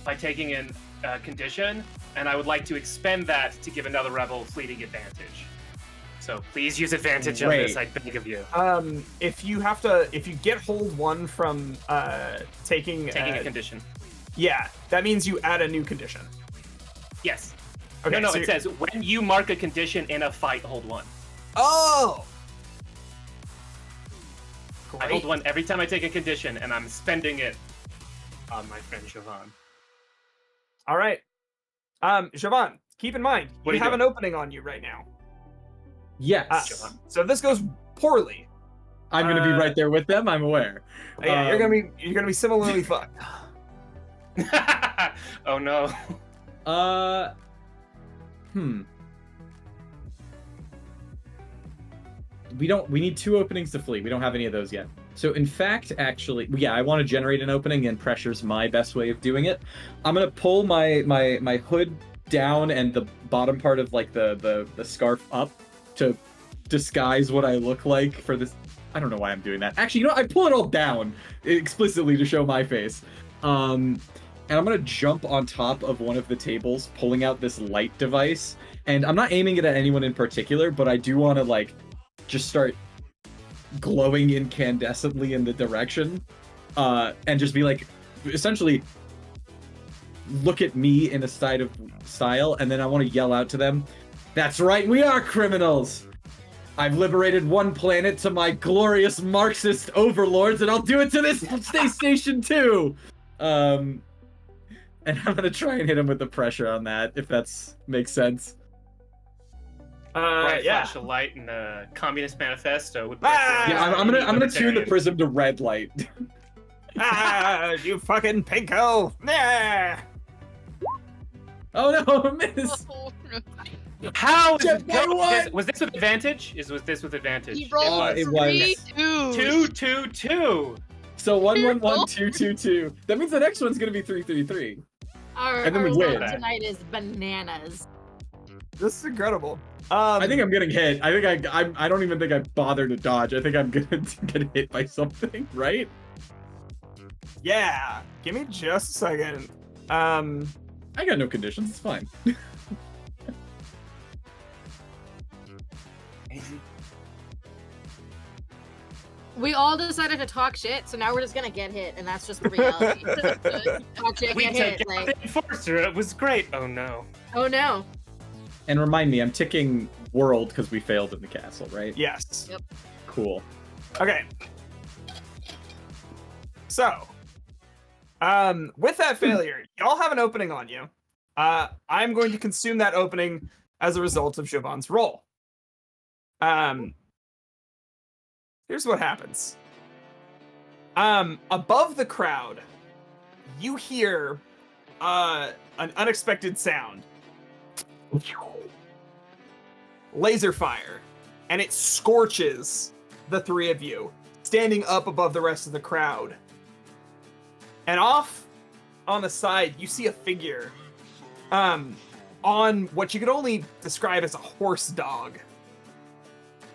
by taking in condition, and I would like to expend that to give another rebel fleeting advantage. So please use advantage on this, I beg of you. If you get hold one from taking Taking a condition. yeah, that means you add a new condition. Yes. Okay, No, so it says when you mark a condition in a fight, hold one. Oh. I hold one every time I take a condition, and I'm spending it on my friend Siobhan. All right. Siobhan, keep in mind, What are you you have an doing? opening on you right now. Yes. So if this goes poorly, I'm gonna be right there with them. I'm aware. yeah, you're gonna be similarly fucked. Oh no. We need 2 openings to flee. We don't have any of those yet. So in fact, actually, yeah, I want to generate an opening, and pressure's my best way of doing it. I'm gonna pull my hood down and the bottom part of like the scarf up to disguise what I look like for this. I don't know why I'm doing that. Actually, you know, I pull it all down explicitly to show my face. And I'm gonna jump on top of one of the tables, pulling out this light device. And I'm not aiming it at anyone in particular, but I do want to like just start glowing incandescently in the direction, and just be like, essentially, look at me in a style, and then I want to yell out to them, "That's right, we are criminals! I've liberated one planet to my glorious Marxist overlords, and I'll do it to this space station too!" And I'm gonna try and hit him with the pressure on that, if that's makes sense. Bright Yeah. flash of light in the Communist Manifesto. Yeah, I'm gonna tune the prism to red light. You fucking pinko! Yeah. Oh no, miss! Oh, no. How is Jeff, it by going? what? Was this with advantage? Was this with advantage? He rolled it 3 was. 2s. 2, 2, 2. So 1, 1, 1, 2, 2, 2. That means the next one's gonna be 3, 3, 3. Our, And then we our win. song tonight is bananas. This is incredible. I think I'm getting hit. I think I don't even think I bother to dodge. I think I'm gonna get hit by something, right? Yeah. Give me just a second. I got no conditions. It's fine. We all decided to talk shit, so now we're just gonna get hit, and that's just the reality. Talk shit, We get took hit. out Like, the enforcer. It was great. Oh no. oh no. And remind me, I'm ticking world because we failed in the castle, right? Yes. Yep. Cool. Okay. So, with that failure, y'all have an opening on you. I'm going to consume that opening as a result of Siobhan's roll. Here's what happens. Above the crowd, you hear an unexpected sound. Laser fire, and it scorches the 3 of you, standing up above the rest of the crowd. And off on the side, you see a figure on what you could only describe as a horse dog,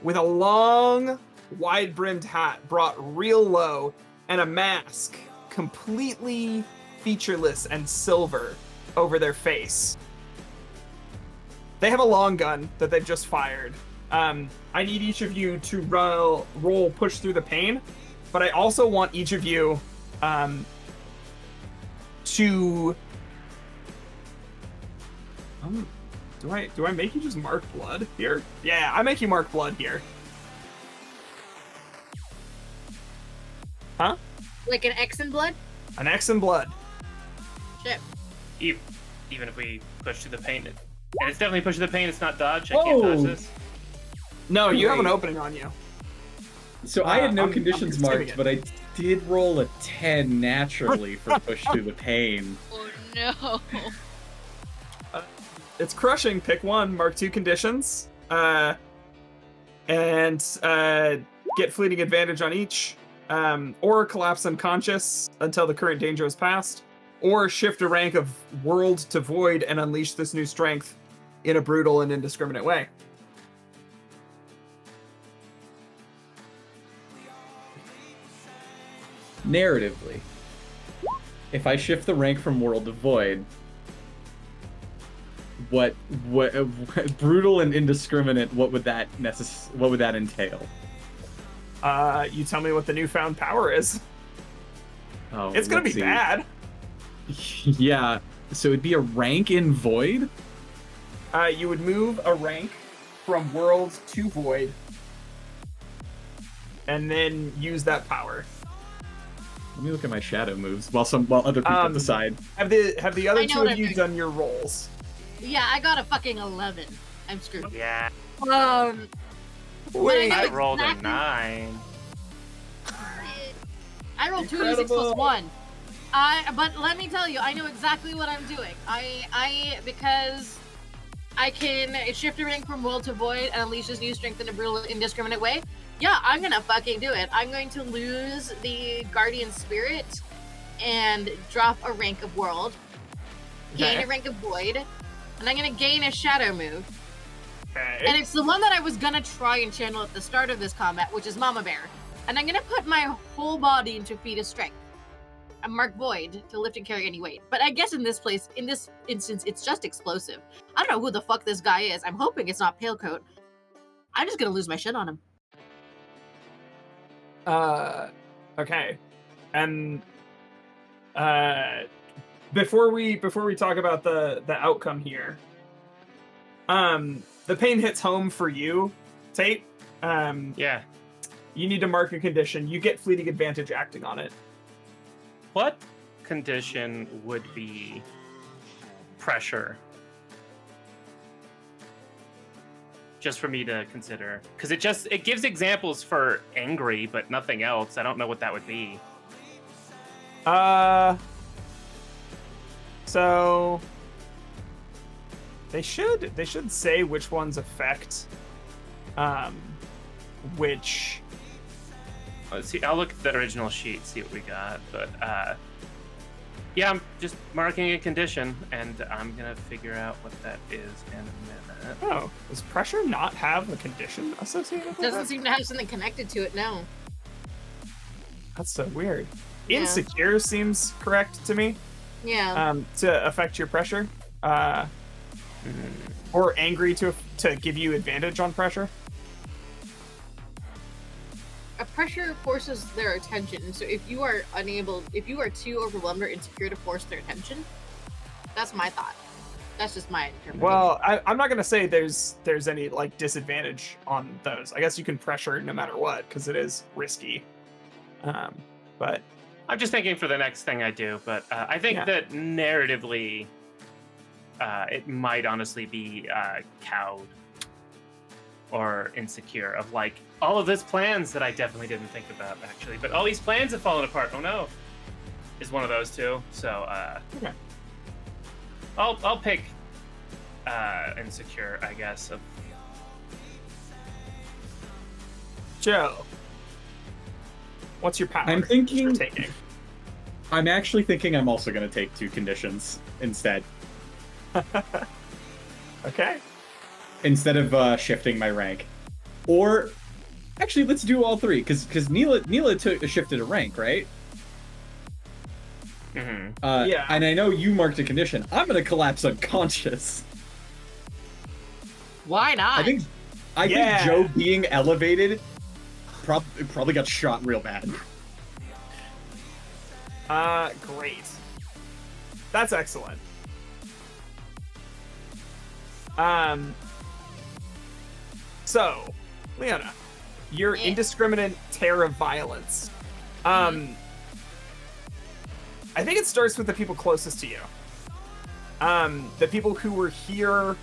with a long, wide-brimmed hat brought real low, and a mask completely featureless and silver over their face. They have a long gun that they've just fired. I need each of you to roll push through the pain, but I also want each of you to... do I make you just mark blood here? Yeah, I make you mark blood here. Huh? Like an X in blood? An X in blood. Shit. Even if we push through the pain, and it's definitely push through the pain. It's not dodge. I can't dodge this. No, you have an Wait. opening on you. So I had no I'm conditions consuming marked, it. but I did roll a 10 naturally for push through the pain. Oh no. It's crushing. Pick one. Mark 2 conditions. And get fleeting advantage on each. Or collapse unconscious until the current danger is passed. Or shift a rank of world to void and unleash this new strength in a brutal and indiscriminate way. Narratively, if I shift the rank from world to void, what brutal and indiscriminate, what would that entail? You tell me what the newfound power is. Oh, It's gonna be let's see. bad. Yeah, so it'd be a rank in void? You would move a rank from world to void, and then use that power. Let me look at my shadow moves while other people decide. Have the other I know two what of I'm you doing. done your rolls? Yeah, I got a fucking 11. I'm screwed. Yeah. Wait, know I rolled a exactly- 9. I rolled 2d6 Incredible. plus 1. But let me tell you, I know exactly what I'm doing. Because I can shift a rank from will to void and unleash this new strength in a brutal, indiscriminate way. Yeah, I'm gonna fucking do it. I'm going to lose the guardian spirit and drop a rank of world, gain Okay. a rank of void, and I'm gonna gain a shadow move. Okay. And it's the one that I was gonna try and channel at the start of this combat, which is Mama Bear. And I'm gonna put my whole body into feat of strength. I mark void to lift and carry any weight. But I guess in this instance, it's just explosive. I don't know who the fuck this guy is. I'm hoping it's not Pale Coat. I'm just gonna lose my shit on him. Okay. And before we talk about the outcome here, the pain hits home for you, Tate. Yeah. You need to mark a condition. You get fleeting advantage acting on it. What condition would be pressure? Just for me to consider, because it gives examples for angry, but nothing else. I don't know what that would be. So they should say which ones affect which. Let's see. I'll look at the original sheet, see what we got. But yeah, I'm just marking a condition, and I'm gonna figure out what that is in a minute. Oh, does pressure not have a condition associated with Doesn't it? seem to have something connected to it, no. That's so weird. Yeah. Insecure seems correct to me. Yeah. To affect your pressure, or angry to give you advantage on pressure. A pressure forces their attention, so if you are too overwhelmed or insecure to force their attention, that's my thought. That's just my interpretation. Well, I'm not gonna say there's any like disadvantage on those. I guess you can pressure no matter what because it is risky. But I'm just thinking for the next thing I do, but I think Yeah. that narratively, it might honestly be cowed or insecure of like all of these plans that I definitely didn't think about actually, but all these plans have fallen apart. Oh no, is one of those two. So Okay. I'll pick insecure, I guess. Joe, what's your power? I'm thinking- you're taking. I'm actually thinking I'm also going to take 2 conditions instead. Okay. Instead of shifting my rank. Or, actually, let's do all 3, because Neela shifted a rank, right? Mm-hmm. Yeah. And I know you marked a condition. I'm going to collapse unconscious. Why not? I think Yeah. Joe being elevated probably got shot real bad. Great. That's excellent. So, Leona, your Yeah. indiscriminate tear of violence. I think it starts with the people closest to you. The people who were here,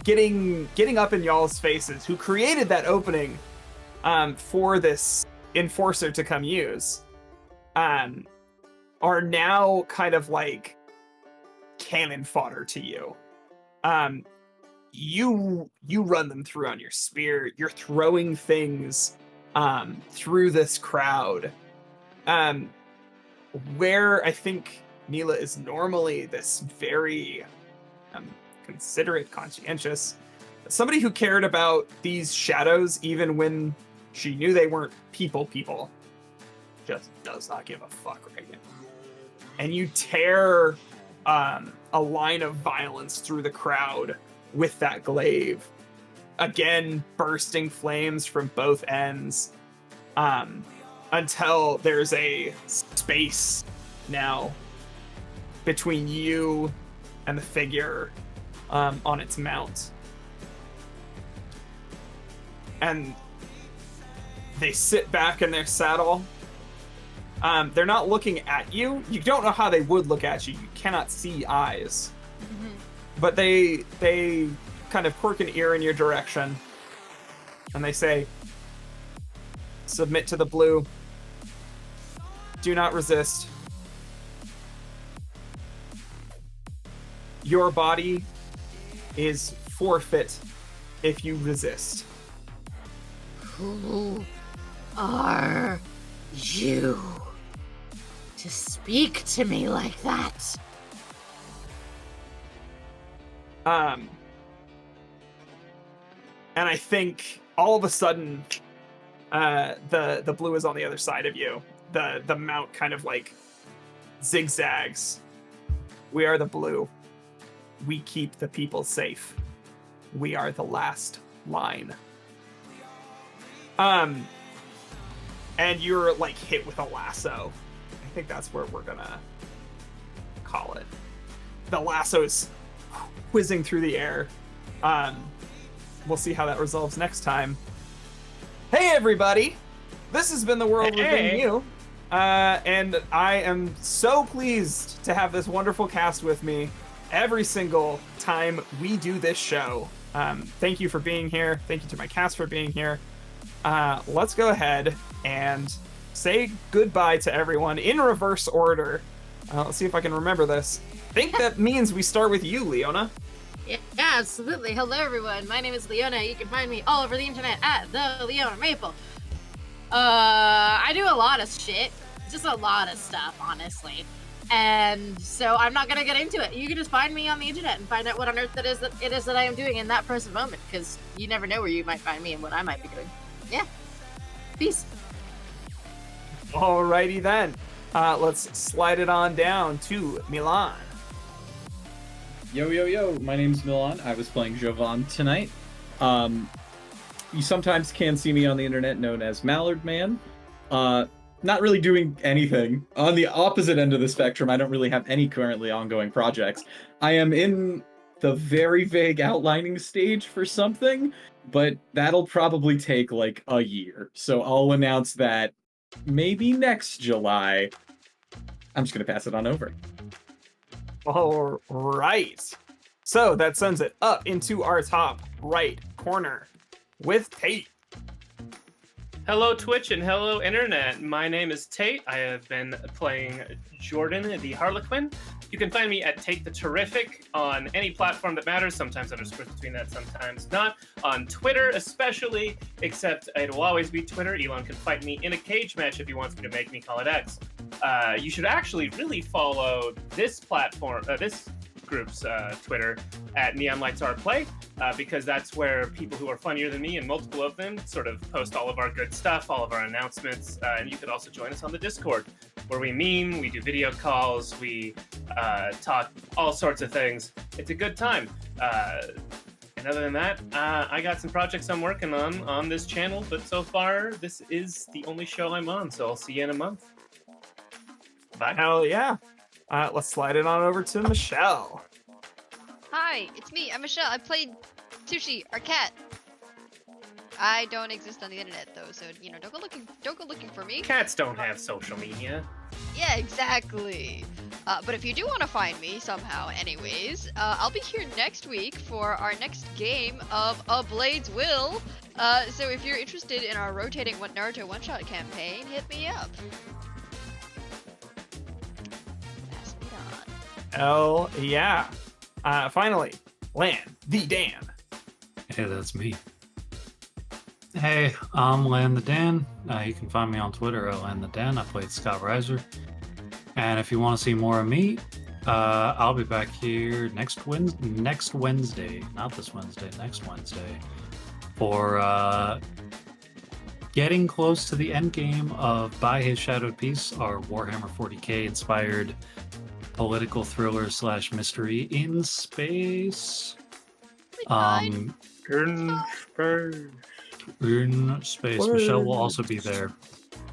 getting up in y'all's faces, who created that opening, for this enforcer to come use, are now kind of like cannon fodder to you. You run them through on your spear. You're throwing things through this crowd. Where I think Neela is normally this very considerate, conscientious, somebody who cared about these shadows even when she knew they weren't people, just does not give a fuck right now. And you tear a line of violence through the crowd with that glaive. Again, bursting flames from both ends, until there's a space now between you and the figure on its mount. And they sit back in their saddle. They're not looking at you. You don't know how they would look at you. You cannot see eyes. But they kind of quirk an ear in your direction. and they say, submit to the blue. Do not resist. Your body is forfeit if you resist. Who are you to speak to me like that? And I think all of a sudden, the blue is on the other side of you. The mount kind of like zigzags. We are the blue. We keep the people safe. We are the last line. And you're like hit with a lasso. I think that's where we're gonna call it. The lasso's whizzing through the air. We'll see how that resolves next time. Hey everybody! This has been The World Within You. And I am so pleased to have this wonderful cast with me every single time we do this show. Thank you for being here. Thank you to my cast for being here. Let's go ahead and say goodbye to everyone in reverse order. Let's see if I can remember this. I think that means we start with you, Leona. Yeah, absolutely. Hello, everyone. My name is Leona. You can find me all over the internet at the Leona Maple. I do a lot of shit. Just a lot of stuff, honestly. And so I'm not going to get into it. You can just find me on the internet and find out what on earth it is that I am doing in that present moment, because you never know where you might find me and what I might be doing. Yeah. Peace. Alrighty then. Let's slide it on down to Milan. Yo, yo, yo, my name's Milan. I was playing Jovan tonight. You sometimes can see me on the internet known as Mallard Man. Not really doing anything. On the opposite end of the spectrum, I don't really have any currently ongoing projects. I am in the very vague outlining stage for something, but that'll probably take like a year. So I'll announce that maybe next July. I'm just going to pass it on over. All right. So that sends it up into our top right corner with Tate. Hello, Twitch, and hello, Internet. My name is Tate. I have been playing Jordan, the Harlequin. You can find me at Tate the Terrific on any platform that matters. Sometimes interspersed between that, sometimes not. On Twitter, especially, except it'll always be Twitter. Elon can fight me in a cage match if he wants me to make me call it X. You should actually really follow this platform, this group's Twitter at Neon Lights Are Play, because that's where people who are funnier than me and multiple of them sort of post all of our good stuff, all of our announcements, and you could also join us on the Discord, where we meme, we do video calls, we talk all sorts of things. It's a good time. And other than that, I got some projects I'm working on this channel, but so far, this is the only show I'm on, so I'll see you in a month. Bye. Hell yeah. Let's slide it on over to Michelle. Hi, it's me. I'm Michelle. I played Sushi, our cat. I don't exist on the internet though, so don't go looking for me. Cats don't have social media. Yeah, exactly. But if you do want to find me somehow, anyways, I'll be here next week for our next game of A Blade's Will. So if you're interested in our rotating Naruto one-shot campaign, hit me up. Pass me on. Hell yeah. Finally, Lan the Dan. Hey, that's me. Hey, I'm Lan the Dan. You can find me on Twitter at Lan the Dan. I played Scott Reiser. And if you want to see more of me, I'll be back here next Wednesday, not this Wednesday, next Wednesday, for getting close to the end game of By His Shadowed Peace, our Warhammer 40k inspired political thriller / mystery in space. In space. Michelle will also be there.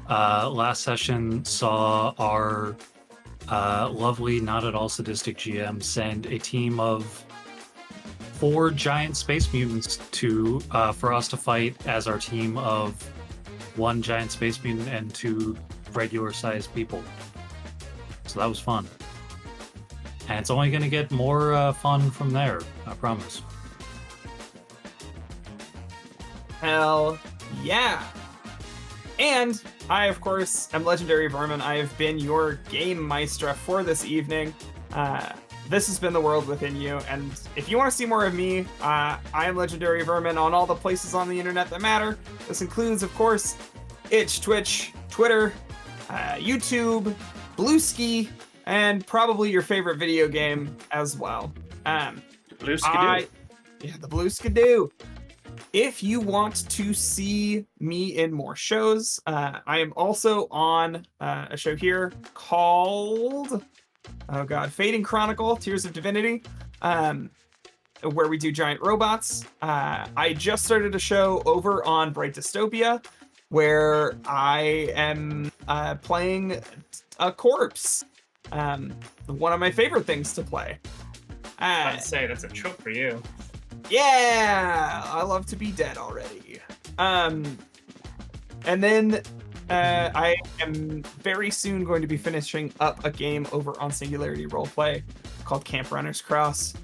Last session saw our lovely, not at all sadistic GM send a team of 4 giant space mutants to for us to fight as our team of 1 giant space mutant and 2 regular-sized people. So that was fun. And it's only going to get more fun from there, I promise. Hell yeah. And I, of course, am Legendary Vermin. I have been your game maestra for this evening. This has been The World Within You, and if you want to see more of me, I am Legendary Vermin on all the places on the internet that matter. This includes, of course, Itch, Twitch, Twitter, YouTube, Blueski, and probably your favorite video game as well. Blue Skidoo. Yeah, the Blue Skidoo. If you want to see me in more shows, I am also on a show here called, Fading Chronicle, Tears of Divinity, where we do giant robots. I just started a show over on Bright Dystopia, where I am playing a corpse. One of my favorite things to play. I'd say that's a trope for you. Yeah, I love to be dead already. And then I am very soon going to be finishing up a game over on Singularity Roleplay called Camp Runner's Cross.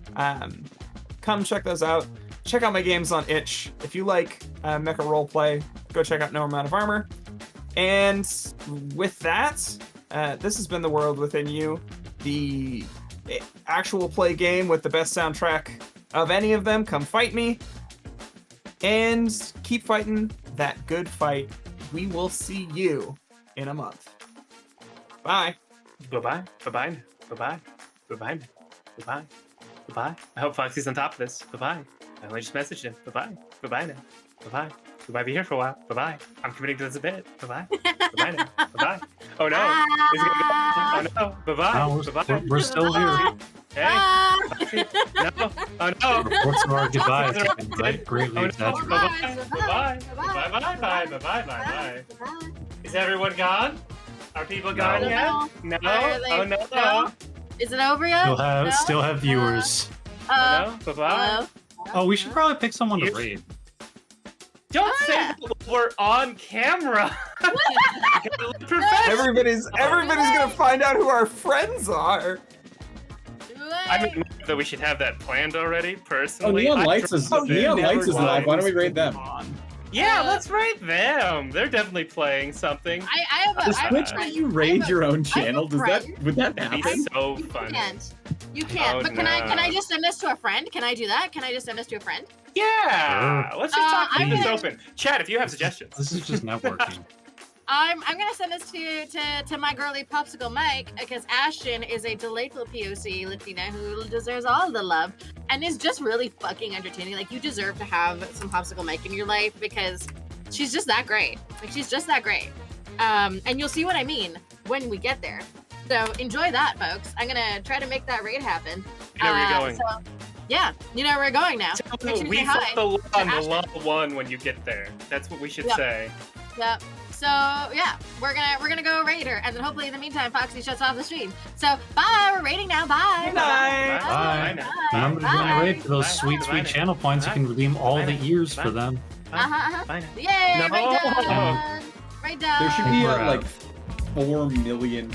Come check those out. Check out my games on Itch. If you like mecha roleplay, go check out No Amount of Armor. And with that, this has been The World Within You, the actual play game with the best soundtrack of any of them. Come fight me and keep fighting that good fight. We will see you in a month. Bye. Bye-bye. Bye-bye. Bye-bye. Bye-bye. Bye-bye. Bye-bye. I hope Foxy's on top of this. Bye-bye. I only just messaged him. Bye-bye. Bye-bye now. Bye-bye. We might be here for a while. Bye-bye. I'm committing to this a bit. Bye-bye. Bye-bye now. Bye-bye. Oh no. Is it gonna go? Oh no. Bye-bye. No, Bye-bye. we're still here. Hey. No. Oh no. Reports of our goodbyes have been greatly Oh, no. exaggerated. Bye-bye. Bye-bye. Bye-bye. Bye-bye. Bye-bye. Is everyone gone? Are people gone No. yet? No. Are they- Oh no. no? Is it over yet? Still have viewers. Oh no. Bye-bye. Hello? Oh, we should probably pick someone to You- raid. Don't say yeah. that we're on camera. You gotta look professional. Everybody's gonna find out who our friends are. I mean, not that we should have that planned already. Oh, Personally, Neon I Lights trust is the Neon never Lights is live. Why don't we lies. raid them? Yeah, let's rate them. They're definitely playing something. I have a, Does I have a Twitch friend. let you I raid have a- your own I have a channel? Would friend. that It'd be happen? so You fun. can't. You can't. Oh, but can I no. just send this to a friend? Can I do that? Can I just send this to a friend? Yeah, let's just talk I'm keep this gonna- open. Chat, if you have suggestions. This is just networking. I'm gonna send this to my girly popsicle Mike because Ashton is a delightful POC Latina who deserves all the love and is just really fucking entertaining. Like you deserve to have some popsicle Mike in your life because she's just that great. Like she's just that great. And you'll see what I mean when we get there. So enjoy that, folks. I'm gonna try to make that raid happen. You know where you're going. So, yeah, you know where we're going now. Make sure you We say fought hi. the law on the Ashton. law one when you get there. That's what we should Yeah. say. Yep. So yeah, we're gonna go raid her, and then hopefully in the meantime, Foxy shuts off the stream. So bye, we're raiding now. Bye. Good night. Bye. now. Remember to join the raid for those Bye. sweet, Bye. sweet channel points. You can redeem all Bye. the ears Bye. for them. Bye now. Yay! No. Raid done. Raid done. There should be We're out. like 4 million